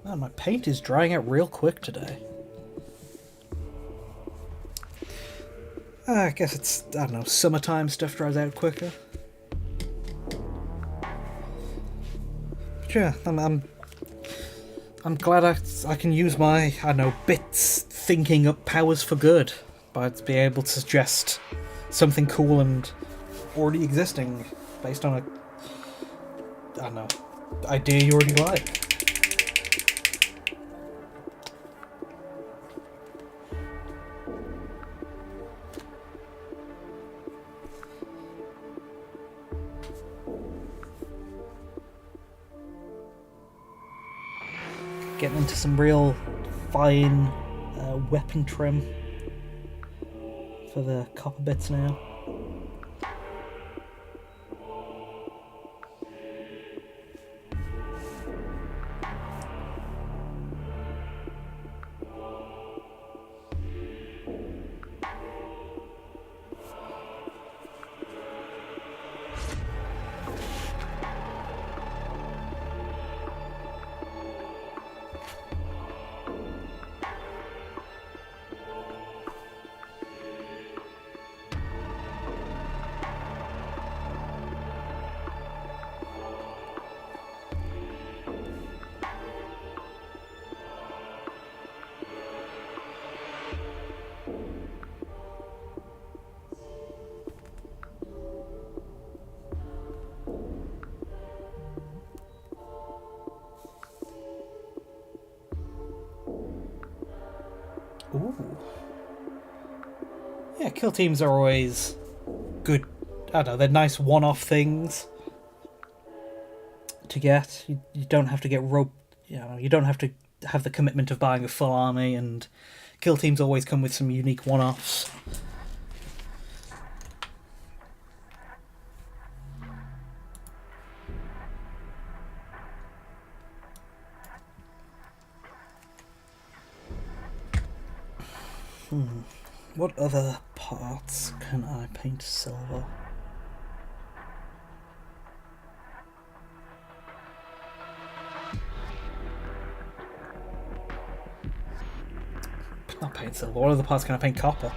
Man, my paint is drying out real quick today. I guess it's, I don't know, summertime stuff dries out quicker. But yeah, I'm glad I can use my, I don't know, bits thinking up powers for good by being able to suggest something cool and already existing based on a, I don't know, idea you already like. Getting into some real fine weapon trim for the copper bits now. Ooh. Yeah, kill teams are always good. I don't know, they're nice one-off things to get. You don't have to get roped. You don't have to have the commitment of buying a full army, and kill teams always come with some unique one-offs. What other parts can I paint silver? Not paint silver. What other parts can I paint copper?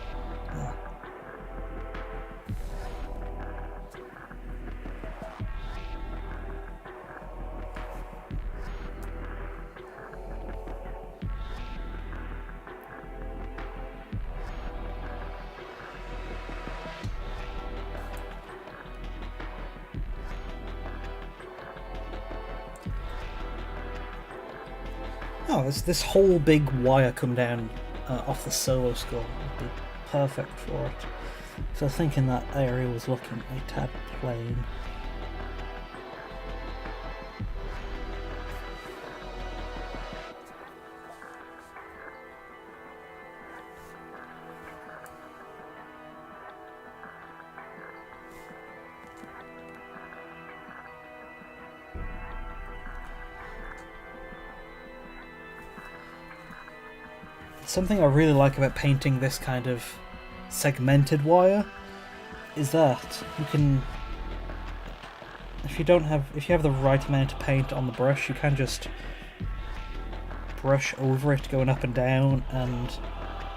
Oh, there's this whole big wire come down off the solo skull. Would be perfect for it. So I was thinking that area was looking a tad plain. something I really like about painting this kind of segmented wire is that you can, if you have the right amount of paint on the brush, you can just brush over it going up and down, and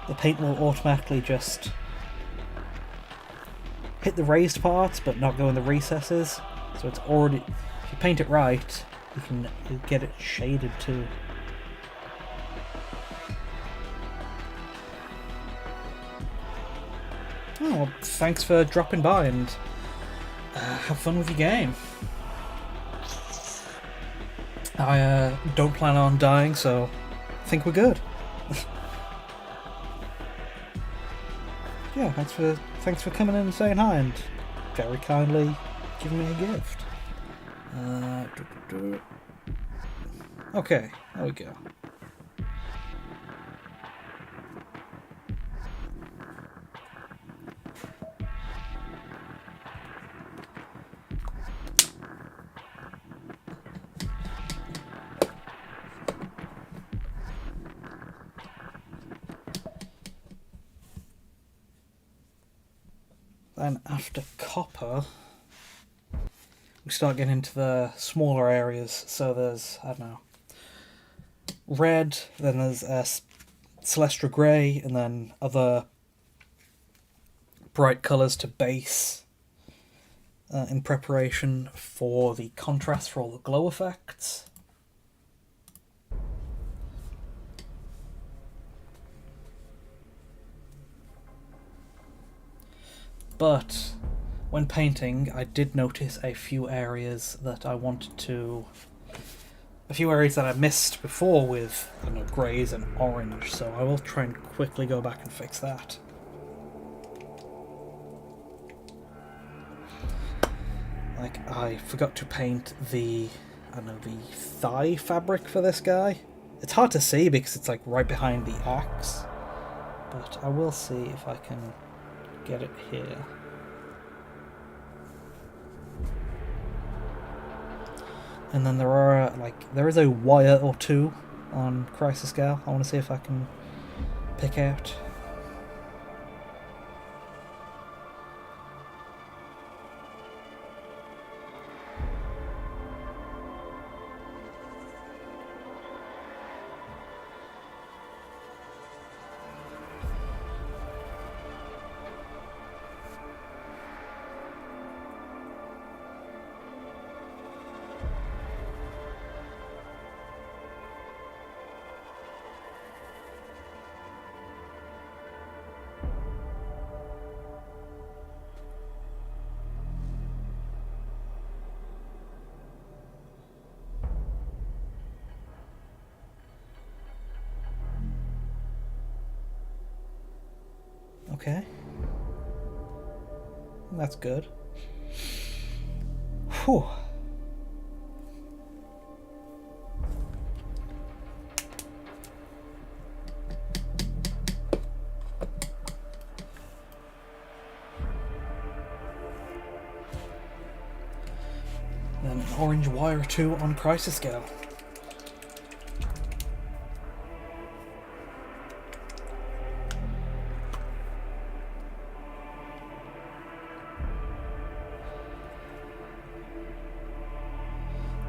the paint will automatically just hit the raised parts but not go in the recesses. So it's already, if you paint it right, you can get it shaded too. Oh, well, thanks for dropping by, and have fun with your game. I don't plan on dying, so I think we're good. Yeah, thanks for coming in and saying hi, and very kindly giving me a gift. Okay, there we go. Then after copper, we start getting into the smaller areas. So there's, I don't know, red, then there's Celestra Grey, and then other bright colours to base in preparation for the contrast for all the glow effects. But when painting, I did notice a few areas that I wanted to... a few areas that I missed before with, I don't know, greys and orange, so I will try and quickly go back and fix that. Like, I forgot to paint the, I don't know, the thigh fabric for this guy. It's hard to see because it's like right behind the axe, but I will see if I can get it here. And then there is a wire or two on Crisis Gal I want to see if I can pick out. Okay. That's good. Whew. Then an orange wire or two on Crisis Gal.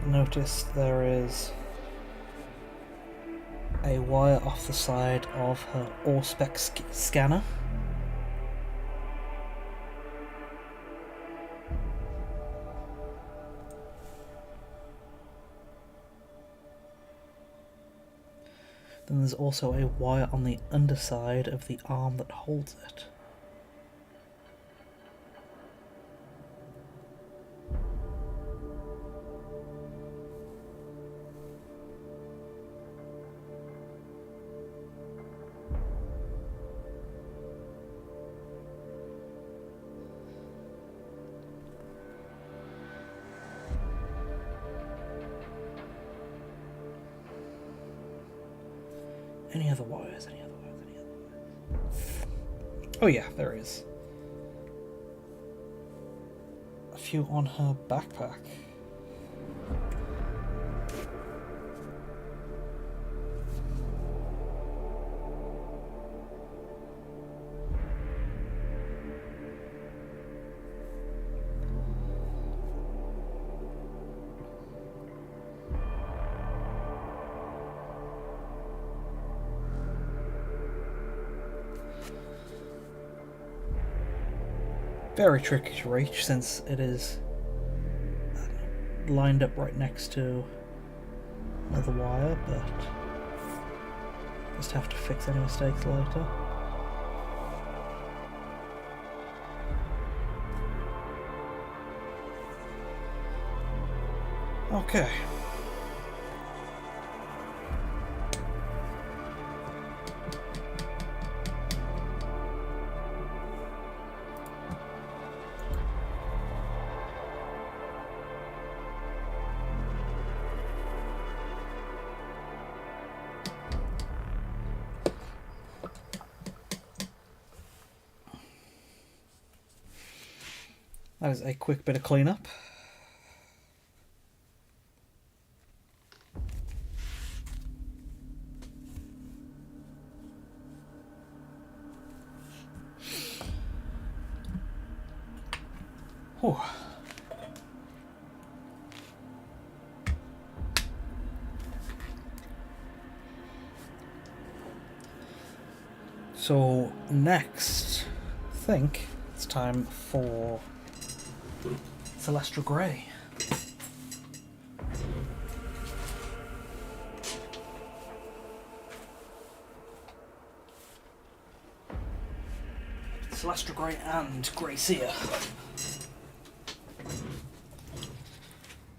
Notice there is a wire off the side of her Auspex scanner. Then there's also a wire on the underside of the arm that holds it. Any other wires? Any other wires? Oh yeah, there is. A few on her backpack. very tricky to reach since it is lined up right next to another wire, but just have to fix any mistakes later. Okay. That is a quick bit of cleanup. Whew. So next, I think it's time for Celestra Grey. Celestra Grey and Grey Seer.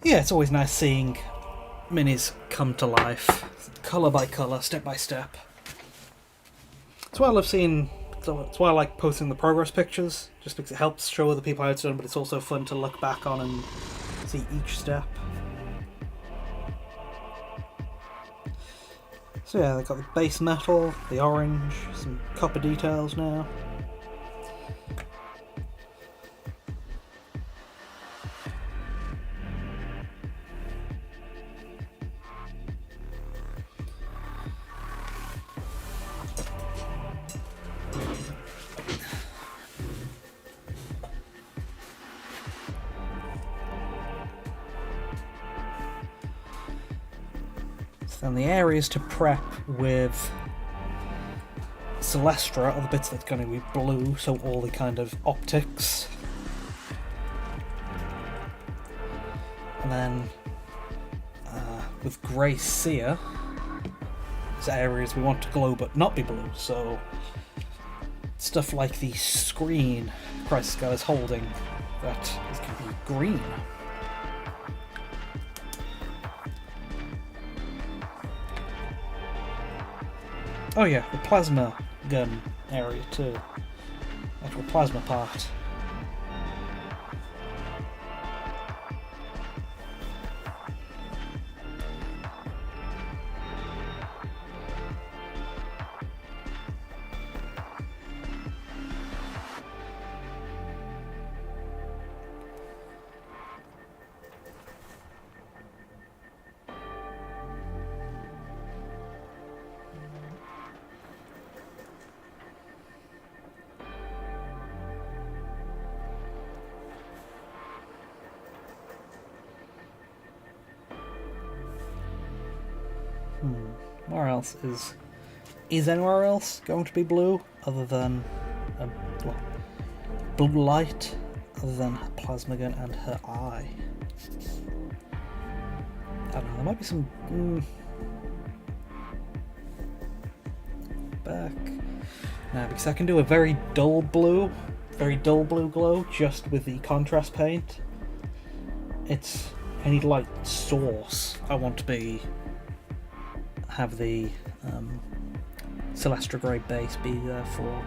Yeah, it's always nice seeing minis come to life, colour by colour, step by step. It's why I love seeing. It's why I like posting the progress pictures, just because it helps show other people how it's done, but it's also fun to look back on and see each step. So yeah, they've got the base metal, the orange, some copper details now. Then the areas to prep with Celestra are the bits that's going to be blue, so all the kind of optics. And then with Grey Seer, there's areas we want to glow but not be blue, so stuff like the screen Chrysoscope is holding, that is going to be green. Oh yeah, the plasma gun area too. Actual plasma part. Where else is anywhere else going to be blue other than blue light, other than her plasma gun and her eye? I don't know. There might be some back now, because I can do a very dull blue glow just with the contrast paint. It's any light source I want to have the Celestra Grey base be there for.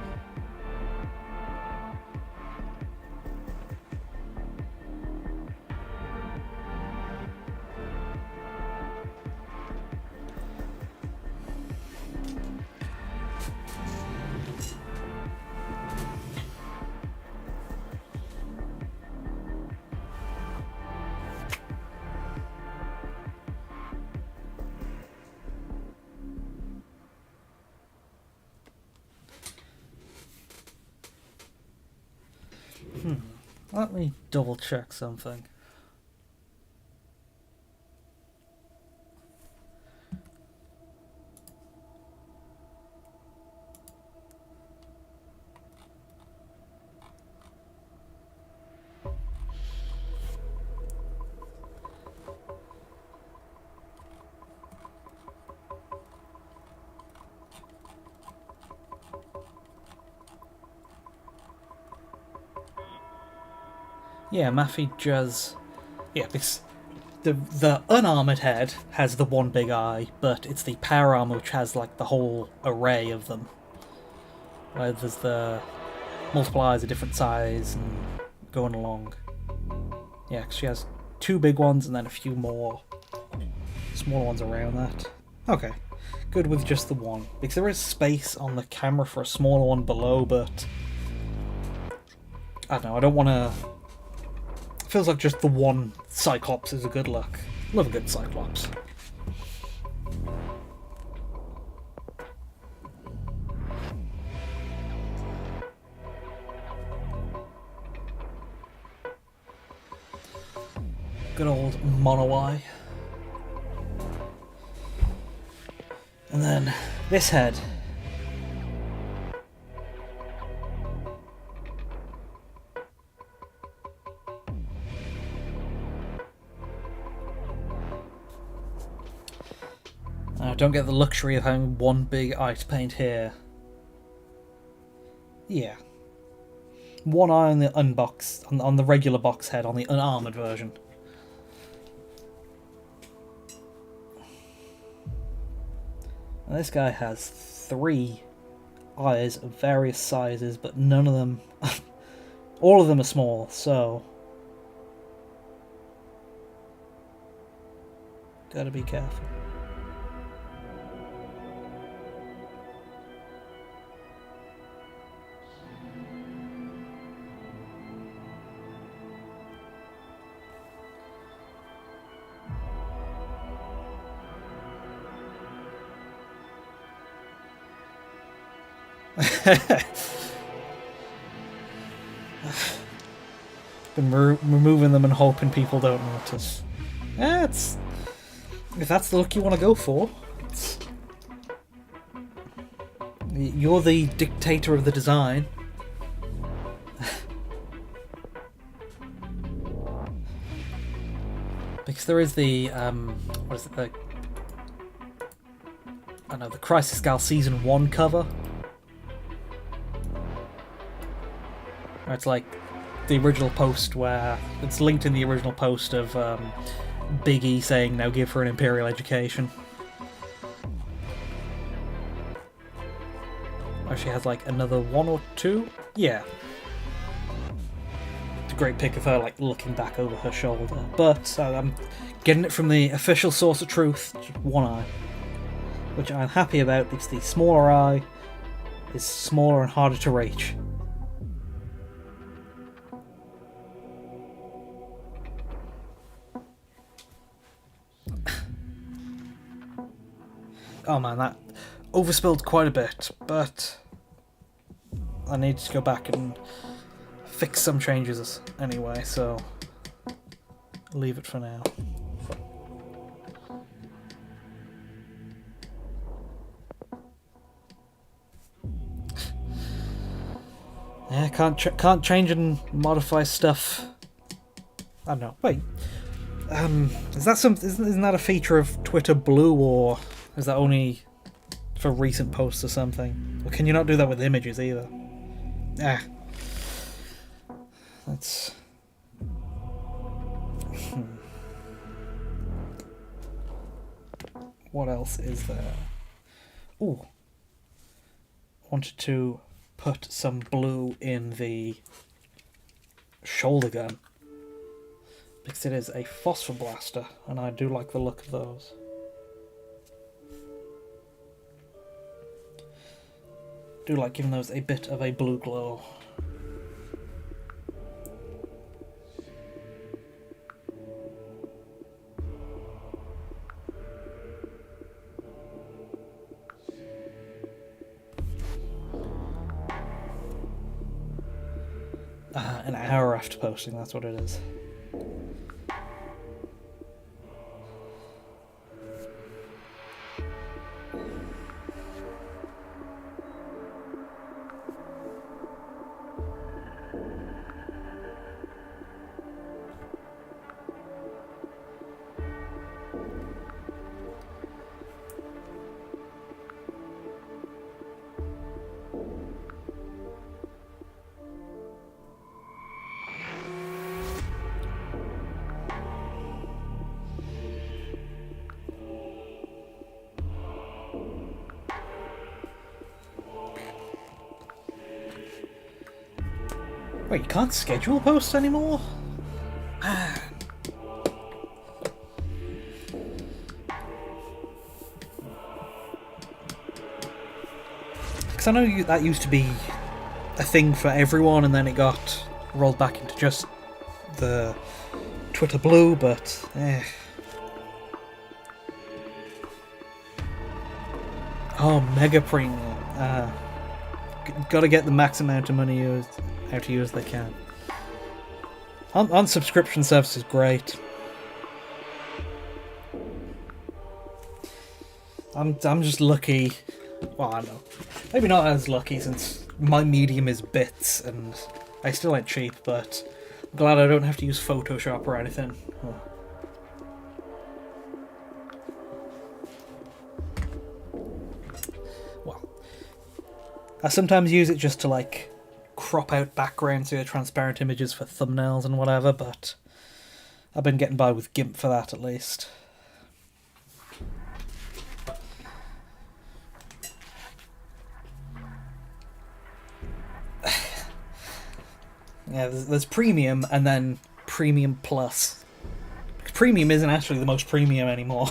Let me double check something. Yeah, Maffy does. Yeah, because the unarmored head has the one big eye, but it's the power armor which has like the whole array of them. Where there's the multiple eyes of different size and going along. Yeah, 'cause she has two big ones and then a few more smaller ones around that. Okay, good with just the one. Because there is space on the camera for a smaller one below, but I don't know, I don't want to... Feels like just the one Cyclops is a good look. Love a good Cyclops. Good old Mono Eye. And then this head. I don't get the luxury of having one big eye to paint here. Yeah. One eye on the unbox, on the regular box head, on the unarmored version. And this guy has 3 eyes of various sizes, but none of them... all of them are small, so... Gotta be careful. Been removing them and hoping people don't notice. Yeah, it's... If that's the look you want to go for, you're the dictator of the design. Because there is the, what is it, I know, the Crisis Gal Season 1 cover. Where it's like the original post where it's linked in the original post of Big E saying now give her an Imperial education. Or she has like another 1 or 2? Yeah. It's a great pic of her like looking back over her shoulder. But I'm getting it from the official source of truth, one eye. Which I'm happy about because the smaller eye is smaller and harder to reach. Oh man, that overspilled quite a bit, but I need to go back and fix some changes anyway, so leave it for now. Yeah, can't change and modify stuff. I don't know. Wait, is that isn't that a feature of Twitter Blue, or is that only for recent posts or something? Or can you not do that with images either? Ah, that's... What else is there? Ooh, wanted to put some blue in the shoulder gun because it is a phosphor blaster, and I do like the look of those. Do like giving those a bit of a blue glow. An hour after posting, that's what it is. Wait, you can't schedule posts anymore? Because I know that used to be a thing for everyone, and then it got rolled back into just the Twitter Blue, but Oh, Mega Premium. Gotta get the max amount of money out of you as they can. On subscription service is great. I'm just lucky. Well, I know. Maybe not as lucky since my medium is bits and I still ain't cheap, but I'm glad I don't have to use Photoshop or anything. Oh. Well, I sometimes use it just to like crop out backgrounds, so transparent images for thumbnails and whatever, but I've been getting by with GIMP for that at least. Yeah, there's Premium and then Premium Plus. Premium isn't actually the most premium anymore.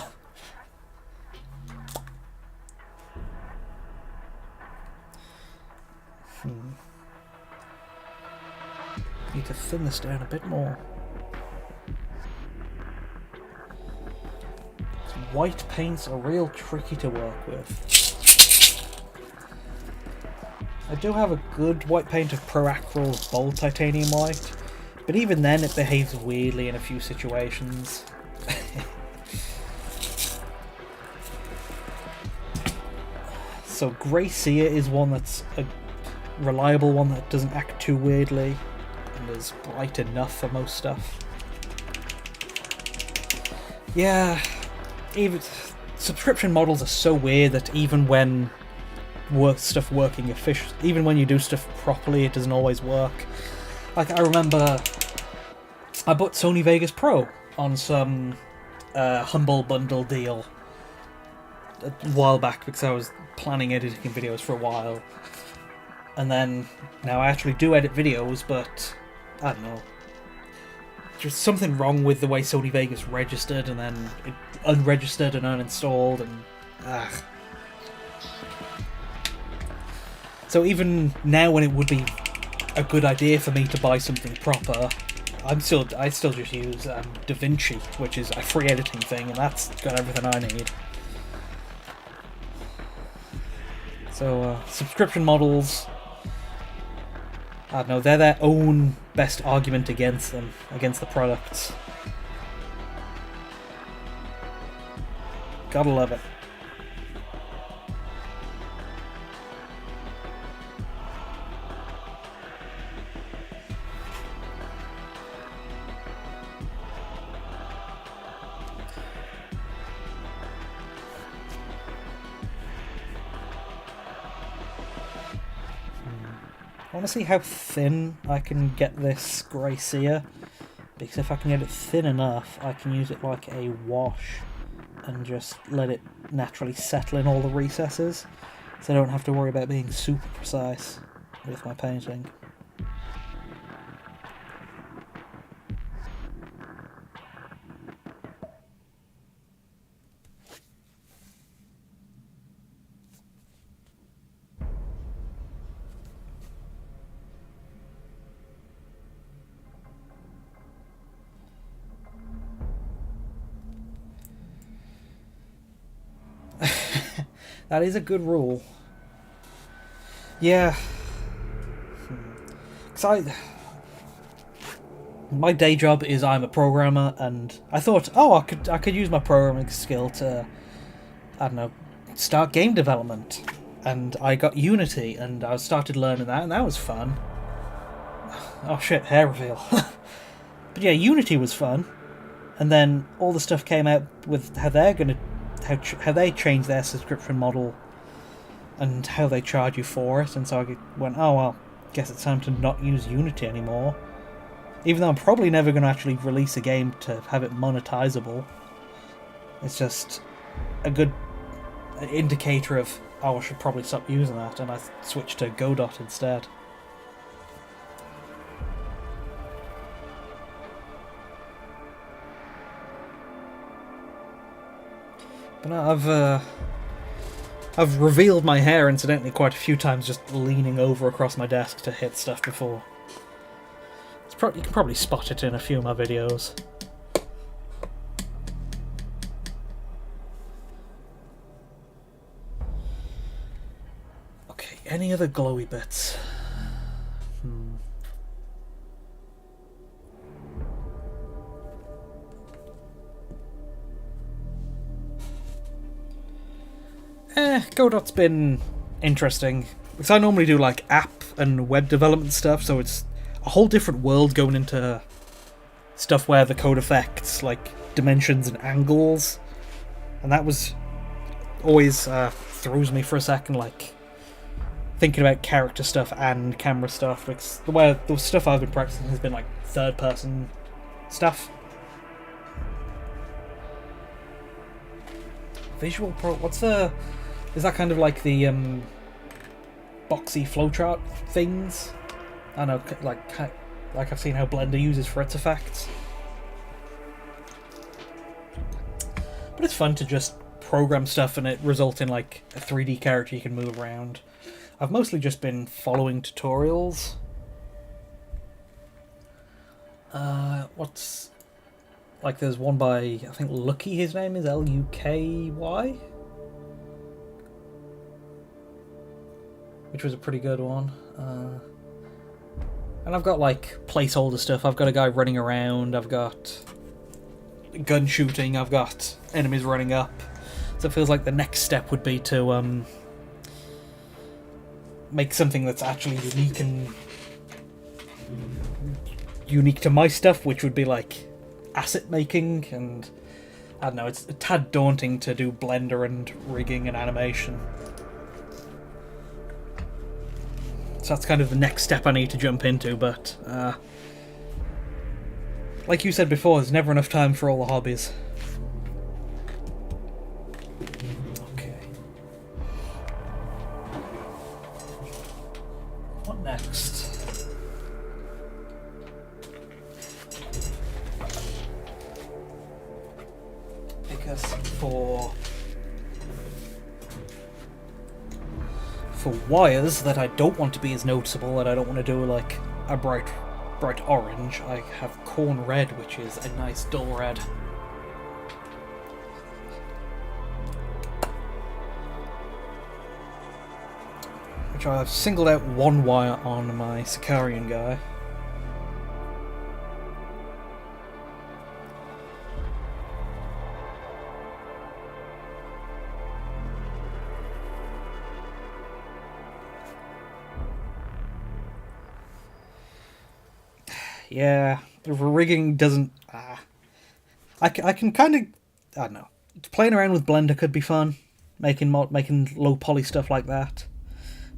Need to thin this down a bit more. White paints are real tricky to work with. I do have a good white paint of Proacryl's Bold Titanium White, but even then it behaves weirdly in a few situations. So Grey Seer is one that's a reliable one that doesn't act too weirdly and is bright enough for most stuff. Yeah, even subscription models are so weird that even when stuff working even when you do stuff properly, it doesn't always work. Like, I remember I bought Sony Vegas Pro on some Humble Bundle deal a while back because I was planning editing videos for a while, and then now I actually do edit videos, but I don't know, there's something wrong with the way Sony Vegas registered, and then it unregistered and uninstalled, and So even now, when it would be a good idea for me to buy something proper, I still just use DaVinci, which is a free editing thing, and that's got everything I need. So subscription models, I don't know, they're their own best argument against them, against the products. Gotta love it. I want to see how thin I can get this Grey Seer, because if I can get it thin enough, I can use it like a wash and just let it naturally settle in all the recesses, so I don't have to worry about being super precise with my painting. That is a good rule. Yeah. Because my day job is I'm a programmer, and I thought, oh, I could use my programming skill to, I don't know, start game development. And I got Unity, and I started learning that, and that was fun. Oh shit, hair reveal. But yeah, Unity was fun. And then all the stuff came out with how they're gonna how they change their subscription model and how they charge you for it, and so I went, oh well, guess it's time to not use Unity anymore. Even though I'm probably never going to actually release a game to have it monetizable. It's just a good indicator of, oh, I should probably stop using that, and I switched to Godot instead. But no, I've revealed my hair incidentally quite a few times, just leaning over across my desk to hit stuff before. You can probably spot it in a few of my videos. Okay, any other glowy bits? Godot's been interesting, because I normally do like app and web development stuff, so it's a whole different world going into stuff where the code affects like dimensions and angles, and that was always throws me for a second, like thinking about character stuff and camera stuff, because the stuff I've been practicing has been like third person stuff. Visual Pro, is that kind of like the boxy flowchart things? I know, like I've seen how Blender uses for its effects. But it's fun to just program stuff and it result in like a 3D character you can move around. I've mostly just been following tutorials. There's one by, I think Lucky, his name is Luky, which was a pretty good one. And I've got like placeholder stuff. I've got a guy running around, I've got gun shooting, I've got enemies running up. So it feels like the next step would be to make something that's actually unique to my stuff, which would be like asset making, and I don't know, it's a tad daunting to do Blender and rigging and animation. So that's kind of the next step I need to jump into, but like you said before, there's never enough time for all the hobbies. Okay. What next? Because for wires that I don't want to be as noticeable, that I don't want to do like a bright orange, I have Corn Red, which is a nice dull red. Which I've singled out one wire on my Sicarian guy. Yeah, the rigging doesn't... I can kind of... I don't know. Playing around with Blender could be fun. Making low poly stuff like that.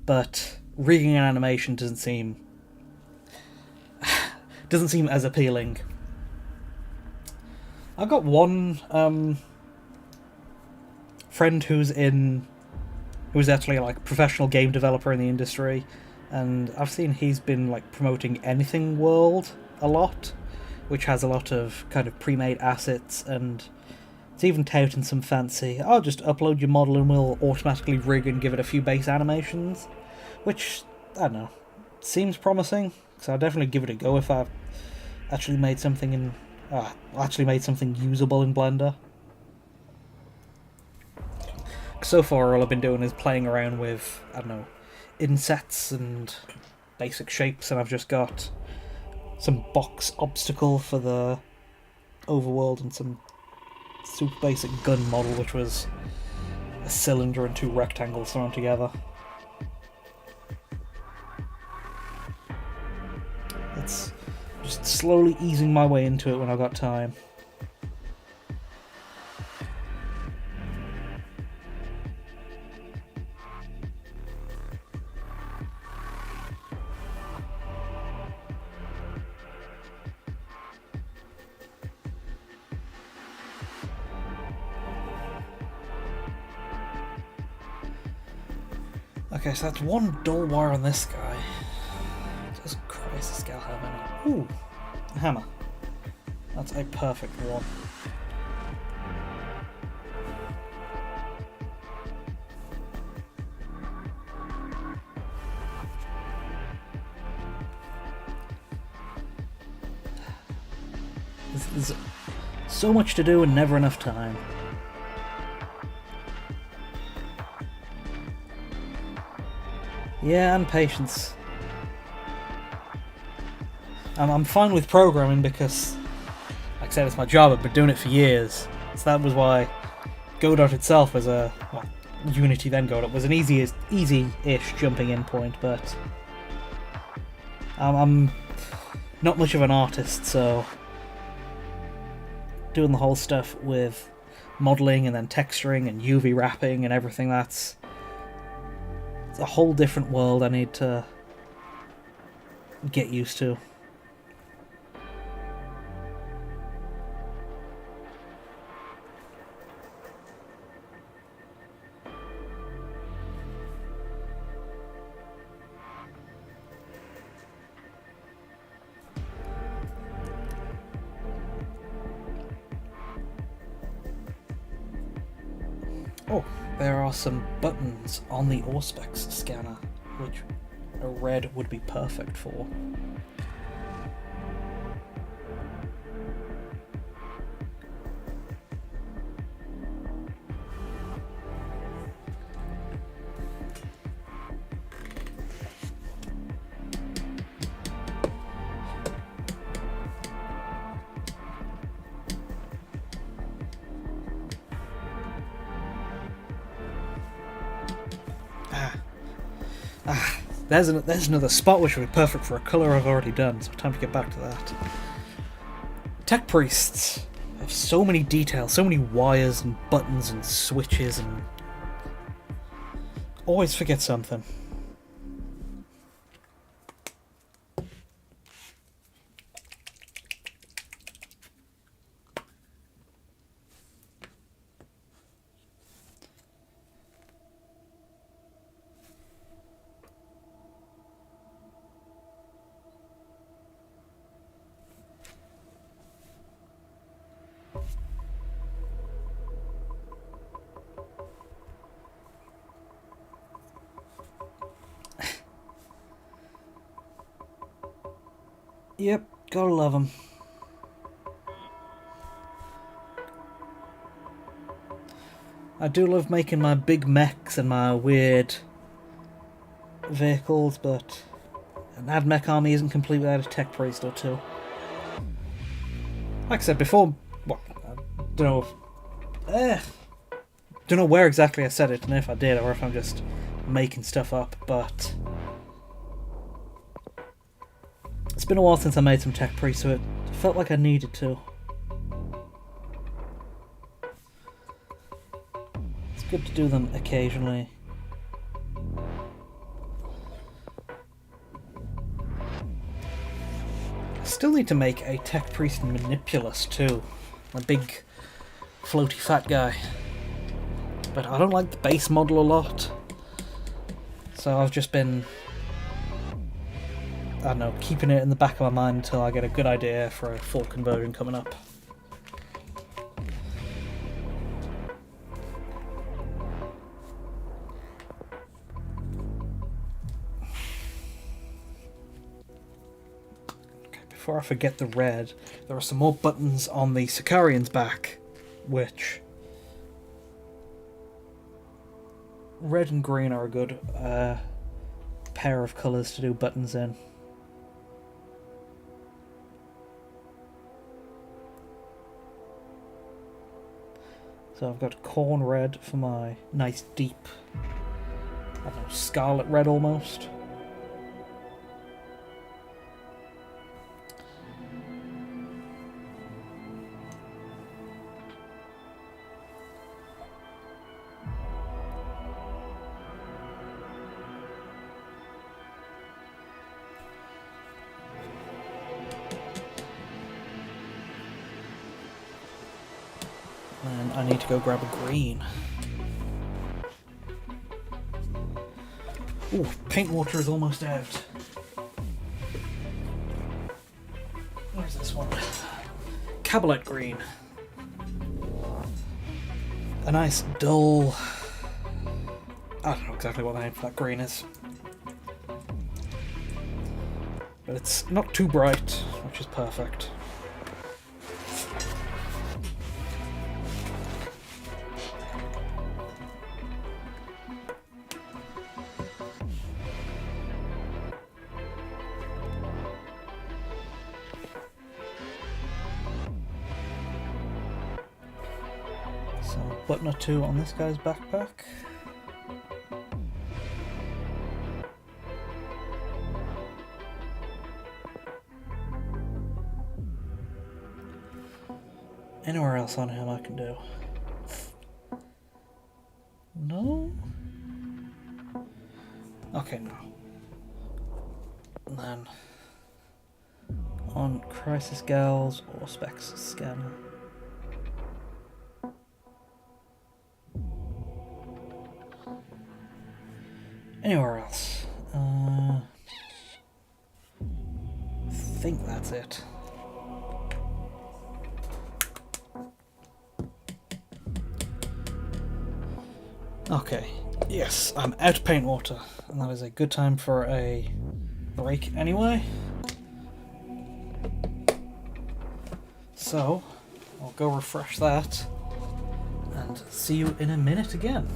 But rigging and animation doesn't seem as appealing. I've got one friend who's actually like a professional game developer in the industry, and I've seen he's been like promoting Anything World a lot, which has a lot of kind of pre-made assets, and it's even touting some fancy, I'll just upload your model and we'll automatically rig and give it a few base animations, which, I don't know, seems promising, so I'll definitely give it a go if I actually made something usable in Blender. So far all I've been doing is playing around with, I don't know, insets and basic shapes, and I've just got some box obstacle for the overworld and some super basic gun model, which was a cylinder and two rectangles thrown together. It's just slowly easing my way into it when I've got time. Okay, so that's one dull wire on this guy. Jesus Christ, this guy have any? Ooh, a hammer. That's a perfect one. There's so much to do and never enough time. Yeah, and patience. I'm fine with programming because, like I said, it's my job. I've been doing it for years. So that was why Godot itself was Unity then Godot was an easy-ish jumping in point, but I'm not much of an artist, so doing the whole stuff with modelling and then texturing and UV wrapping and everything, it's a whole different world I need to get used to. Oh, there are some buttons on the Auspex scanner, which a red would be perfect for. There's another spot which would be perfect for a colour I've already done, so time to get back to that. Tech Priests have so many details, so many wires and buttons and switches, and always forget something. Yep, gotta love them. I do love making my big mechs and my weird vehicles, but an AdMech army isn't complete without a Tech Priest or two. Like I said before, well, I don't know where exactly I said it, and if I did, or if I'm just making stuff up, but it's been a while since I made some Tech Priests, so it felt like I needed to. It's good to do them occasionally. I still need to make a Tech Priest Manipulus too. A big floaty fat guy. But I don't like the base model a lot. So I've just been, I don't know, keeping it in the back of my mind until I get a good idea for a full conversion coming up. Okay, before I forget the red, there are some more buttons on the Sicarian's back, which red and green are a good pair of colours to do buttons in. So I've got corn red for my nice deep, I don't know, scarlet red almost. And I need to go grab a green. Ooh, paint water is almost out. Where's this one? Cabalite green. A nice dull, I don't know exactly what the name for that green is. But it's not too bright, which is perfect. button or two on this guy's backpack. Anywhere else on him I can do? No? Okay, no. And then on Crisis Gals or Specs Scanner. Anywhere else? I think that's it. Okay, yes, I'm out of paint water, and that is a good time for a break anyway. So, I'll go refresh that, and see you in a minute again.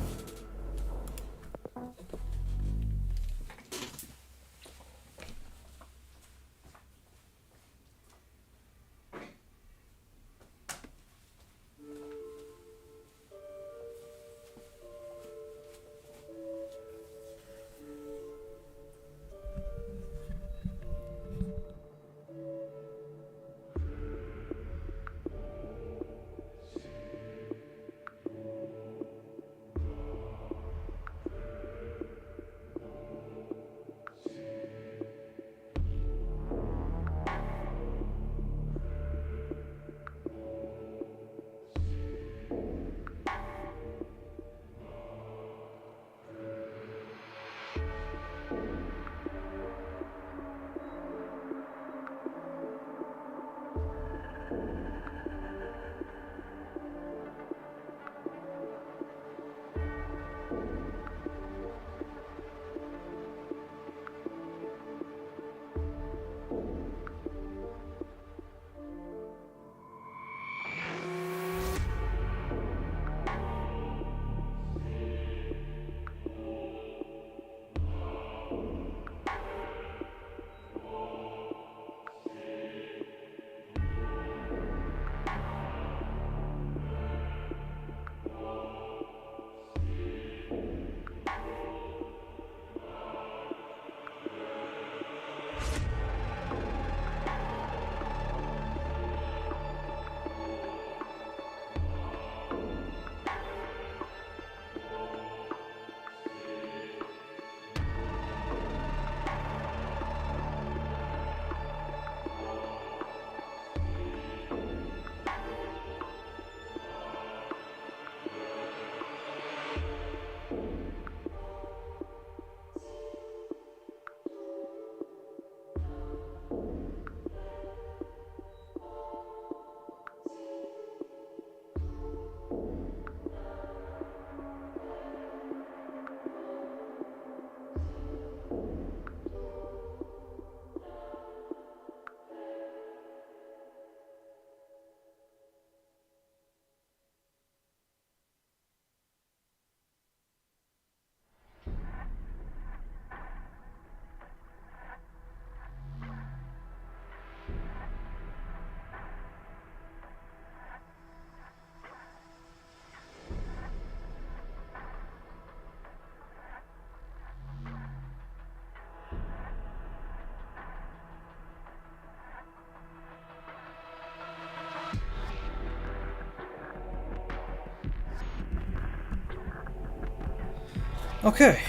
Okay,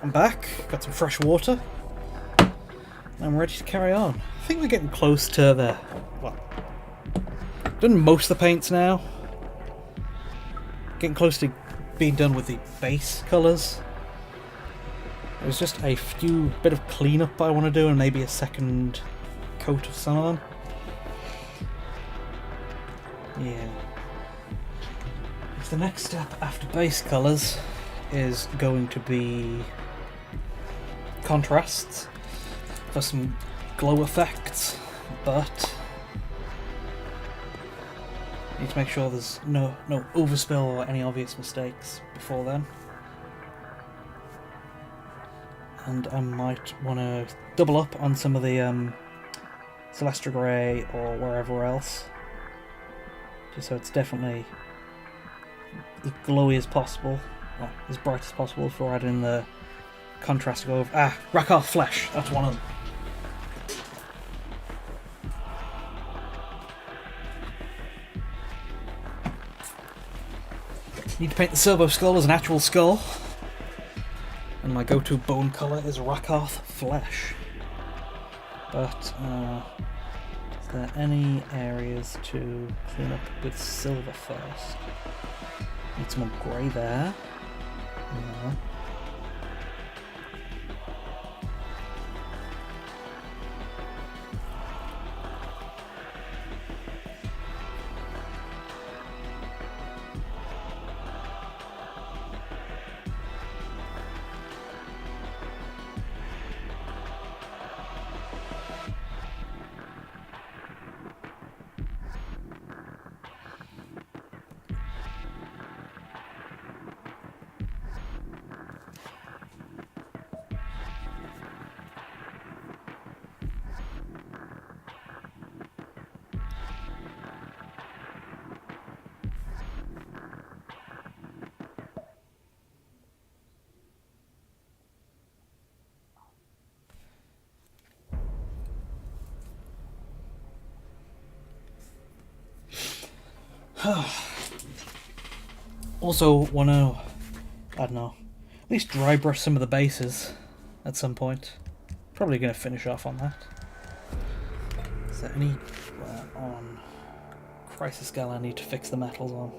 I'm back, got some fresh water, and I'm ready to carry on. I think we're getting close to the, well, done most of the paints now. Getting close to being done with the base colours. There's just a few bit of cleanup I want to do and maybe a second coat of some of them. Yeah. The next step after base colours is going to be contrasts for some glow effects, but need to make sure there's no overspill or any obvious mistakes before then. And I might want to double up on some of the Celestra Grey or wherever else, just so it's definitely as glowy as possible, well, as bright as possible before adding the contrast to go over. Ah, Rakarth Flesh, that's one of them. Need to paint the Servo skull as an actual skull. And my go-to bone colour is Rakarth Flesh. But, is there any areas to clean up with silver first? Need some more grey there. No. Also want to, I don't know, at least dry brush some of the bases at some point. Probably going to finish off on that. Is there any on Crisis Gal I need to fix the metals on?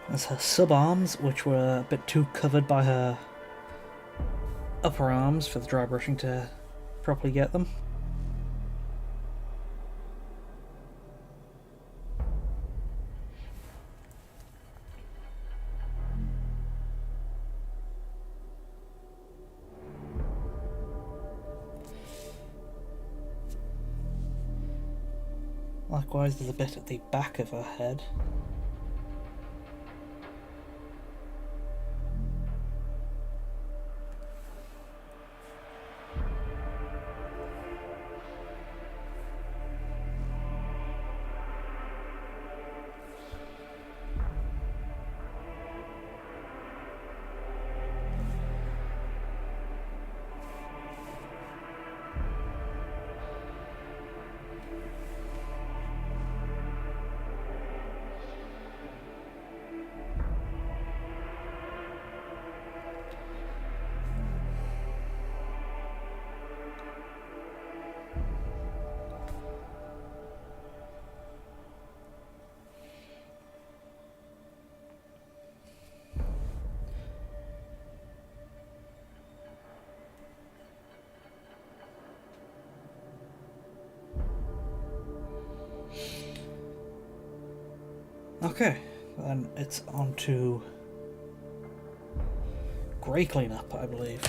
There's her sub-arms, which were a bit too covered by her upper arms for the dry brushing to properly get them. Likewise, there's a bit at the back of her head. Okay, then it's on to grey cleanup, I believe.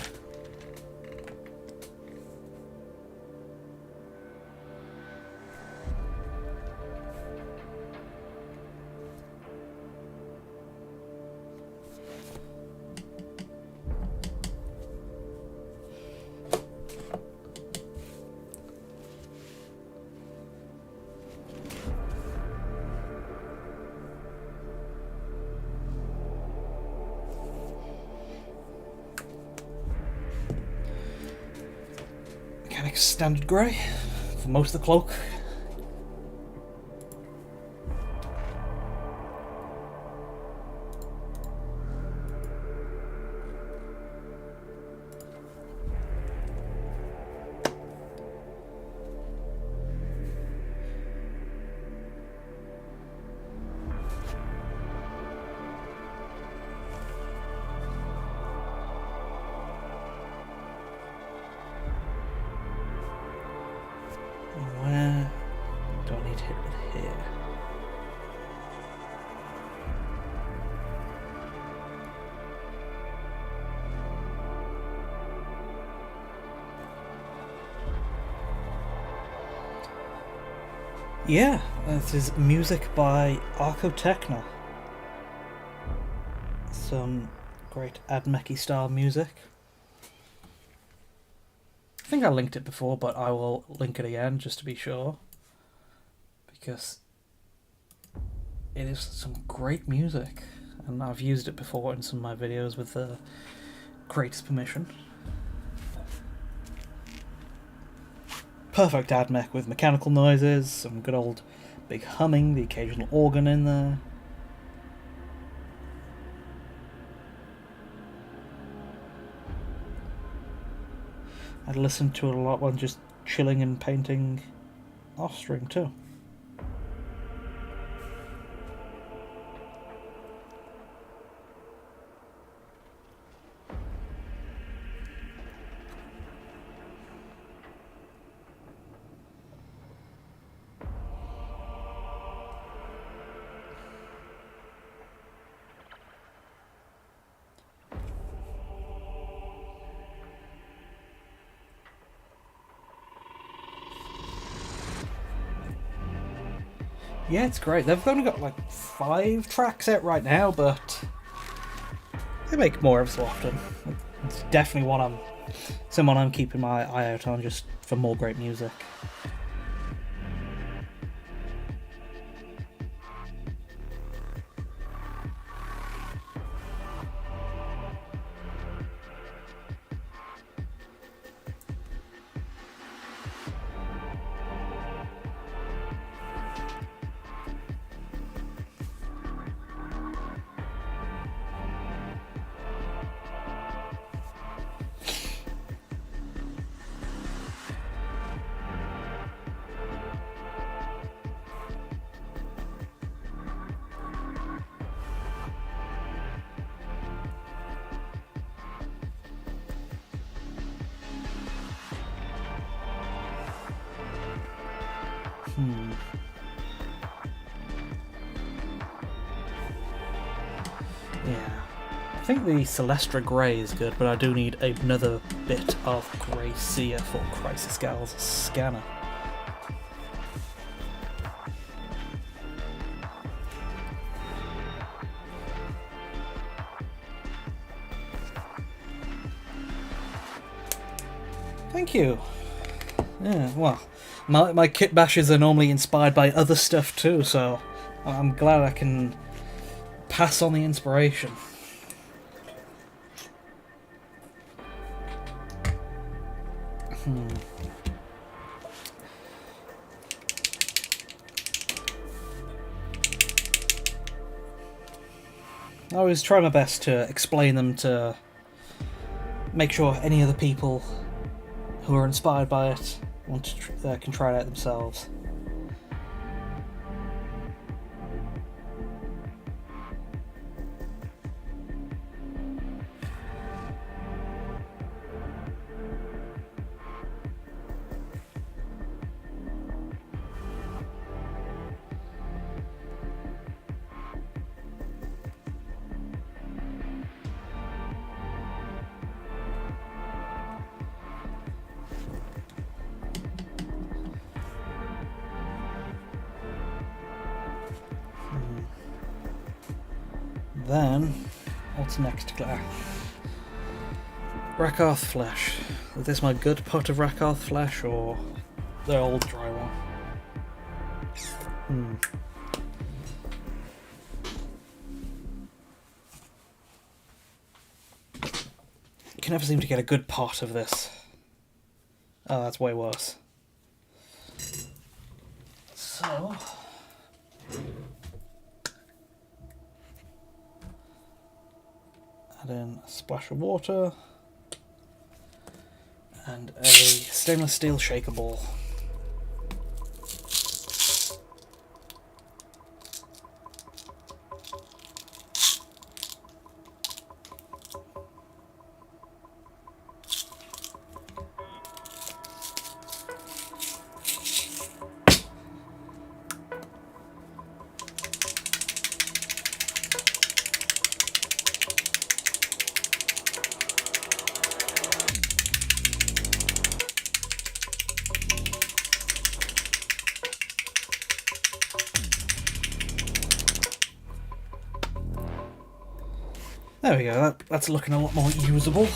Standard grey for most of the cloak. Yeah, this is music by Archotechno. Some great Admech-y style music. I think I linked it before, but I will link it again just to be sure. Because it is some great music. And I've used it before in some of my videos with the creator's permission. Perfect Admech with mechanical noises, some good old big humming, the occasional organ in there. I'd listen to it a lot when just chilling and painting off stream too. Yeah, it's great. They've only got like 5 tracks out right now, but they make more every so often. It's definitely someone I'm keeping my eye out on just for more great music. Yeah. I think the Celestra Grey is good, but I do need another bit of Grey Seer for Crisis Gal's scanner. Thank you. Yeah, well, my kit bashes are normally inspired by other stuff too, so I'm glad I can pass on the inspiration. I always try my best to explain them to make sure any other people who are inspired by it want to can try it out themselves. Then, what's next, Claire? Rakarth Flesh. Is this my good pot of Rakarth Flesh or the old dry one? You can never seem to get a good pot of this. Oh, that's way worse. So... add in a splash of water and a stainless steel shaker ball. There we go, that's looking a lot more usable.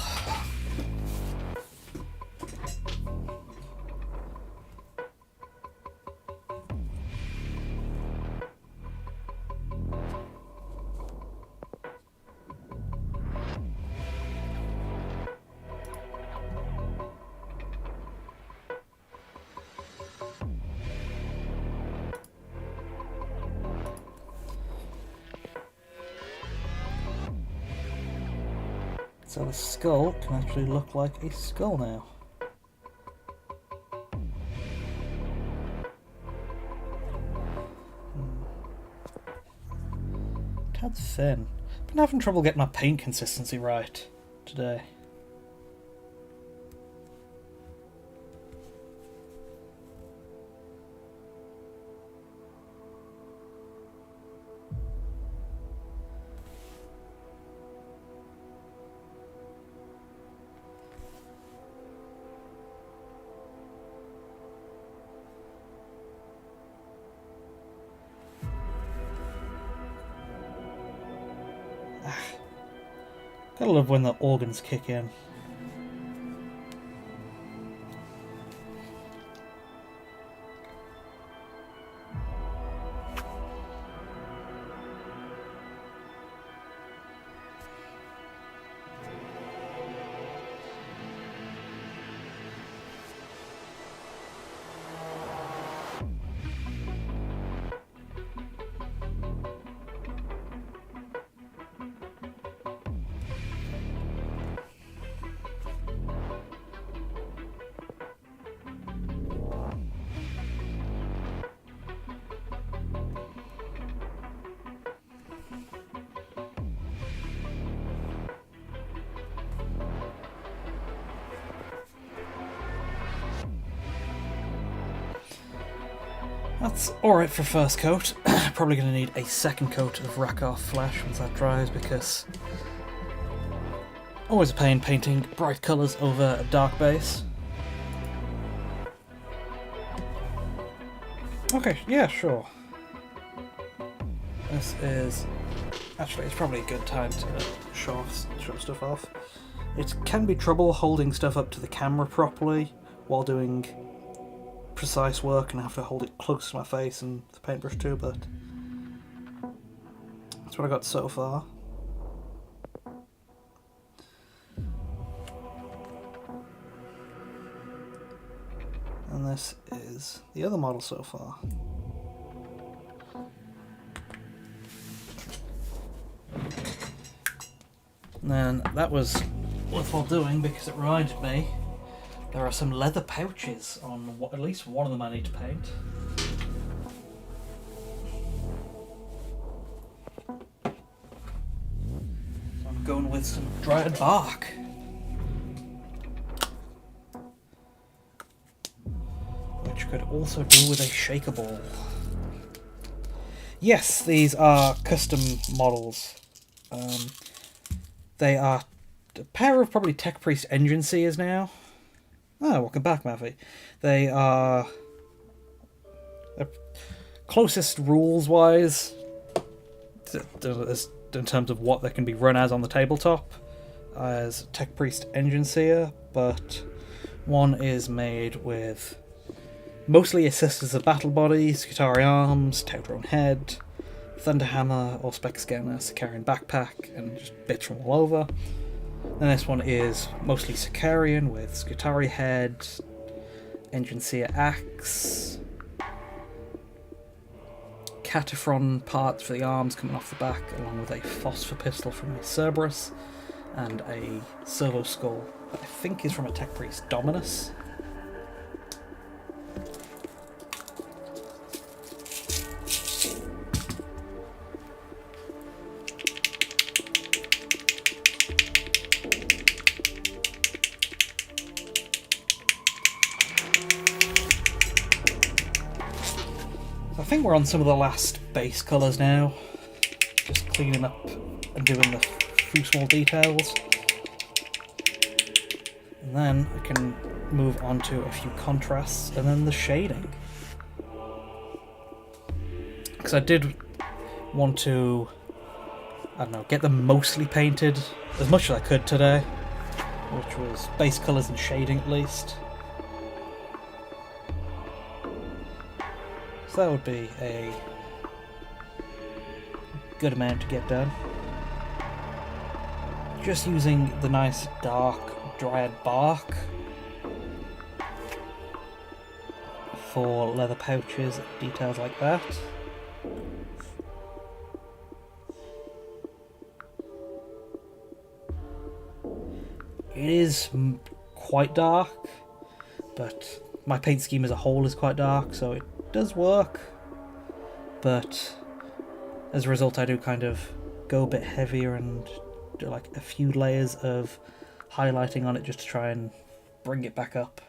So the skull can actually look like a skull now. Tad thin. Been having trouble getting my paint consistency right today. Gotta love when the organs kick in. That's alright for first coat. Probably going to need a second coat of Rakarth Flesh once that dries, because always a pain painting bright colours over a dark base. Okay, yeah, sure. This is... Actually, it's probably a good time to show stuff off. It can be trouble holding stuff up to the camera properly while doing precise work, and I have to hold it close to my face and the paintbrush too, but that's what I got so far. And this is the other model so far. And then that was worthwhile doing because it reminded me there are some leather pouches on at least one of them I need to paint. So I'm going with some dried bark. Which could also do with a shaker ball. Yes, these are custom models. They are a pair of probably Tech Priest Engine Seers now. Oh, welcome back, Mavi. They are closest rules-wise in terms of what they can be run as on the tabletop as Tech Priest Engine Seer, but one is made with mostly Sisters of Battle Body, Skitarii Arms, Tautrone Head, Thunderhammer, Auspex Scanner, Sicarian Backpack, and just bits from all over. And this one is mostly Sicarian with Skitarii Head, Engine Seer Axe, Cataphron parts for the arms coming off the back, along with a Phosphor Pistol from a Cerberus, and a Servo Skull that I think is from a Tech Priest Dominus. I think we're on some of the last base colours now, just cleaning up and doing the few small details, and then I can move on to a few contrasts and then the shading, because I did want to I don't know, get them mostly painted as much as I could today, which was base colours and shading at least. So that would be a good amount to get done. Just using the nice dark dryad bark for leather pouches, details like that. It is quite dark, but my paint scheme as a whole is quite dark, so it does work. But as a result, I do kind of go a bit heavier and do like a few layers of highlighting on it just to try and bring it back up.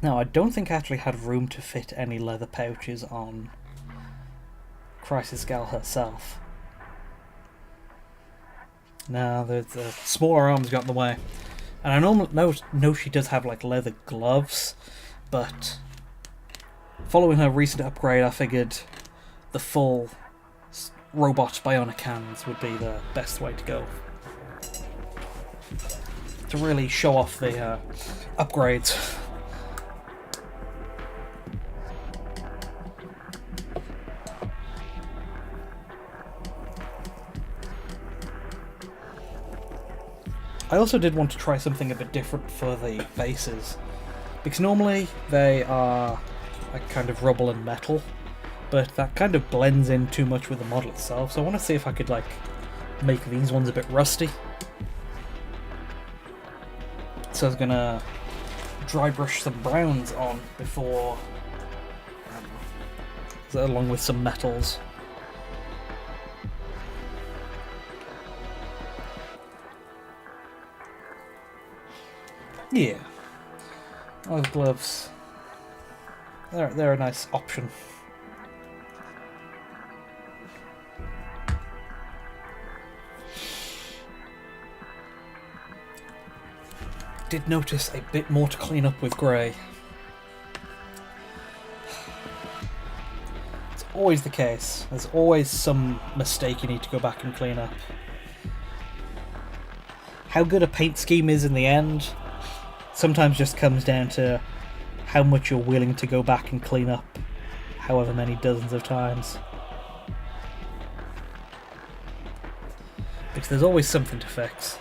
Now, I don't think I actually had room to fit any leather pouches on Chrysalis herself. Now, the smaller arms got in the way. And I know she does have like leather gloves, but following her recent upgrade, I figured the full robot bionic hands would be the best way to go. To really show off the upgrades. I also did want to try something a bit different for the bases, because normally they are like kind of rubble and metal, but that kind of blends in too much with the model itself, so I want to see if I could like make these ones a bit rusty. So I was gonna dry brush some browns on before, along with some metals. Yeah, those gloves, they're a nice option. Did notice a bit more to clean up with grey. It's always the case. There's always some mistake you need to go back and clean up. How good a paint scheme is in the end sometimes just comes down to how much you're willing to go back and clean up however many dozens of times. Because there's always something to fix.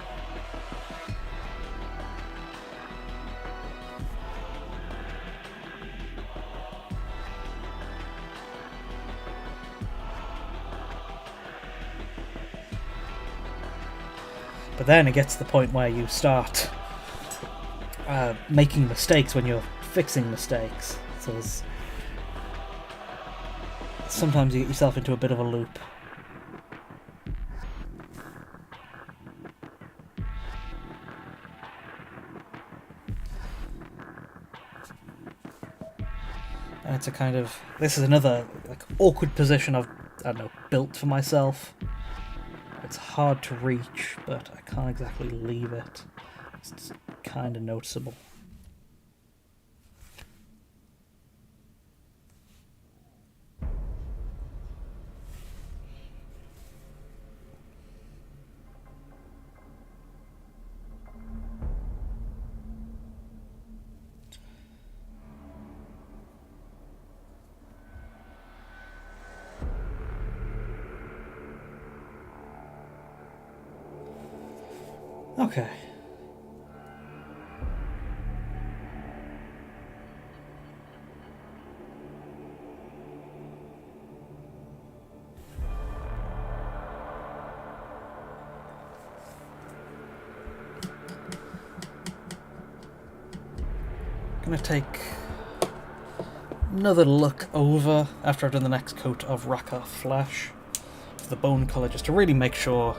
But then it gets to the point where you start making mistakes when you're fixing mistakes. So sometimes you get yourself into a bit of a loop. And it's a kind of... This is another like awkward position I've, I don't know, built for myself. It's hard to reach, but I can't exactly leave it. It's kind of noticeable. Okay. Gonna take another look over after I've done the next coat of Rakarth Flesh for the bone colour, just to really make sure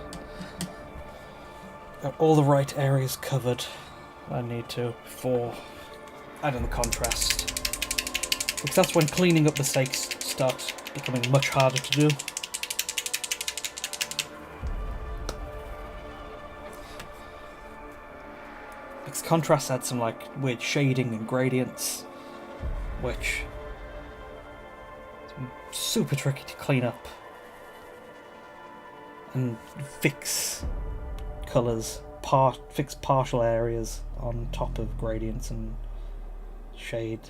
got all the right areas covered I need to before adding the contrast, because that's when cleaning up mistakes starts becoming much harder to do. Because contrast adds some like weird shading and gradients, which super tricky to clean up and fix colours, fix partial areas on top of gradients and shade.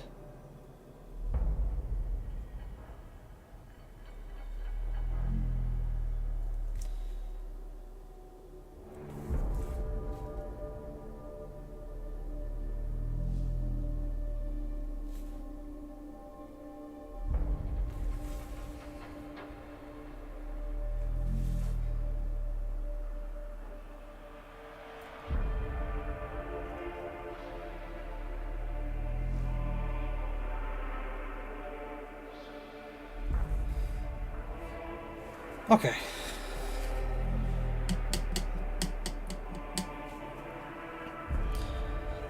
Okay.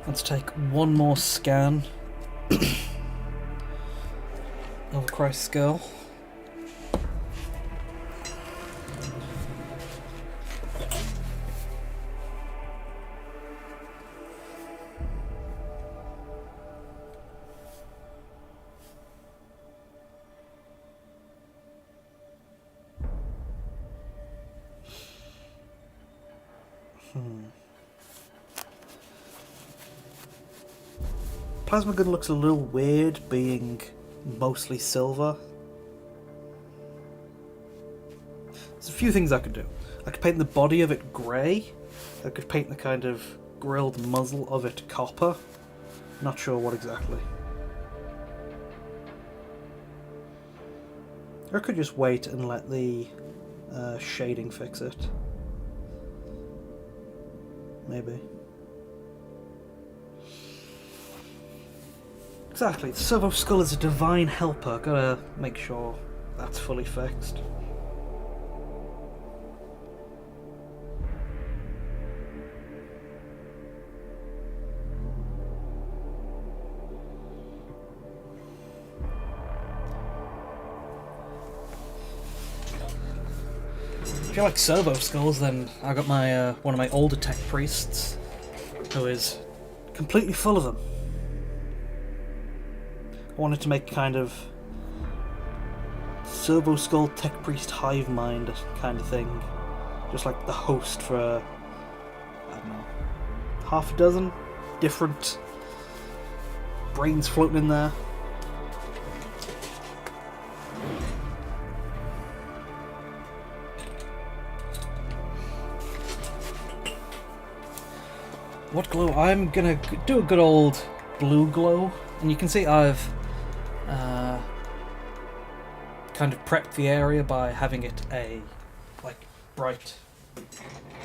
Let's take one more scan of Christ's Girl. Plasma gun looks a little weird being mostly silver. There's a few things I could do. I could paint the body of it grey. I could paint the kind of grilled muzzle of it copper. Not sure what exactly. Or I could just wait and let the shading fix it. Maybe. Exactly, the Servo Skull is a divine helper. Gotta make sure that's fully fixed. If you like Servo Skulls, then I got my one of my older tech priests, who is completely full of them. I wanted to make kind of Servo Skull Tech Priest Hive Mind kind of thing. Just like the host for, I don't know, half a dozen different brains floating in there. What glow? I'm gonna do a good old blue glow, and you can see I've kind of prepped the area by having it a like bright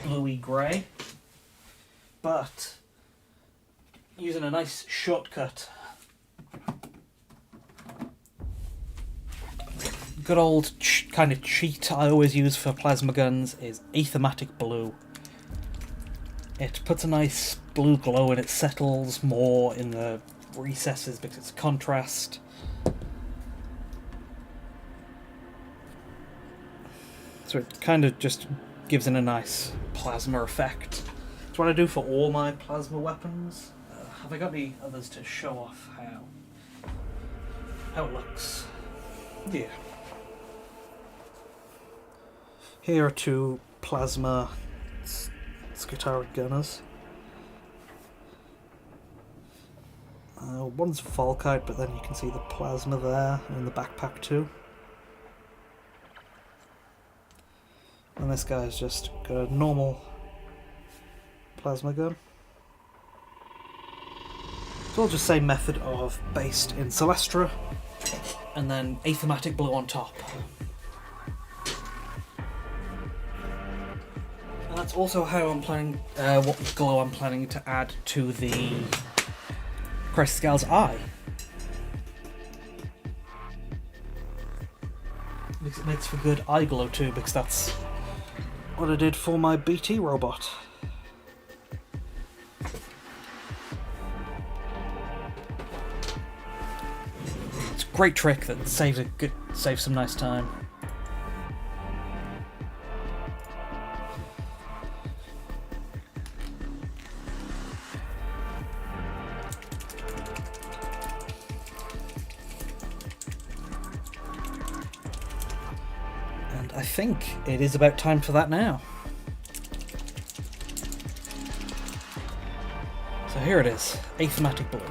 bluey grey, but using a nice shortcut. Good old kind of cheat I always use for plasma guns is Aethematic Blue. It puts a nice blue glow and it settles more in the recesses because it's contrast. So it kind of just gives it a nice plasma effect. That's what I do for all my plasma weapons. Have I got any others to show off how it looks? Yeah. Here are two plasma Skitarik gunners. One's Volkite, but then you can see the plasma there in the backpack too. And this guy's just got a normal plasma gun. It's all just same method of based in Celestra, and then Aethematic Blue on top. And that's also how I'm planning, what glow I'm planning to add to the Crystal's eye. Because it makes for good eye glow too, because that's what I did for my BT robot. It's a great trick that saves some nice time. And I think it is about time for that now. So here it is, Athematic Blue.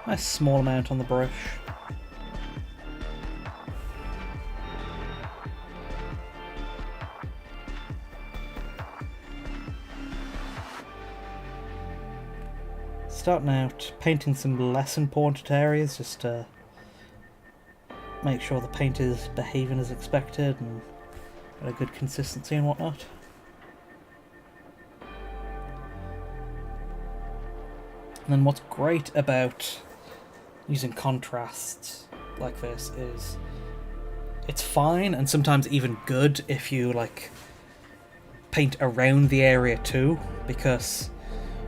Nice small amount on the brush. Starting out painting some less important areas just to make sure the paint is behaving as expected and got a good consistency and whatnot. And then what's great about using contrasts like this is it's fine and sometimes even good if you like paint around the area too, because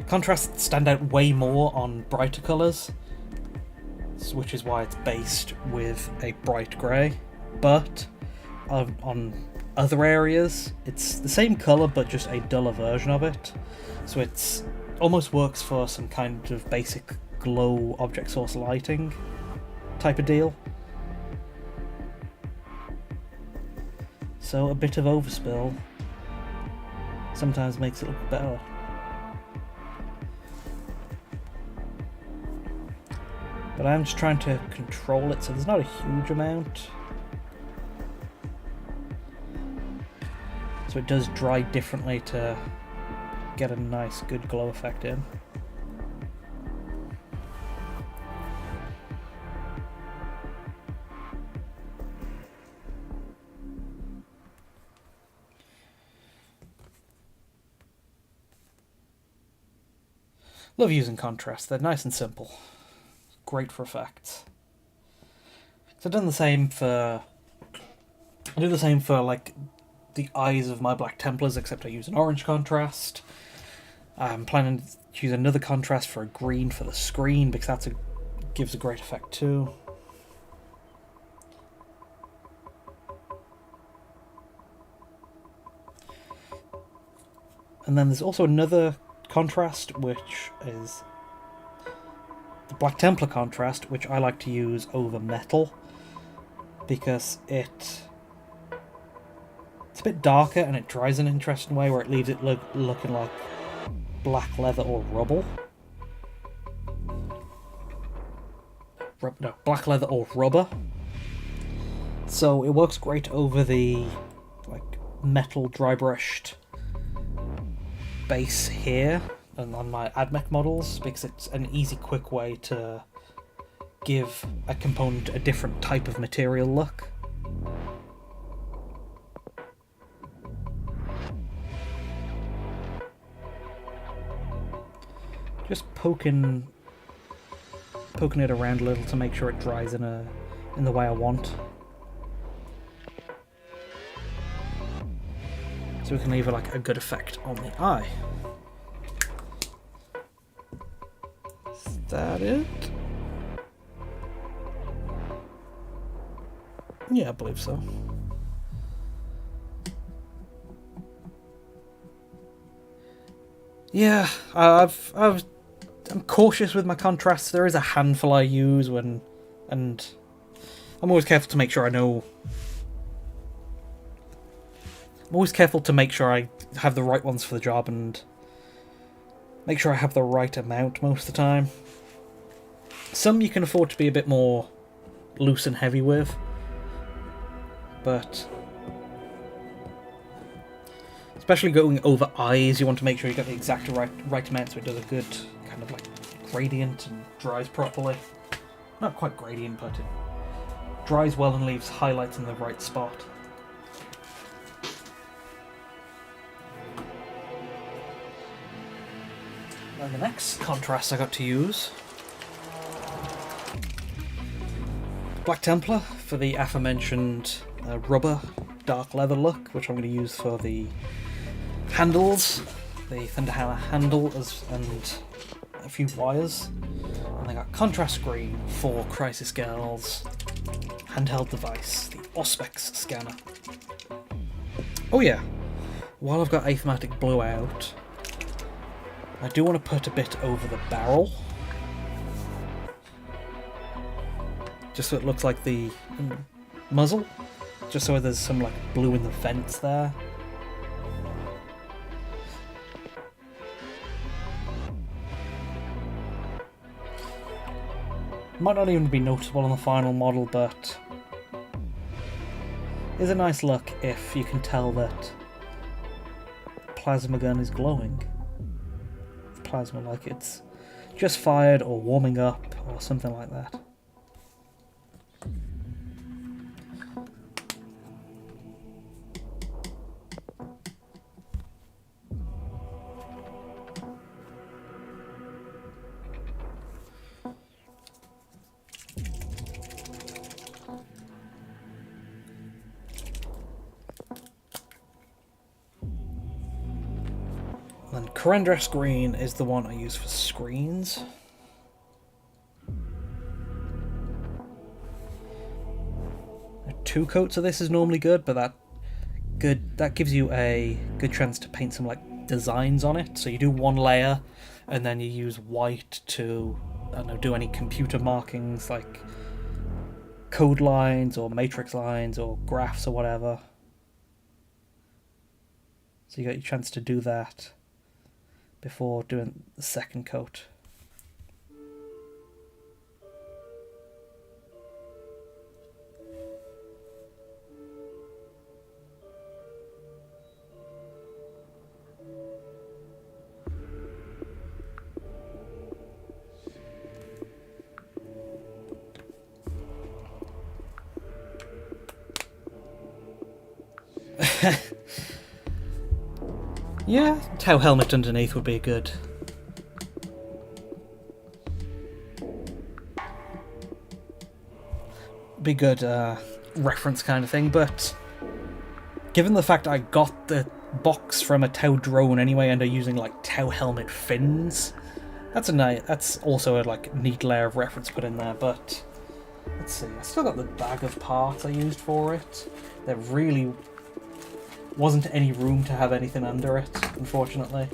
contrasts stand out way more on brighter colours, which is why it's based with a bright grey. But on other areas, it's the same colour but just a duller version of it. So it's almost works for some kind of basic glow object source lighting type of deal. So a bit of overspill sometimes makes it look better. But I'm just trying to control it so there's not a huge amount. So it does dry differently to get a nice good glow effect in. Love using contrast, they're nice and simple. Great for effects. So I do the same for like the eyes of my Black Templars, except I use an orange contrast. I'm planning to use another contrast for a green for the screen because that gives a great effect too. And then there's also another contrast which is the Black Templar contrast, which I like to use over metal because it's a bit darker and it dries in an interesting way where it leaves it looking like black leather or rubble. No, black leather or rubber. So it works great over the like metal dry brushed base here and on my AdMech models because it's an easy, quick way to give a component a different type of material look. Just poking it around a little to make sure it dries in the way I want. So we can leave like a good effect on the eye. Is that it? Yeah, I believe so. Yeah, I'm cautious with my contrasts. There is a handful I use and I'm always careful to make sure I'm always careful to make sure I have the right ones for the job and make sure I have the right amount most of the time. Some you can afford to be a bit more loose and heavy with, but especially going over eyes, you want to make sure you get the exact right amount so it does a good kind of like gradient and dries properly. Not quite gradient, but it dries well and leaves highlights in the right spot. And the next contrast I got to use, Black Templar for the aforementioned rubber dark leather look, which I'm going to use for the handles, the Thunderhammer handle and a few wires. And I got contrast green for Crisis Girls handheld device, the Auspex scanner. Oh yeah, while I've got Athematic Blue out, I do want to put a bit over the barrel. Just so it looks like the muzzle. Just so there's some like blue in the vents there. Might not even be noticeable on the final model, but it's a nice look if you can tell that the plasma gun is glowing. The plasma, like it's just fired or warming up or something like that. And Corendress Green is the one I use for screens. Two coats of this is normally good, but that gives you a good chance to paint some like designs on it. So you do one layer, and then you use white to, I don't know, do any computer markings like code lines or matrix lines or graphs or whatever. So you got your chance to do that before doing the second coat. Yeah, Tau helmet underneath would be a good. Reference kind of thing, but given the fact I got the box from a Tau drone anyway and are using like Tau helmet fins, that's also a like neat layer of reference put in there. But let's see, I still got the bag of parts I used for it. There really wasn't any room to have anything under it, unfortunately.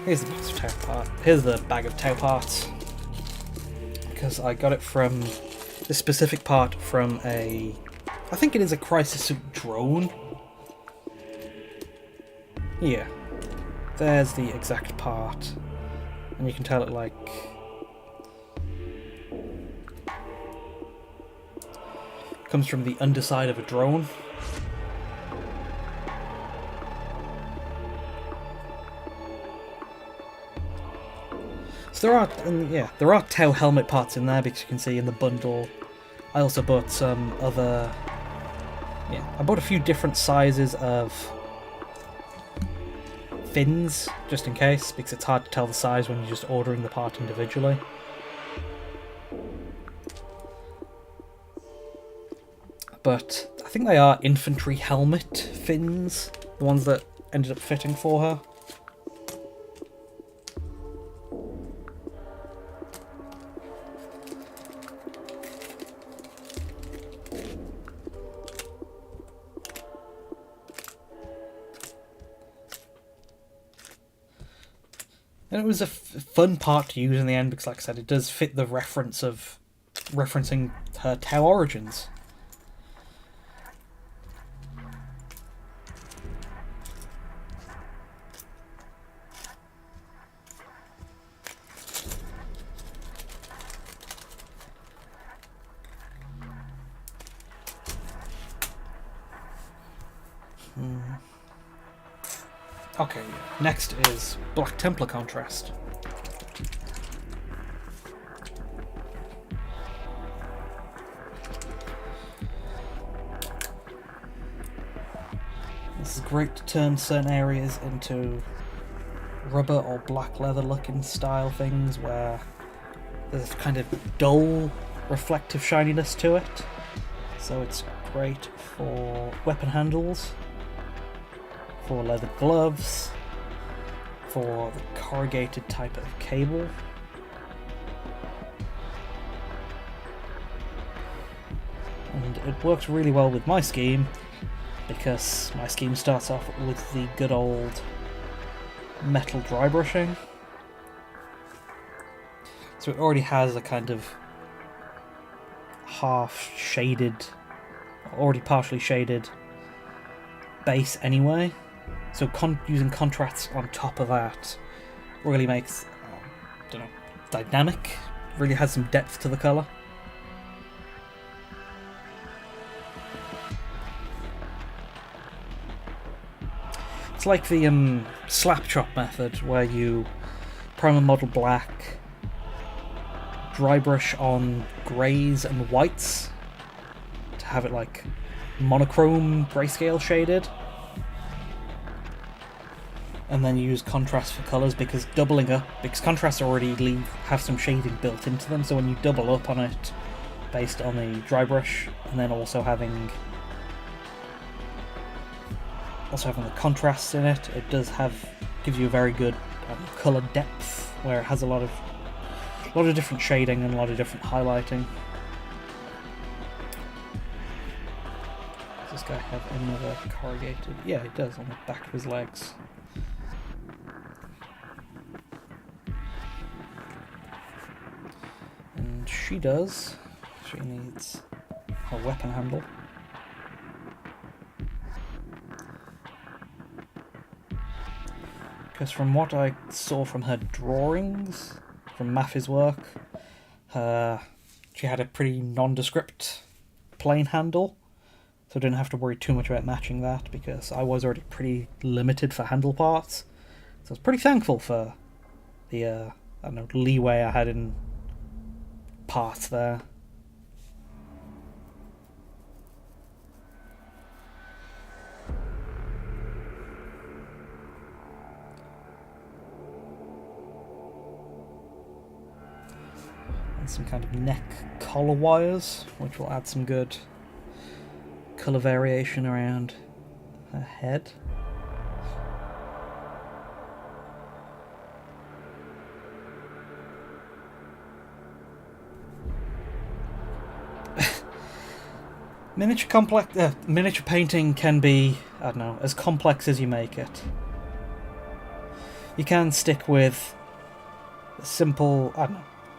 Here's the box of Tau parts. Here's the bag of Tau parts, because I got it from this specific part from I think it is a Crisis Suit drone. Yeah, there's the exact part, and you can tell it like comes from the underside of a drone. So there are Tau helmet parts in there, because you can see in the bundle. I also bought some other. Yeah, I bought a few different sizes of fins, just in case, because it's hard to tell the size when you're just ordering the part individually. But I think they are infantry helmet fins, the ones that ended up fitting for her. And it was a fun part to use in the end, because like I said, it does fit the reference of referencing her Tau origins. Okay, next is Black Templar Contrast. This is great to turn certain areas into rubber or black leather looking style things where there's kind of dull reflective shininess to it. So it's great for weapon handles, for leather gloves, for the corrugated type of cable. And it works really well with my scheme, because my scheme starts off with the good old metal dry brushing. So it already has a kind of half shaded, already partially shaded base anyway. So using contrasts on top of that really makes, dynamic, really has some depth to the colour. It's like the slap chop method, where you primer model black, dry brush on greys and whites to have it like monochrome grayscale shaded, and then use contrast for colours, because doubling up, because contrasts already have some shading built into them, so when you double up on it based on the dry brush, and then also having the contrasts in it, it gives you a very good colour depth, where it has a lot of different shading and a lot of different highlighting. Does this guy have another corrugated? Yeah, he does, on the back of his legs. And she does. She needs her weapon handle. Because from what I saw from her drawings, from Maffy's work, she had a pretty nondescript plain handle, so I didn't have to worry too much about matching that, because I was already pretty limited for handle parts. So I was pretty thankful for the leeway I had in parts there. Some kind of neck collar wires, which will add some good colour variation around her head. Miniature painting can be, as complex as you make it. You can stick with simple,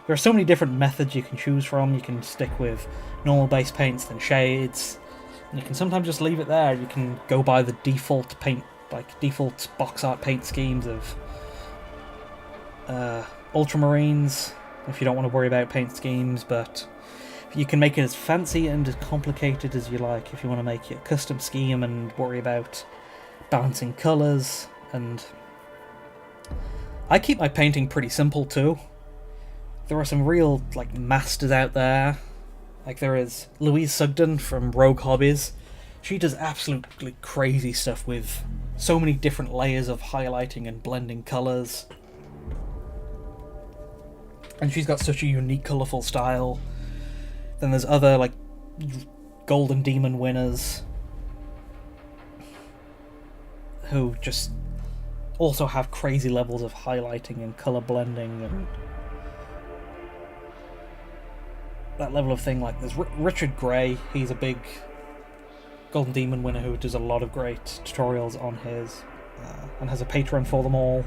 there are so many different methods you can choose from. You can stick with normal base paints, then shades, and you can sometimes just leave it there. You can go by the default default box art paint schemes of ultramarines, if you don't want to worry about paint schemes, but you can make it as fancy and as complicated as you like if you want to make your custom scheme and worry about balancing colours. And I keep my painting pretty simple too. There are some real masters out there. Like there is Louise Sugden from Rogue Hobbies. She does absolutely crazy stuff with so many different layers of highlighting and blending colours. And she's got such a unique, colourful style. Then there's other Golden Demon winners who just also have crazy levels of highlighting and colour blending and that level of thing. Like there's Richard Gray, he's a big Golden Demon winner who does a lot of great tutorials on his and has a Patreon for them all.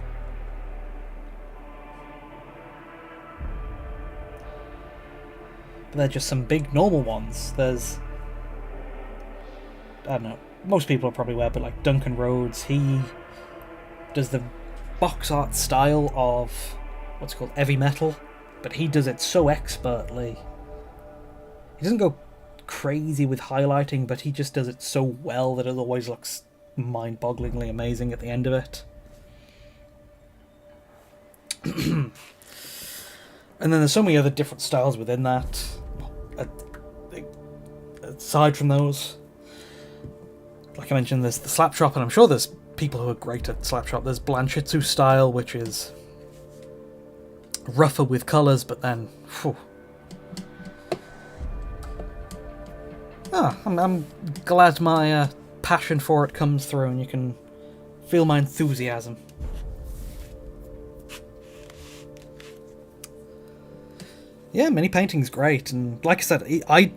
But they're just some big normal ones. There's, I don't know, most people are probably aware, but Duncan Rhodes, he does the box art style of what's called heavy metal, but he does it so expertly. He doesn't go crazy with highlighting, but he just does it so well that it always looks mind-bogglingly amazing at the end of it. And then there's so many other different styles within that. Aside from those, like I mentioned, there's the slap shop, and I'm sure there's people who are great at slap shop. There's Blanchitsu style, which is rougher with colours, but then I'm glad my passion for it comes through, and you can feel my enthusiasm. Yeah, mini painting's great, and like I said, I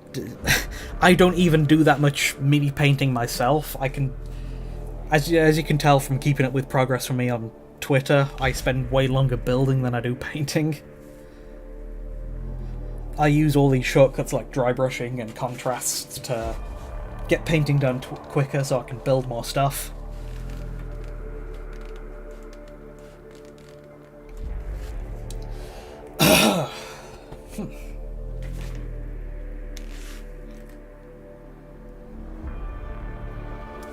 I don't even do that much mini painting myself. I can, as you can tell from keeping up with progress from me on Twitter, I spend way longer building than I do painting. I use all these shortcuts like dry brushing and contrasts to get painting done quicker so I can build more stuff.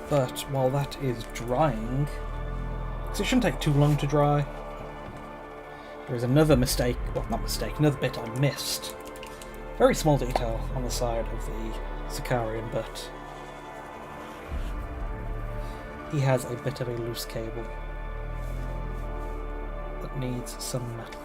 But while that is drying, because it shouldn't take too long to dry, there is another mistake, well, not mistake, another bit I missed. Very small detail on the side of the Sicarian, but he has a bit of a loose cable that needs some metal.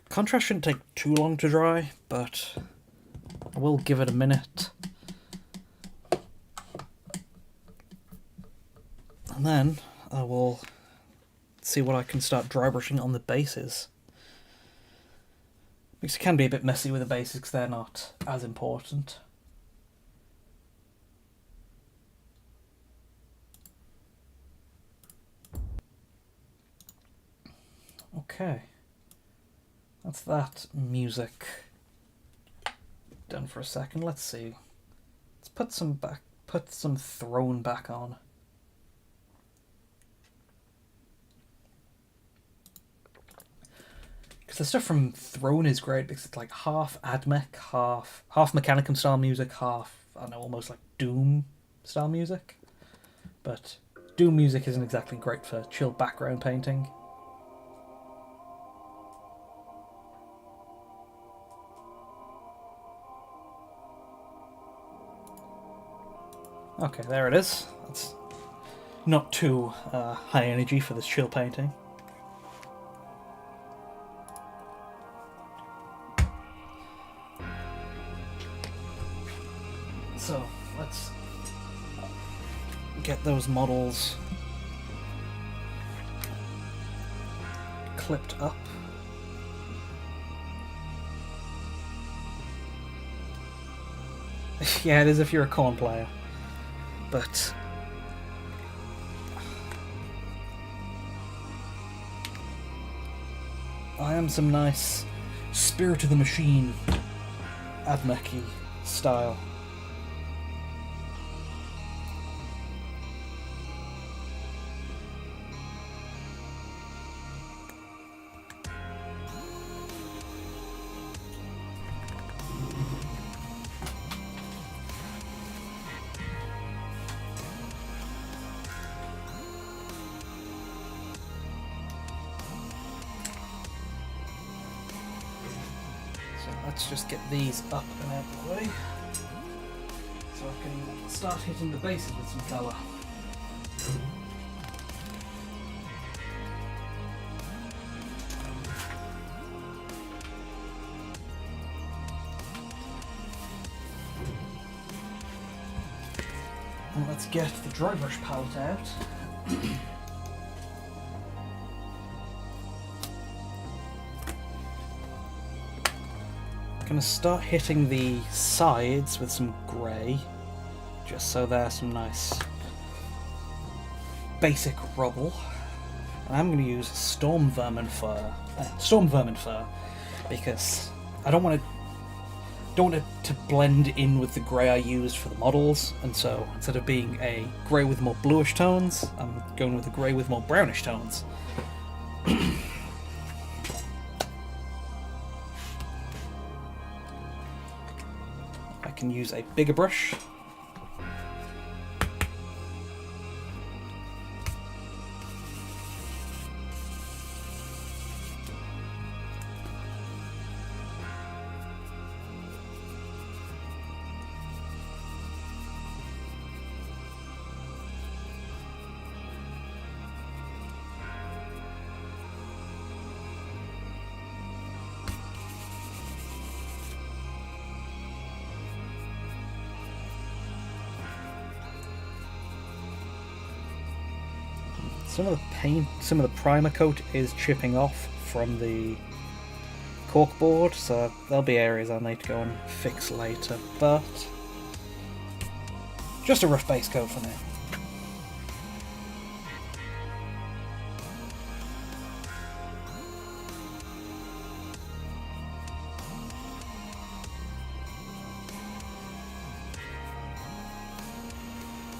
Contrast shouldn't take too long to dry, but I will give it a minute. And then I will see what I can start dry brushing on the bases. Because it can be a bit messy with the bases because they're not as important. Okay. That's that music done for a second. Let's see. Let's put some Throne back on. Because the stuff from Throne is great because it's like half AdMech, half Mechanicum style music, half, I don't know, almost like Doom style music. But Doom music isn't exactly great for chill background painting. Okay, there it is. That's not too high energy for this chill painting. So, let's get those models clipped up. Yeah, it is if you're a Khorne player. But I am some nice Spirit of the Machine AdMech-y style. Let's just get these up and out of the way so I can start hitting the bases with some colour. And let's get the dry brush palette out. Gonna start hitting the sides with some grey, just so there's some nice basic rubble. And I'm gonna use Storm Vermin Fur, because I don't want it to blend in with the grey I used for the models, and so instead of being a grey with more bluish tones, I'm going with a grey with more brownish tones. I can use a bigger brush. Some of the paint, some of the primer coat is chipping off from the corkboard, so there'll be areas I'll need to go and fix later, but just a rough base coat for now.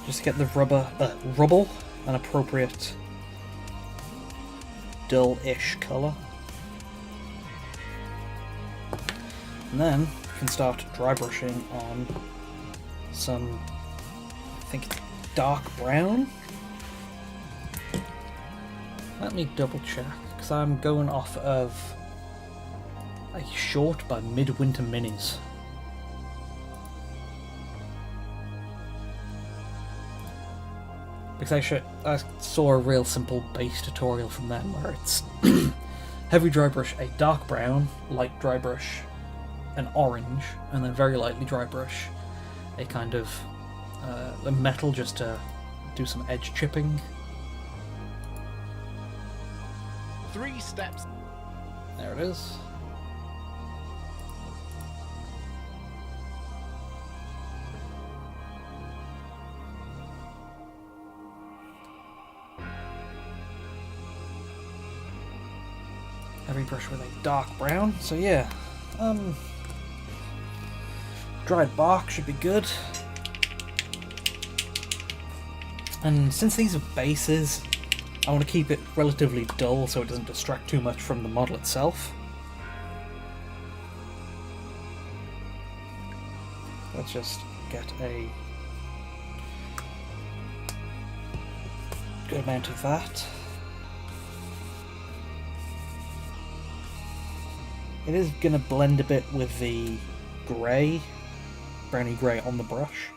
Just to get the rubble an appropriate dull-ish colour. And then you can start dry brushing on some, I think it's dark brown. Let me double check, because I'm going off of a short by Midwinter Minis. Because I saw a real simple base tutorial from them where it's heavy dry brush a dark brown, light dry brush an orange, and then very lightly dry brush a kind of a metal just to do some edge chipping. 3 steps. There it is. Heavy brush with a dark brown, so yeah, dried bark should be good. And since these are bases, I want to keep it relatively dull so it doesn't distract too much from the model itself. Let's just get a good amount of that. It is going to blend a bit with the grey, browny grey on the brush.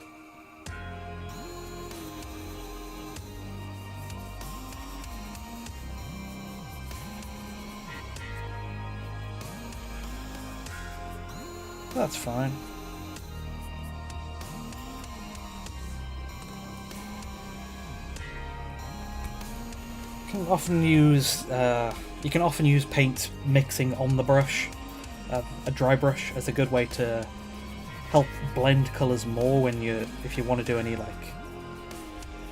That's fine. You can often use paint mixing on the brush, a dry brush, as a good way to help blend colours more if you want to do any like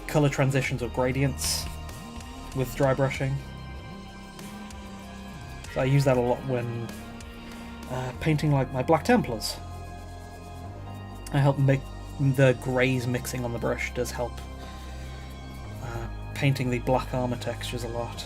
colour transitions or gradients with dry brushing. So I use that a lot when painting like my Black Templars. I help make the greys mixing on the brush does help painting the black armour textures a lot.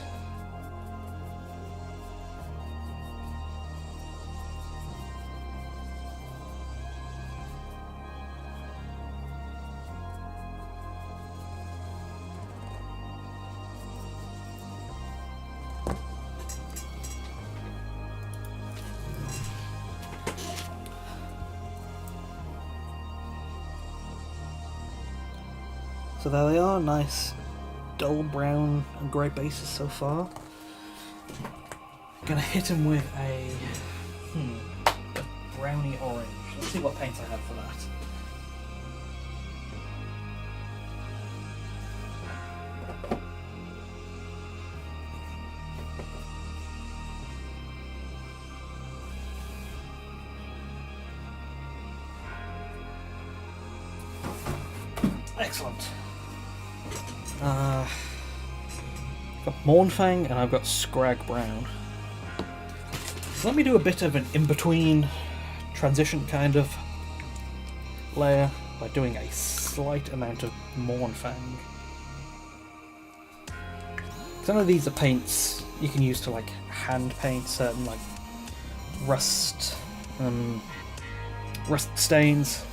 So there they are, nice dull brown and grey bases so far. Gonna hit them with a browny orange. Let's see what paints I have for that. Excellent. I've got Mournfang and I've got Scrag Brown. So let me do a bit of an in-between transition kind of layer by doing a slight amount of Mournfang. Some of these are paints you can use to like hand paint certain like rust stains.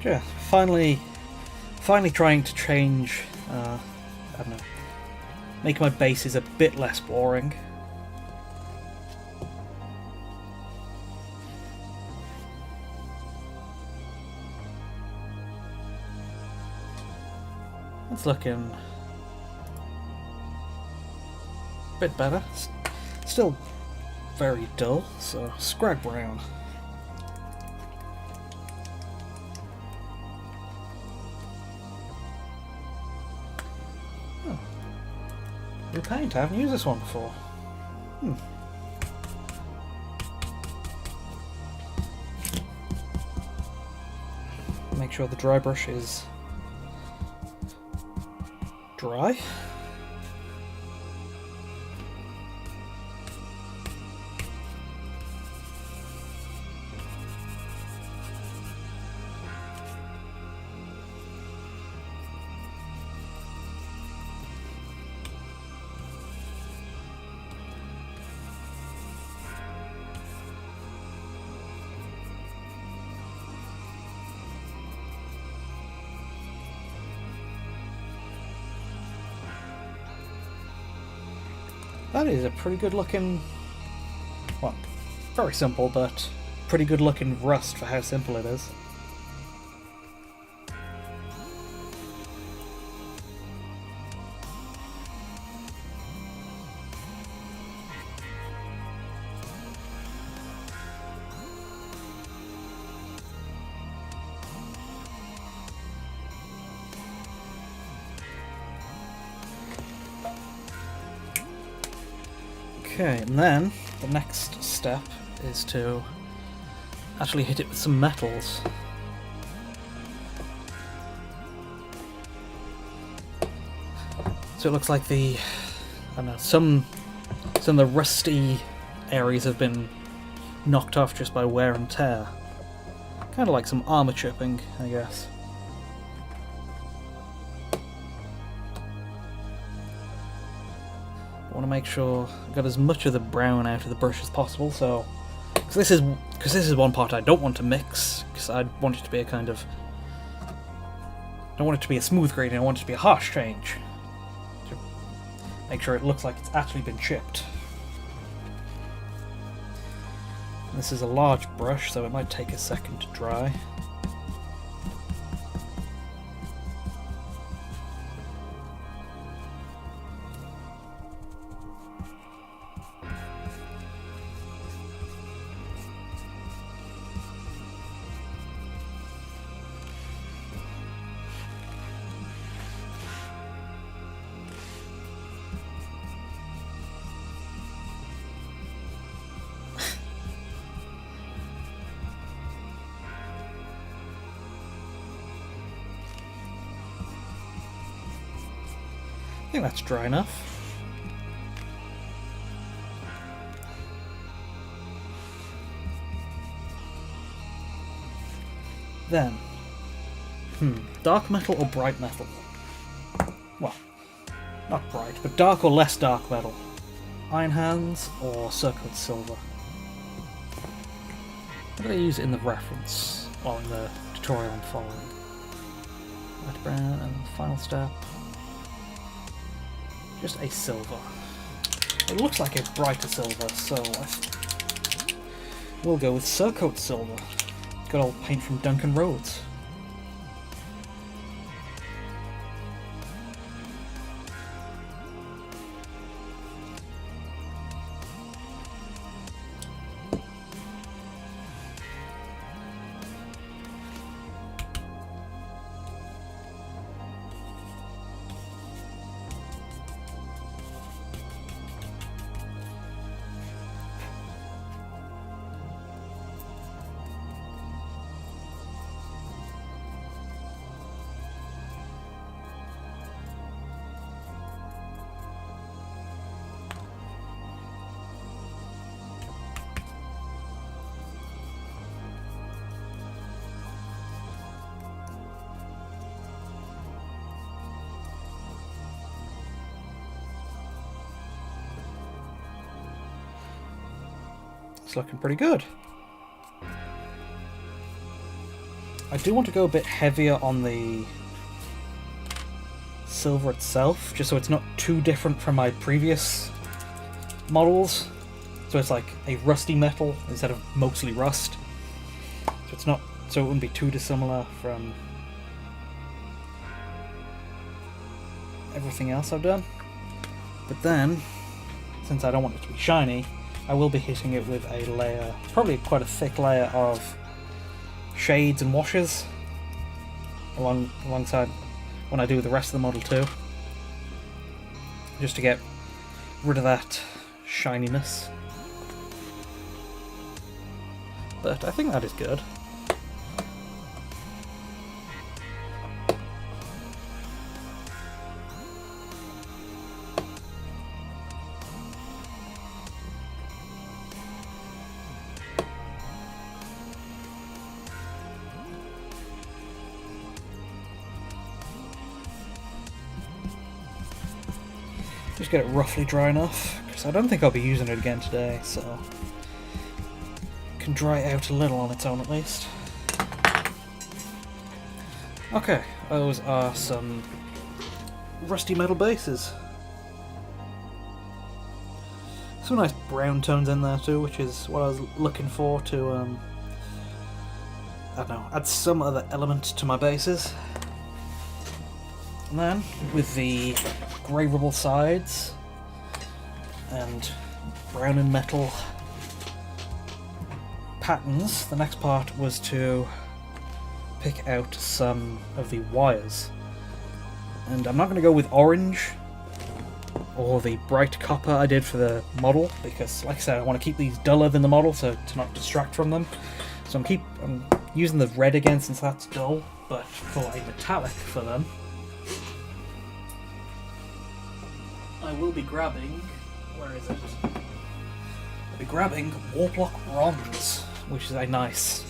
Yeah, finally trying to change, I don't know, make my bases a bit less boring. It's looking a bit better. Still very dull, so Scrag Brown. Oh. Repaint, I haven't used this one before. Make sure the dry brush is dry. That is a pretty good looking, well, very simple, but pretty good looking rust for how simple it is. Okay, and then the next step is to actually hit it with some metals. So it looks like I don't know, some of the rusty areas have been knocked off just by wear and tear. Kind of like some armor chipping, I guess. I want to make sure I got as much of the brown out of the brush as possible. So, because this is one part I don't want to mix, because I want it to be a kind of, I don't want it to be a smooth gradient. I want it to be a harsh change. To make sure it looks like it's actually been chipped. This is a large brush, so it might take a second to dry. I think that's dry enough. Then, dark metal or bright metal? Well, not bright, but dark or less dark metal. Iron Hands or Circuit Silver? What do I use in the reference, or in the tutorial I'm following? Light brown, and the final step. Just a silver. It looks like a brighter silver, so we'll go with Surcoat Silver. Good old paint from Duncan Rhodes. It's looking pretty good. I do want to go a bit heavier on the silver itself, just so it's not too different from my previous models. So it's like a rusty metal instead of mostly rust. So it's not, so it wouldn't be too dissimilar from everything else I've done. But then, since I don't want it to be shiny, I will be hitting it with a layer, probably quite a thick layer of shades and washes alongside when I do the rest of the model too, just to get rid of that shininess. But I think that is good. Just get it roughly dry enough, because I don't think I'll be using it again today, so it can dry out a little on its own at least. Okay, those are some rusty metal bases. Some nice brown tones in there too, which is what I was looking for to, I don't know, add some other element to my bases. And then, with the grey rubble sides and brown and metal patterns, the next part was to pick out some of the wires. And I'm not going to go with orange or the bright copper I did for the model, because like I said, I want to keep these duller than the model so to not distract from them. So I'm using the red again since that's dull, but for a metallic for them, I will be grabbing, where is it? I'll be grabbing Warblock Bronze, which is a nice,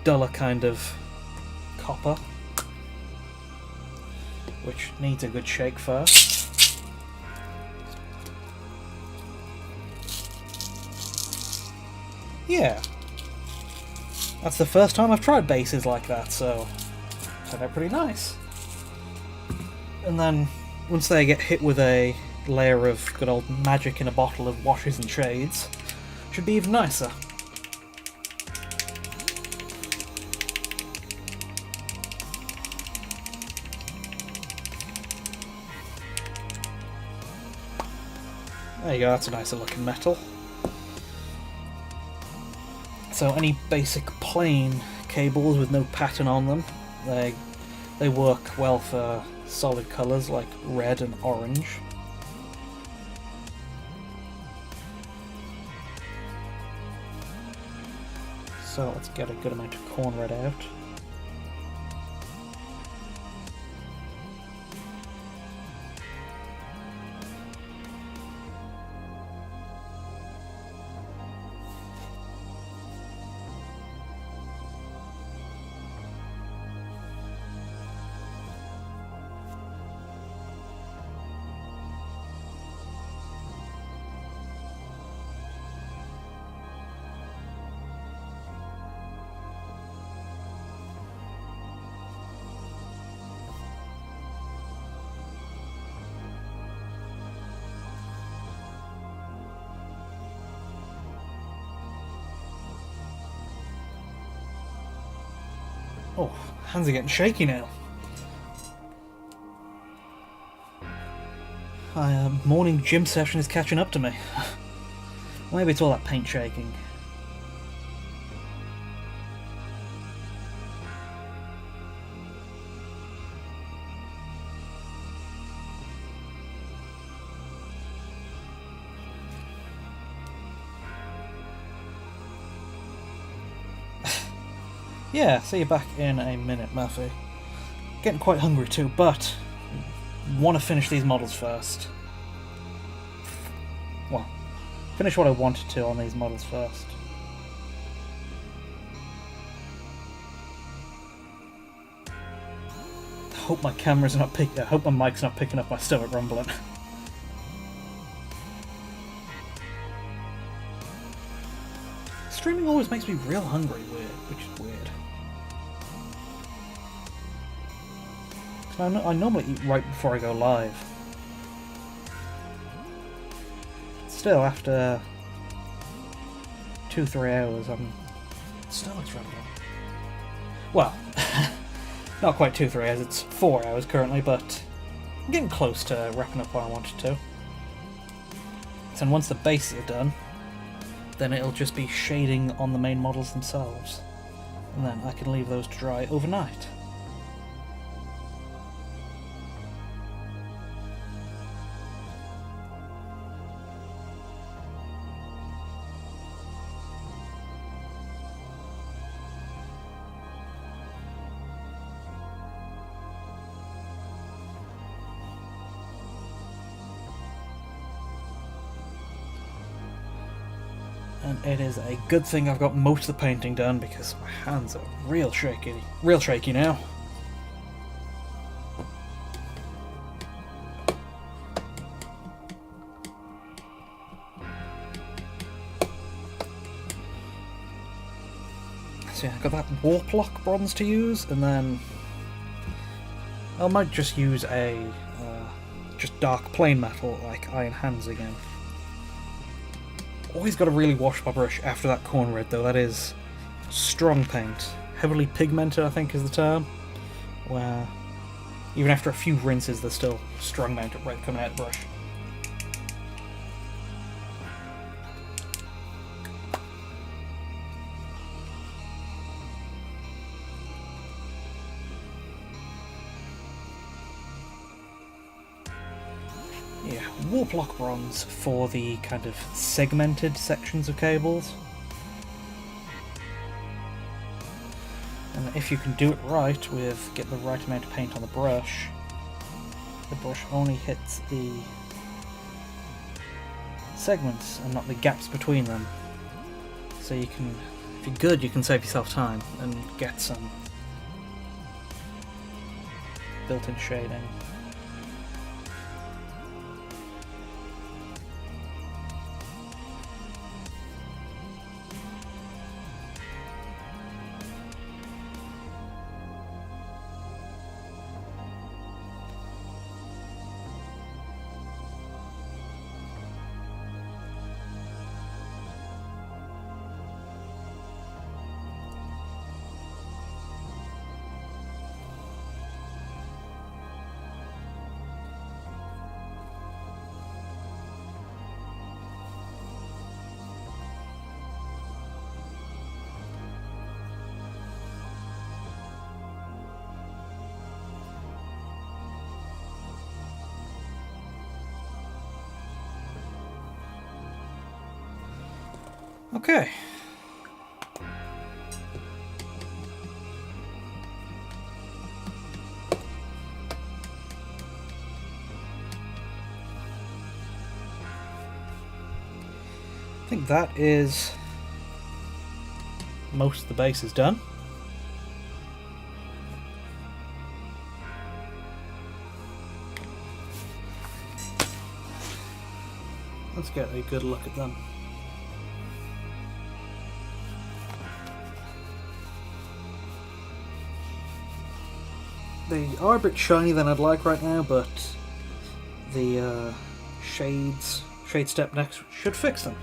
duller kind of copper, which needs a good shake first. Yeah, that's the first time I've tried bases like that, so it turned out pretty nice. And then, once they get hit with a layer of good old magic in a bottle of washes and shades, should be even nicer. There you go, that's a nicer looking metal. So any basic plain cables with no pattern on them, they work well for solid colours like red and orange. So let's get a good amount of corn red out. Oh, hands are getting shaky now. My morning gym session is catching up to me. Maybe it's all that paint shaking. Yeah, see you back in a minute, Murphy. Getting quite hungry too, but want to finish these models first. Well, finish what I wanted to on these models first. I hope my camera's not picking. I hope my mic's not picking up my stomach rumbling. Streaming always makes me real hungry, which is weird. I normally eat right before I go live. Still, after 2-3 hours, I'm still struggling. Well, not quite 2-3 hours, it's 4 hours currently, but I'm getting close to wrapping up what I wanted to. And once the bases are done, then it'll just be shading on the main models themselves. And then I can leave those to dry overnight. And it is a good thing I've got most of the painting done because my hands are real shaky now. So yeah, I've got that warp lock bronze to use, and then I might just use a just dark plain metal like Iron Hands again. Always got to really wash my brush after that corn red though. That is strong paint, heavily pigmented I think is the term, where even after a few rinses there's still strong amount of red coming out of the brush. Yeah, warp lock bronze for the kind of segmented sections of cables. And if you can do it right with get the right amount of paint on the brush only hits the segments and not the gaps between them. So you can, if you're good, you can save yourself time and get some built-in shading. Okay. I think that is most of the base is done. Let's get a good look at them. They are a bit shiny than I'd like right now, but the shade step next should fix them.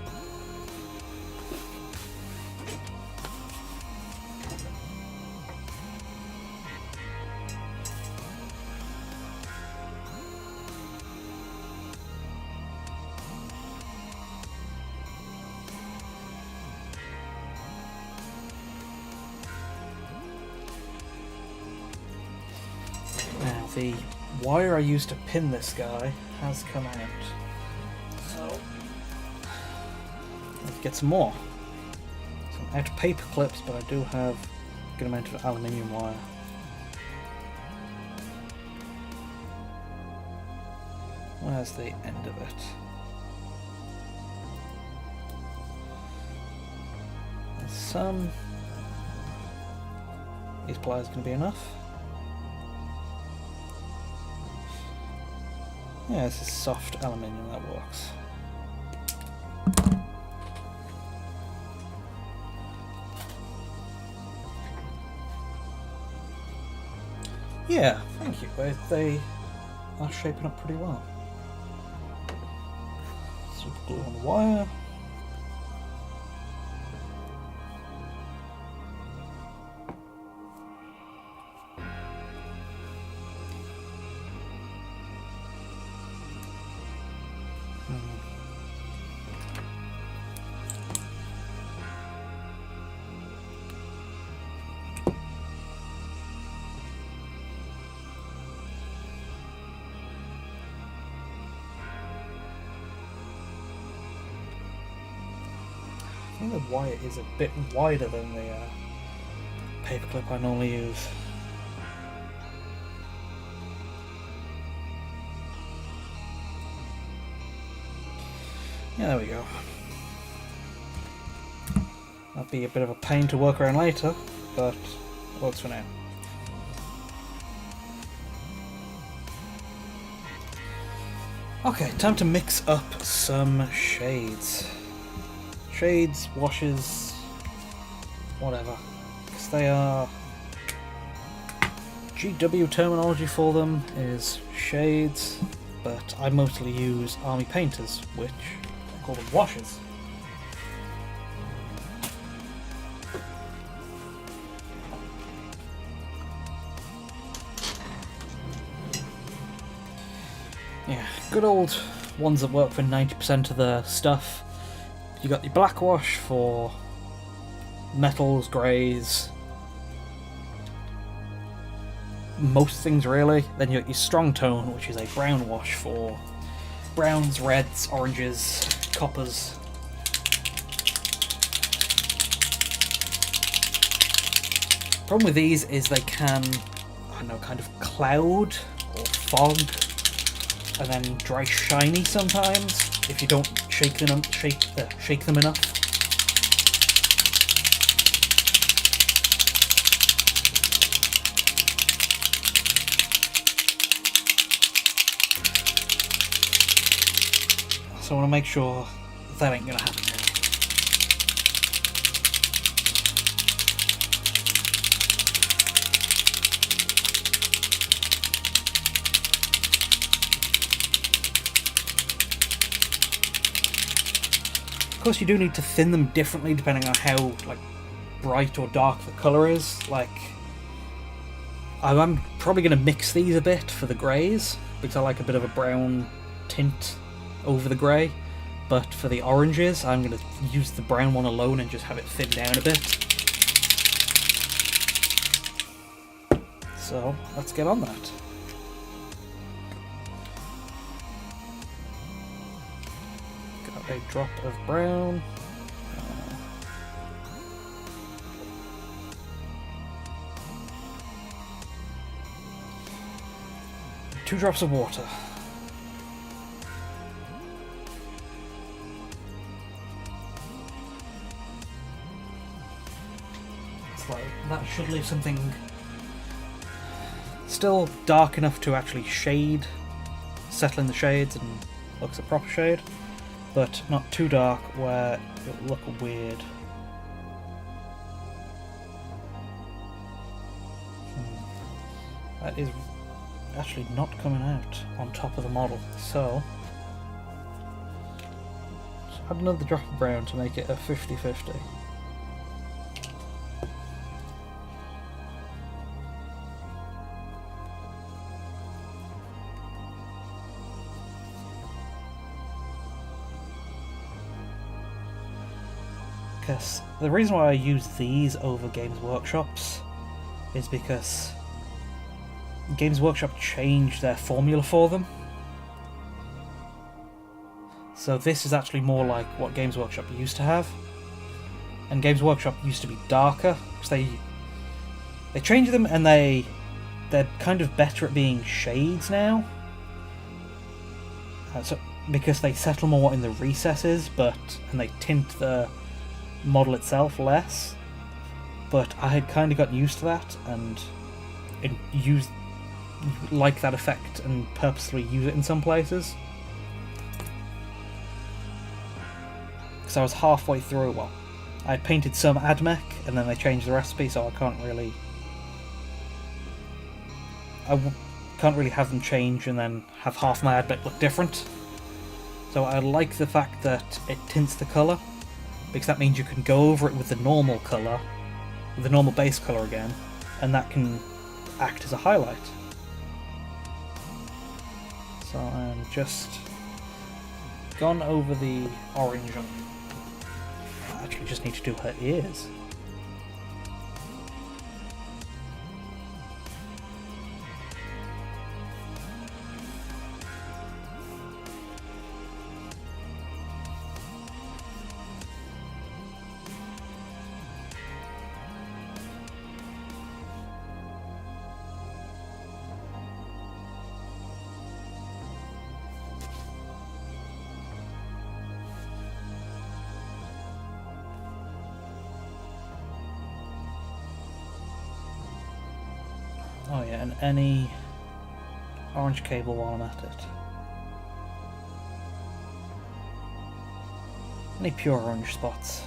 Now, the wire I used to pin this guy has come out. So, let's get some more. So I'm out of paper clips, but I do have a good amount of aluminium wire. Where's the end of it? There's some. These pliers going to be enough? Yeah, this is soft aluminium, that works. Yeah, thank you. They are shaping up pretty well. Super glue on the wire. the wire is a bit wider than the paperclip I normally use. Yeah, there we go. That'll be a bit of a pain to work around later, but it works for now. Okay, time to mix up some shades. Shades, washes, whatever. Because they are... GW terminology for them is shades, but I mostly use army painters, which I call them washes. Yeah, good old ones that work for 90% of the stuff. You got your black wash for metals, greys, most things really. Then you got your strong tone, which is a brown wash for browns, reds, oranges, coppers. Problem with these is they can, I don't know, kind of cloud or fog, and then dry shiny sometimes if you don't shake them enough. So I want to make sure that ain't gonna happen. Of course, you do need to thin them differently depending on how like bright or dark the colour is. Like, I'm probably going to mix these a bit for the greys because I like a bit of a brown tint over the grey. But for the oranges, I'm going to use the brown one alone and just have it thin down a bit. So let's get on that. A drop of brown. 2 drops of water. It's like, that should leave something still dark enough to actually shade, settle in the shades and looks a proper shade, but not too dark where it'll look weird. That is actually not coming out on top of the model, so just add another drop of brown to make it a 50-50. Because the reason why I use these over Games Workshop's is because Games Workshop changed their formula for them. So this is actually more like what Games Workshop used to have. And Games Workshop used to be darker, because they changed them and they're kind of better at being shades now. So because they settle more in the recesses, and they tint the model itself less. But I had kind of gotten used to that and like that effect and purposely use it in some places. Because I was halfway through, well, I had painted some AdMech and then they changed the recipe, so I can't really have them change and then have half my AdMech look different. So I like the fact that it tints the colour, because that means you can go over it with the normal colour, with the normal base colour again, and that can act as a highlight. So I'm just gone over the orange on. I actually just need to do her ears. Oh yeah, and any orange cable while I'm at it. Any pure orange spots.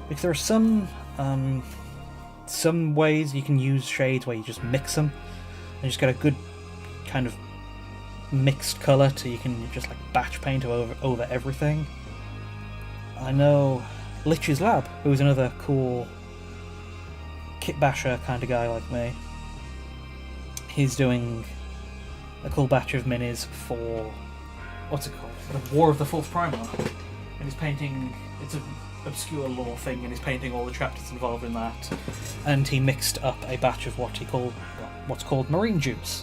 Because there are some ways you can use shades where you just mix them and just get a good kind of mixed colour so you can just like batch paint over everything. I know Lich's Lab, who's another cool kit basher kind of guy like me. He's doing a cool batch of minis for, what's it called? The War of the Fourth Primarch. And he's painting, it's an obscure lore thing, and he's painting all the chapters involved in that. And he mixed up a batch of what's called marine juice,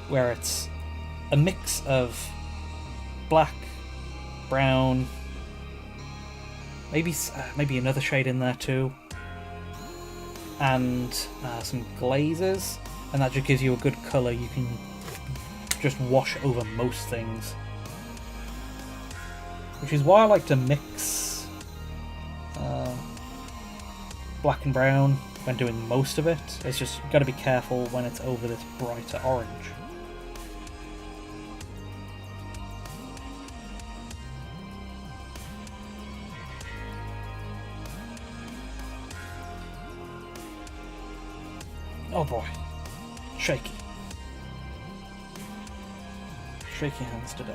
where it's a mix of black, brown, maybe another shade in there too, and some glazes, and that just gives you a good colour you can just wash over most things. Which is why I like to mix black and brown when doing most of it. It's just got to be careful when it's over this brighter orange. Oh boy, shaky. Shaky hands today.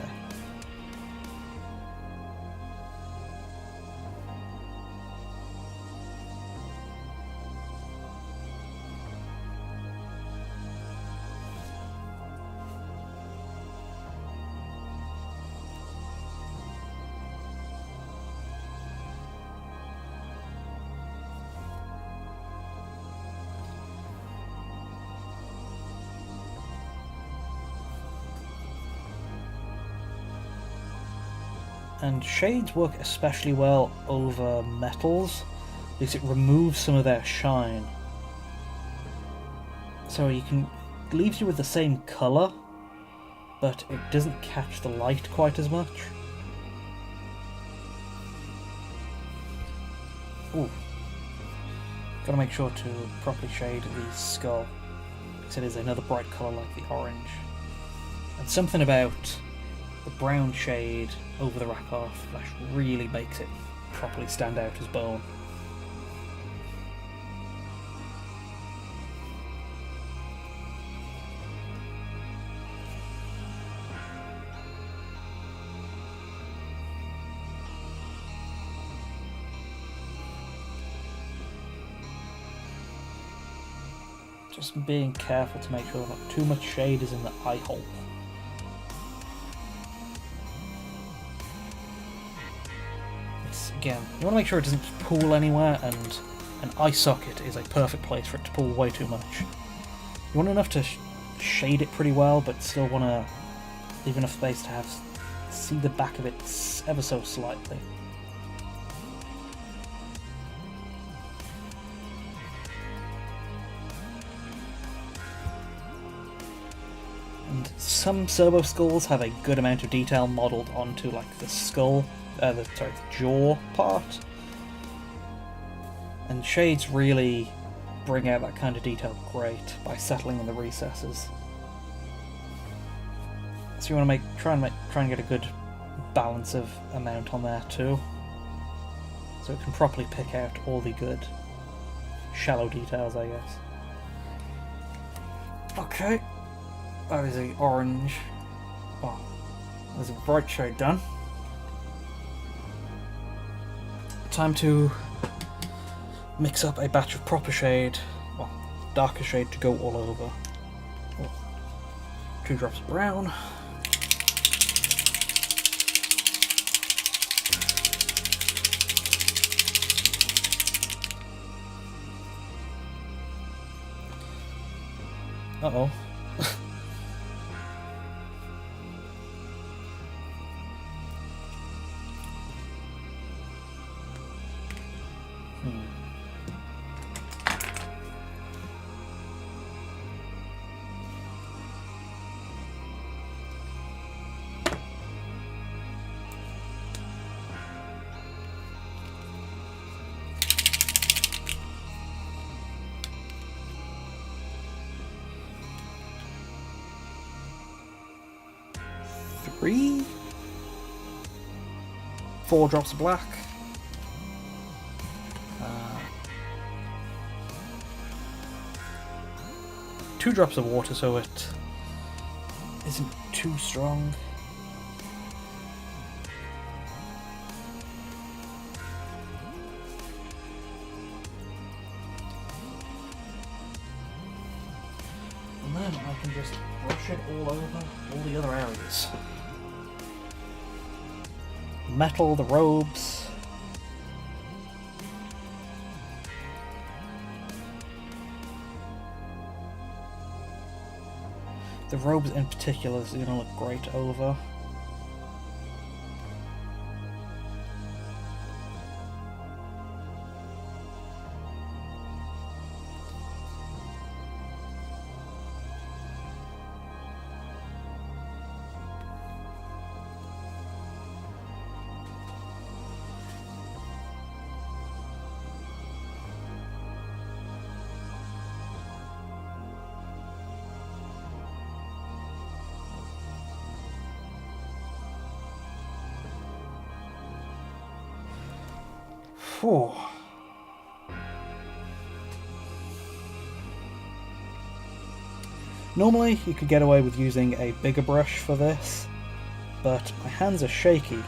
And shades work especially well over metals because it removes some of their shine. So it leaves you with the same colour, but it doesn't catch the light quite as much. Ooh. Gotta make sure to properly shade the skull, because it is another bright colour like the orange. And something about the brown shade over the Rakarth flesh really makes it properly stand out as bone. Just being careful to make sure not too much shade is in the eye hole. Again, you want to make sure it doesn't pool anywhere, and an eye socket is a perfect place for it to pool way too much. You want enough to shade it pretty well, but still want to leave enough space to see the back of it ever so slightly. And some Serbo skulls have a good amount of detail modelled onto like the skull. The jaw part, and shades really bring out that kind of detail great by settling in the recesses. So you want to try and get a good balance of amount on there too, so it can properly pick out all the good shallow details, I guess. Okay, that is the orange. Oh, there's a bright shade done. Time to mix up a batch of proper shade, well, darker shade to go all over. Oh, 2 drops of brown. Uh-oh. 4 drops of black. 2 drops of water, so it isn't too strong. And then I can just brush it all over all the other areas. Metal, the robes. The robes in particular is going to look great over. Whew. Normally you could get away with using a bigger brush for this, but my hands are shaky,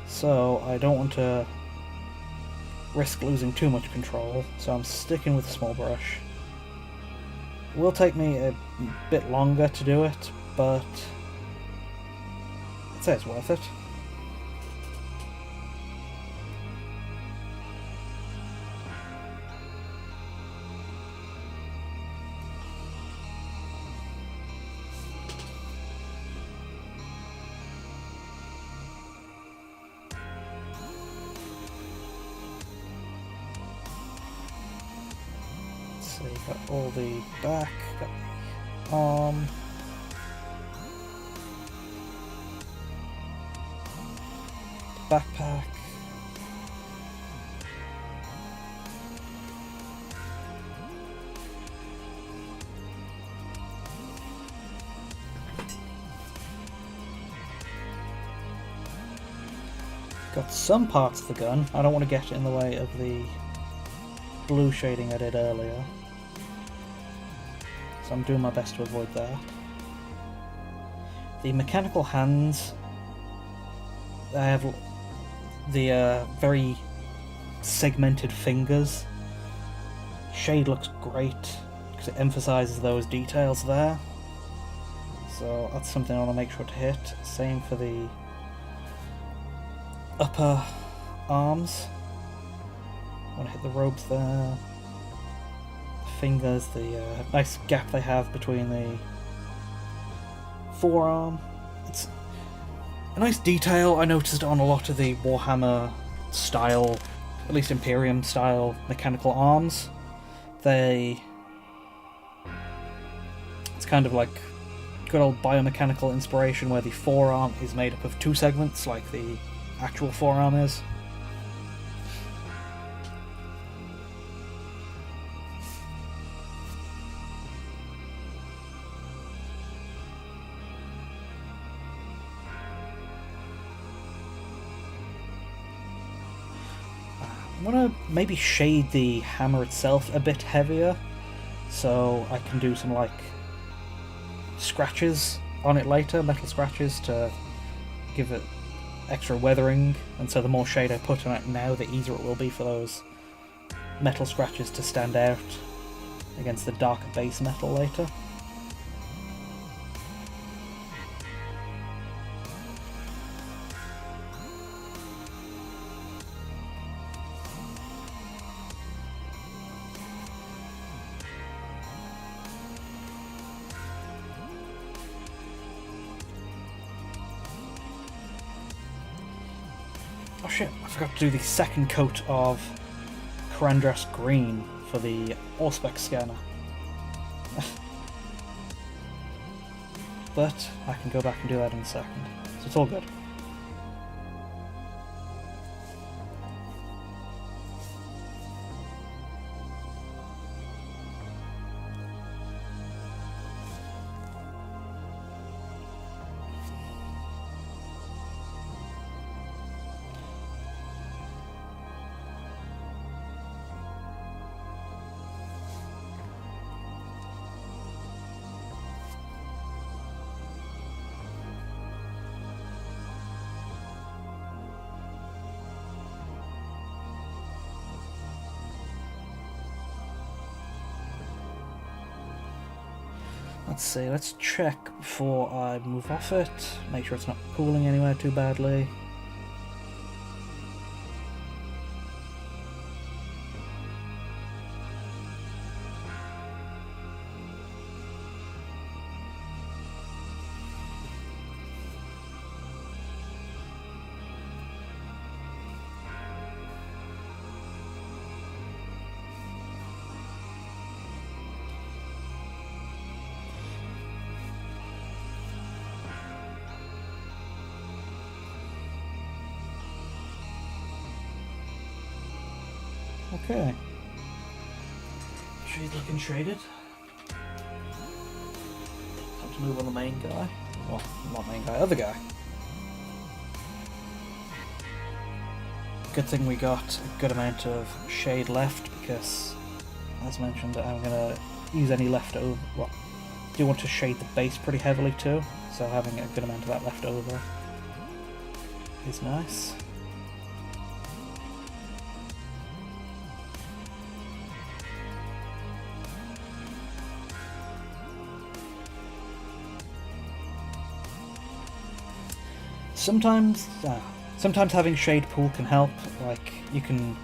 so I don't want to risk losing too much control, so I'm sticking with a small brush. It will take me a bit longer to do it, but I'd say it's worth it. So you've got all the back, got the arm, the backpack, got some parts of the gun. I don't want to get in the way of the blue shading I did earlier, so I'm doing my best to avoid that. The mechanical hands, I have the very segmented fingers. Shade looks great because it emphasises those details there, so that's something I want to make sure to hit. Same for the upper arms. I want to hit the robes there. The fingers, the nice gap they have between the forearm. It's a nice detail. I noticed on a lot of the Warhammer style, at least Imperium style mechanical arms. It's kind of like good old biomechanical inspiration where the forearm is made up of 2 segments like the actual forearm is. I want to maybe shade the hammer itself a bit heavier, so I can do some like scratches on it later, metal scratches, to give it extra weathering, and so the more shade I put on it now, the easier it will be for those metal scratches to stand out against the darker base metal later. Oh shit, I forgot to do the second coat of Karandras Green for the Auspex scanner. But I can go back and do that in a second, so it's all good. Let's see, let's check before I move off it, make sure it's not pooling anywhere too badly. Okay. Shade looking shaded. Time to move on the main guy. Well, not main guy, other guy. Good thing we got a good amount of shade left because, as mentioned, I'm going to use any leftover. Well, I do want to shade the base pretty heavily too, so having a good amount of that left over is nice. Sometimes having shade pool can help. Like, you can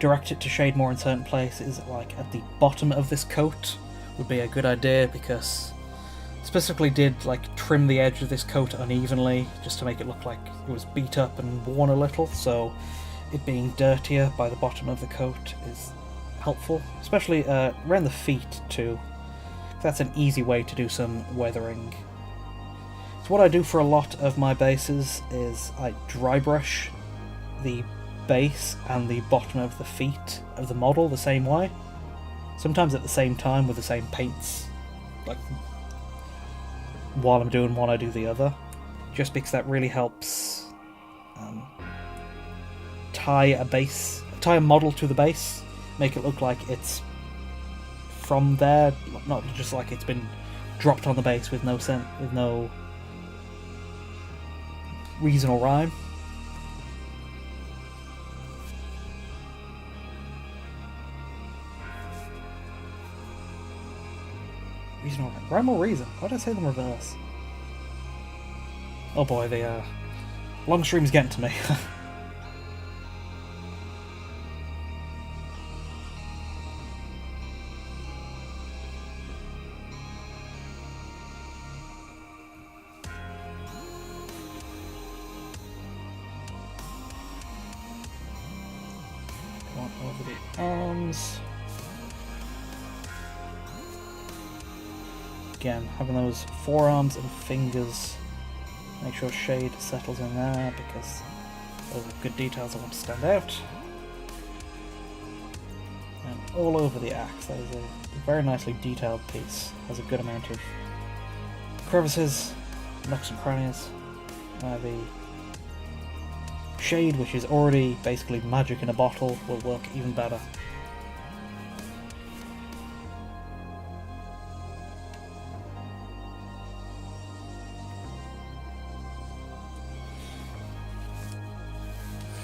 direct it to shade more in certain places. Like at the bottom of this coat would be a good idea because specifically did like trim the edge of this coat unevenly just to make it look like it was beat up and worn a little. So it being dirtier by the bottom of the coat is helpful, especially around the feet too. That's an easy way to do some weathering. So what I do for a lot of my bases is I dry brush the base and the bottom of the feet of the model the same way. Sometimes at the same time with the same paints. Like, while I'm doing one I do the other. Just because that really helps tie a model to the base. Make it look like it's from there, not just like it's been dropped on the base with no reason or rhyme. Reason or rhyme? Rhyme or reason? Why did I say them reverse? Oh boy, the long stream's getting to me. Over the arms. Again, having those forearms and fingers, make sure shade settles in there because those are good details I want to stand out. And all over the axe, that is a very nicely detailed piece. Has a good amount of crevices, nooks and crannies. The shade, which is already basically magic in a bottle, will work even better.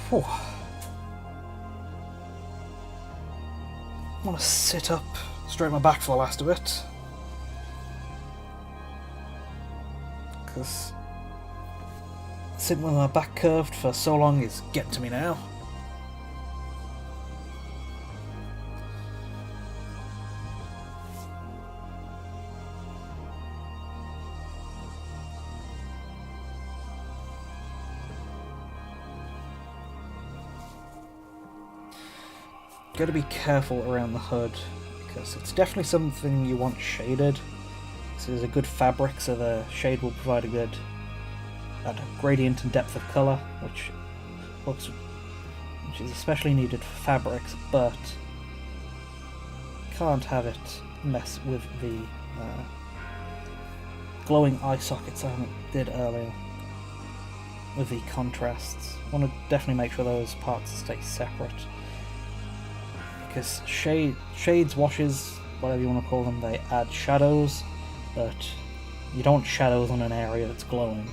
Whew. I want to sit up, straighten my back for the last of it. Because sitting with my back curved for so long is getting to me now. Gotta be careful around the hood because it's definitely something you want shaded. So there's a good fabric, so the shade will provide a good gradient and depth of colour, which is especially needed for fabrics, but can't have it mess with the glowing eye sockets I did earlier with the contrasts. Want to definitely make sure those parts stay separate because shades, washes, whatever you want to call them, they add shadows, but you don't want shadows on an area that's glowing.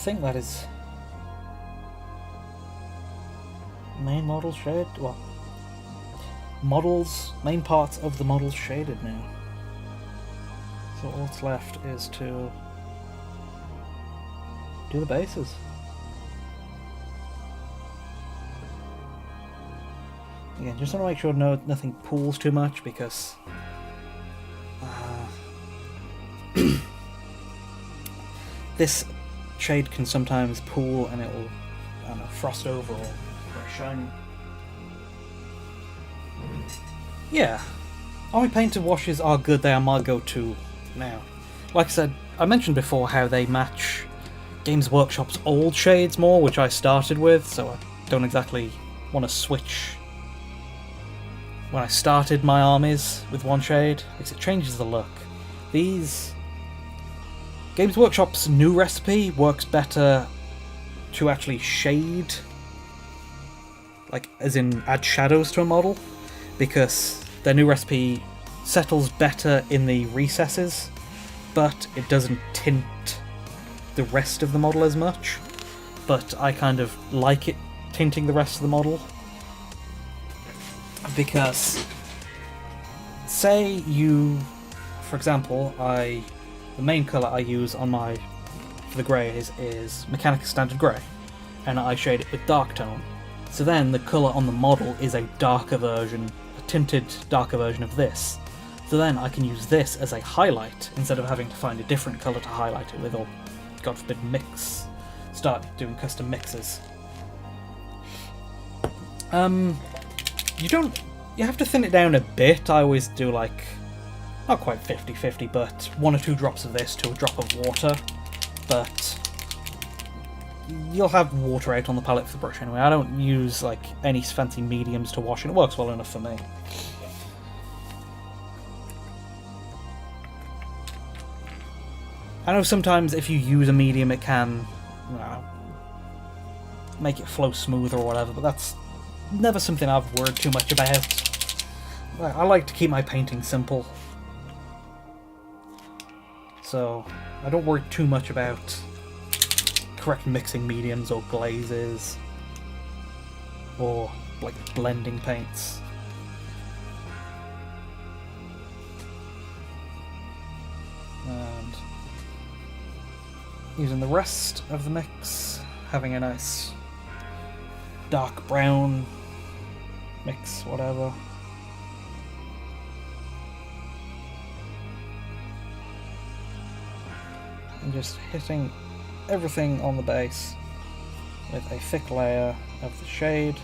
think that is main model shade. Well, models, main parts of the models shaded now. So all that's left is to do the bases. Again, just want to make sure nothing pools too much, because this shade can sometimes pool and it will, I don't know, frost over or very shiny. Yeah, Army Painter washes are good. They are my go-to now. Like I said, I mentioned before how they match Games Workshop's old shades more, which I started with, so I don't exactly want to switch when I started my armies with one shade, because it changes the look. These Games Workshop's new recipe works better to actually shade, like as in add shadows to a model, because their new recipe settles better in the recesses, but it doesn't tint the rest of the model as much. But I kind of like it tinting the rest of the model, because say you, for example, the main colour I use on for the greys is Mechanicus Standard Grey, and I shade it with dark tone. So then the colour on the model is a darker version, a tinted darker version of this. So then I can use this as a highlight instead of having to find a different colour to highlight it with, or God forbid start doing custom mixes. You have to thin it down a bit. I always do like, not quite 50-50, but 1 or 2 drops of this to a drop of water. But you'll have water out on the palette for the brush anyway. I don't use like any fancy mediums to wash, and it works well enough for me. I know sometimes if you use a medium it can make it flow smoother or whatever, but that's never something I've worried too much about. I like to keep my painting simple, so I don't worry too much about correct mixing mediums or glazes or like blending paints. And using the rest of the mix, having a nice dark brown mix, whatever. And just hitting everything on the base with a thick layer of the shade.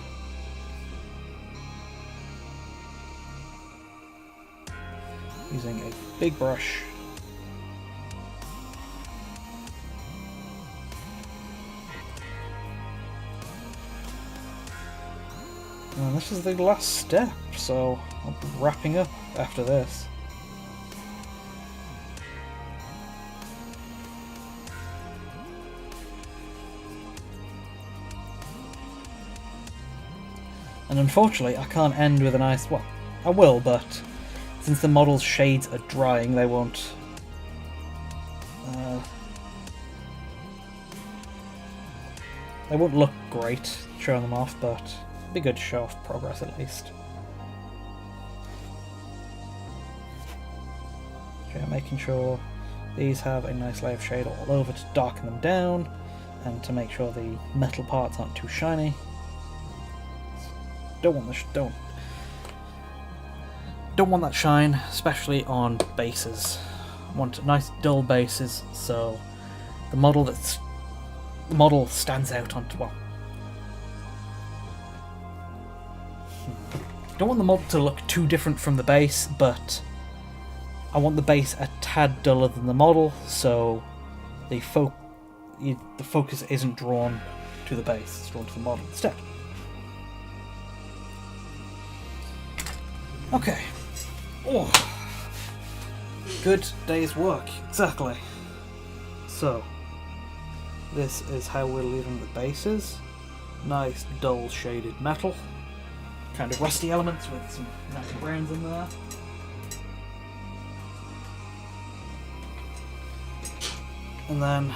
Using a big brush. And this is the last step, so I'll be wrapping up after this. And unfortunately I can't end with a nice, well, I will, but since the model's shades are drying, they won't look great showing them off, but it'd be good to show off progress at least. So yeah, making sure these have a nice layer of shade all over to darken them down and to make sure the metal parts aren't too shiny. Don't want that shine, especially on bases. I want nice dull bases so the model stands out onto, well, don't want the model to look too different from the base, but I want the base a tad duller than the model, so the focus isn't drawn to the base, it's drawn to the model instead. Okay. Oh, good day's work, exactly. So, this is how we're leaving the bases. Nice dull shaded metal. Kind of rusty elements with some nice browns in there. And then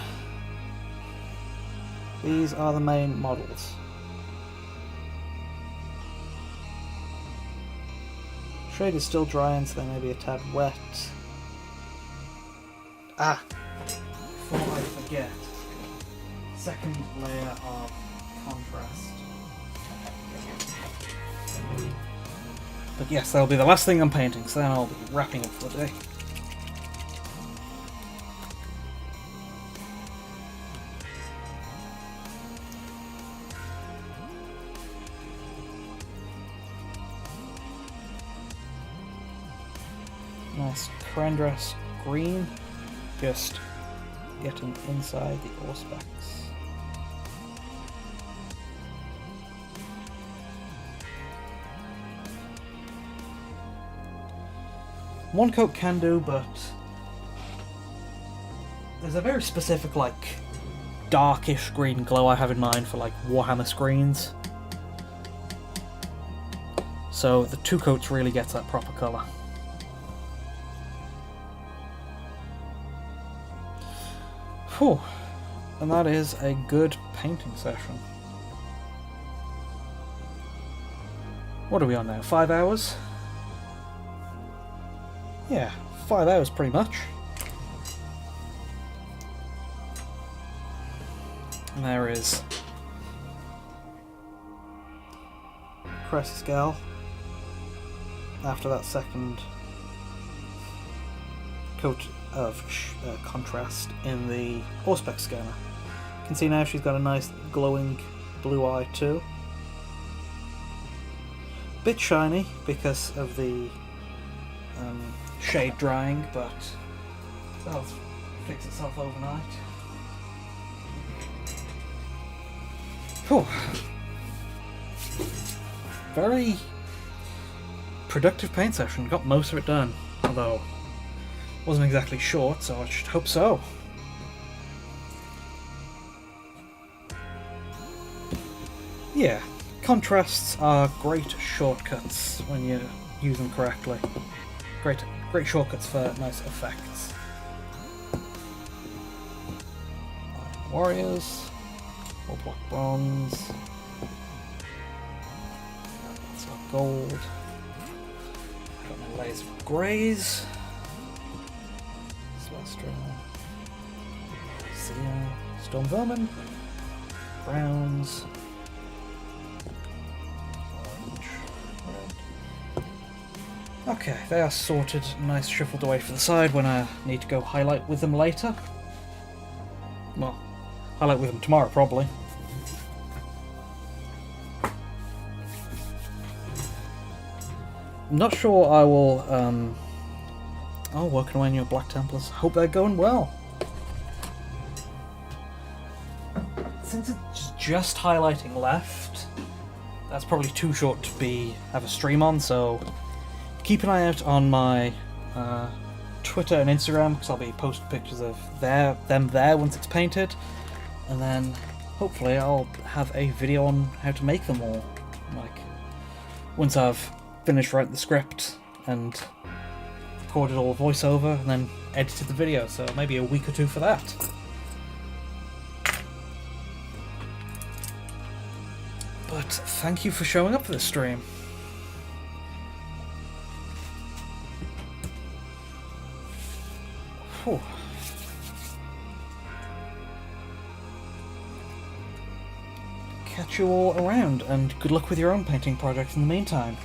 These are the main models. Shade is still drying, so they may be a tad wet. Ah! Before I forget, second layer of contrast. But yes, that'll be the last thing I'm painting, so then I'll be wrapping up for the day. Nice Carandrass green, just getting inside the Auspex. One coat can do, but there's a very specific, like, darkish green glow I have in mind for, like, Warhammer screens. So the 2 coats really gets that proper colour. Whew. And that is a good painting session. What are we on now? 5 hours? Yeah, 5 hours pretty much. And there is Crest Gal after that second coat of contrast in the Auspex scanner. You can see now she's got a nice glowing blue eye too. Bit shiny because of the shade drying, but that'll fix itself overnight. Whew. Very productive paint session. Got most of it done, although it wasn't exactly short, so I should hope so. Yeah, contrasts are great shortcuts when you use them correctly. Great shortcuts for nice effects. Iron Warriors, or Black Bronze, that's got gold. Got my layers of greys, Celestra, Seal, Storm Vermin, browns, orange, red. Okay, they are sorted, nice shuffled away for the side when I need to go highlight with them later. Well, highlight with them tomorrow probably. I'm not sure I will, working away on your Black Templars. Hope they're going well. Since it's just highlighting left, that's probably too short to have a stream on, so keep an eye out on my Twitter and Instagram, because I'll be posting pictures of them there once it's painted, and then hopefully I'll have a video on how to make them all, like, once I've finished writing the script and recorded all the voiceover and then edited the video, so maybe a week or 2 for that. But thank you for showing up for this stream. Whew. Catch you all around, and good luck with your own painting projects in the meantime.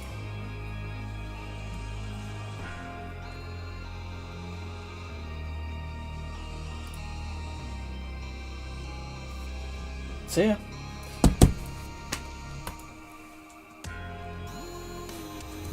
See ya.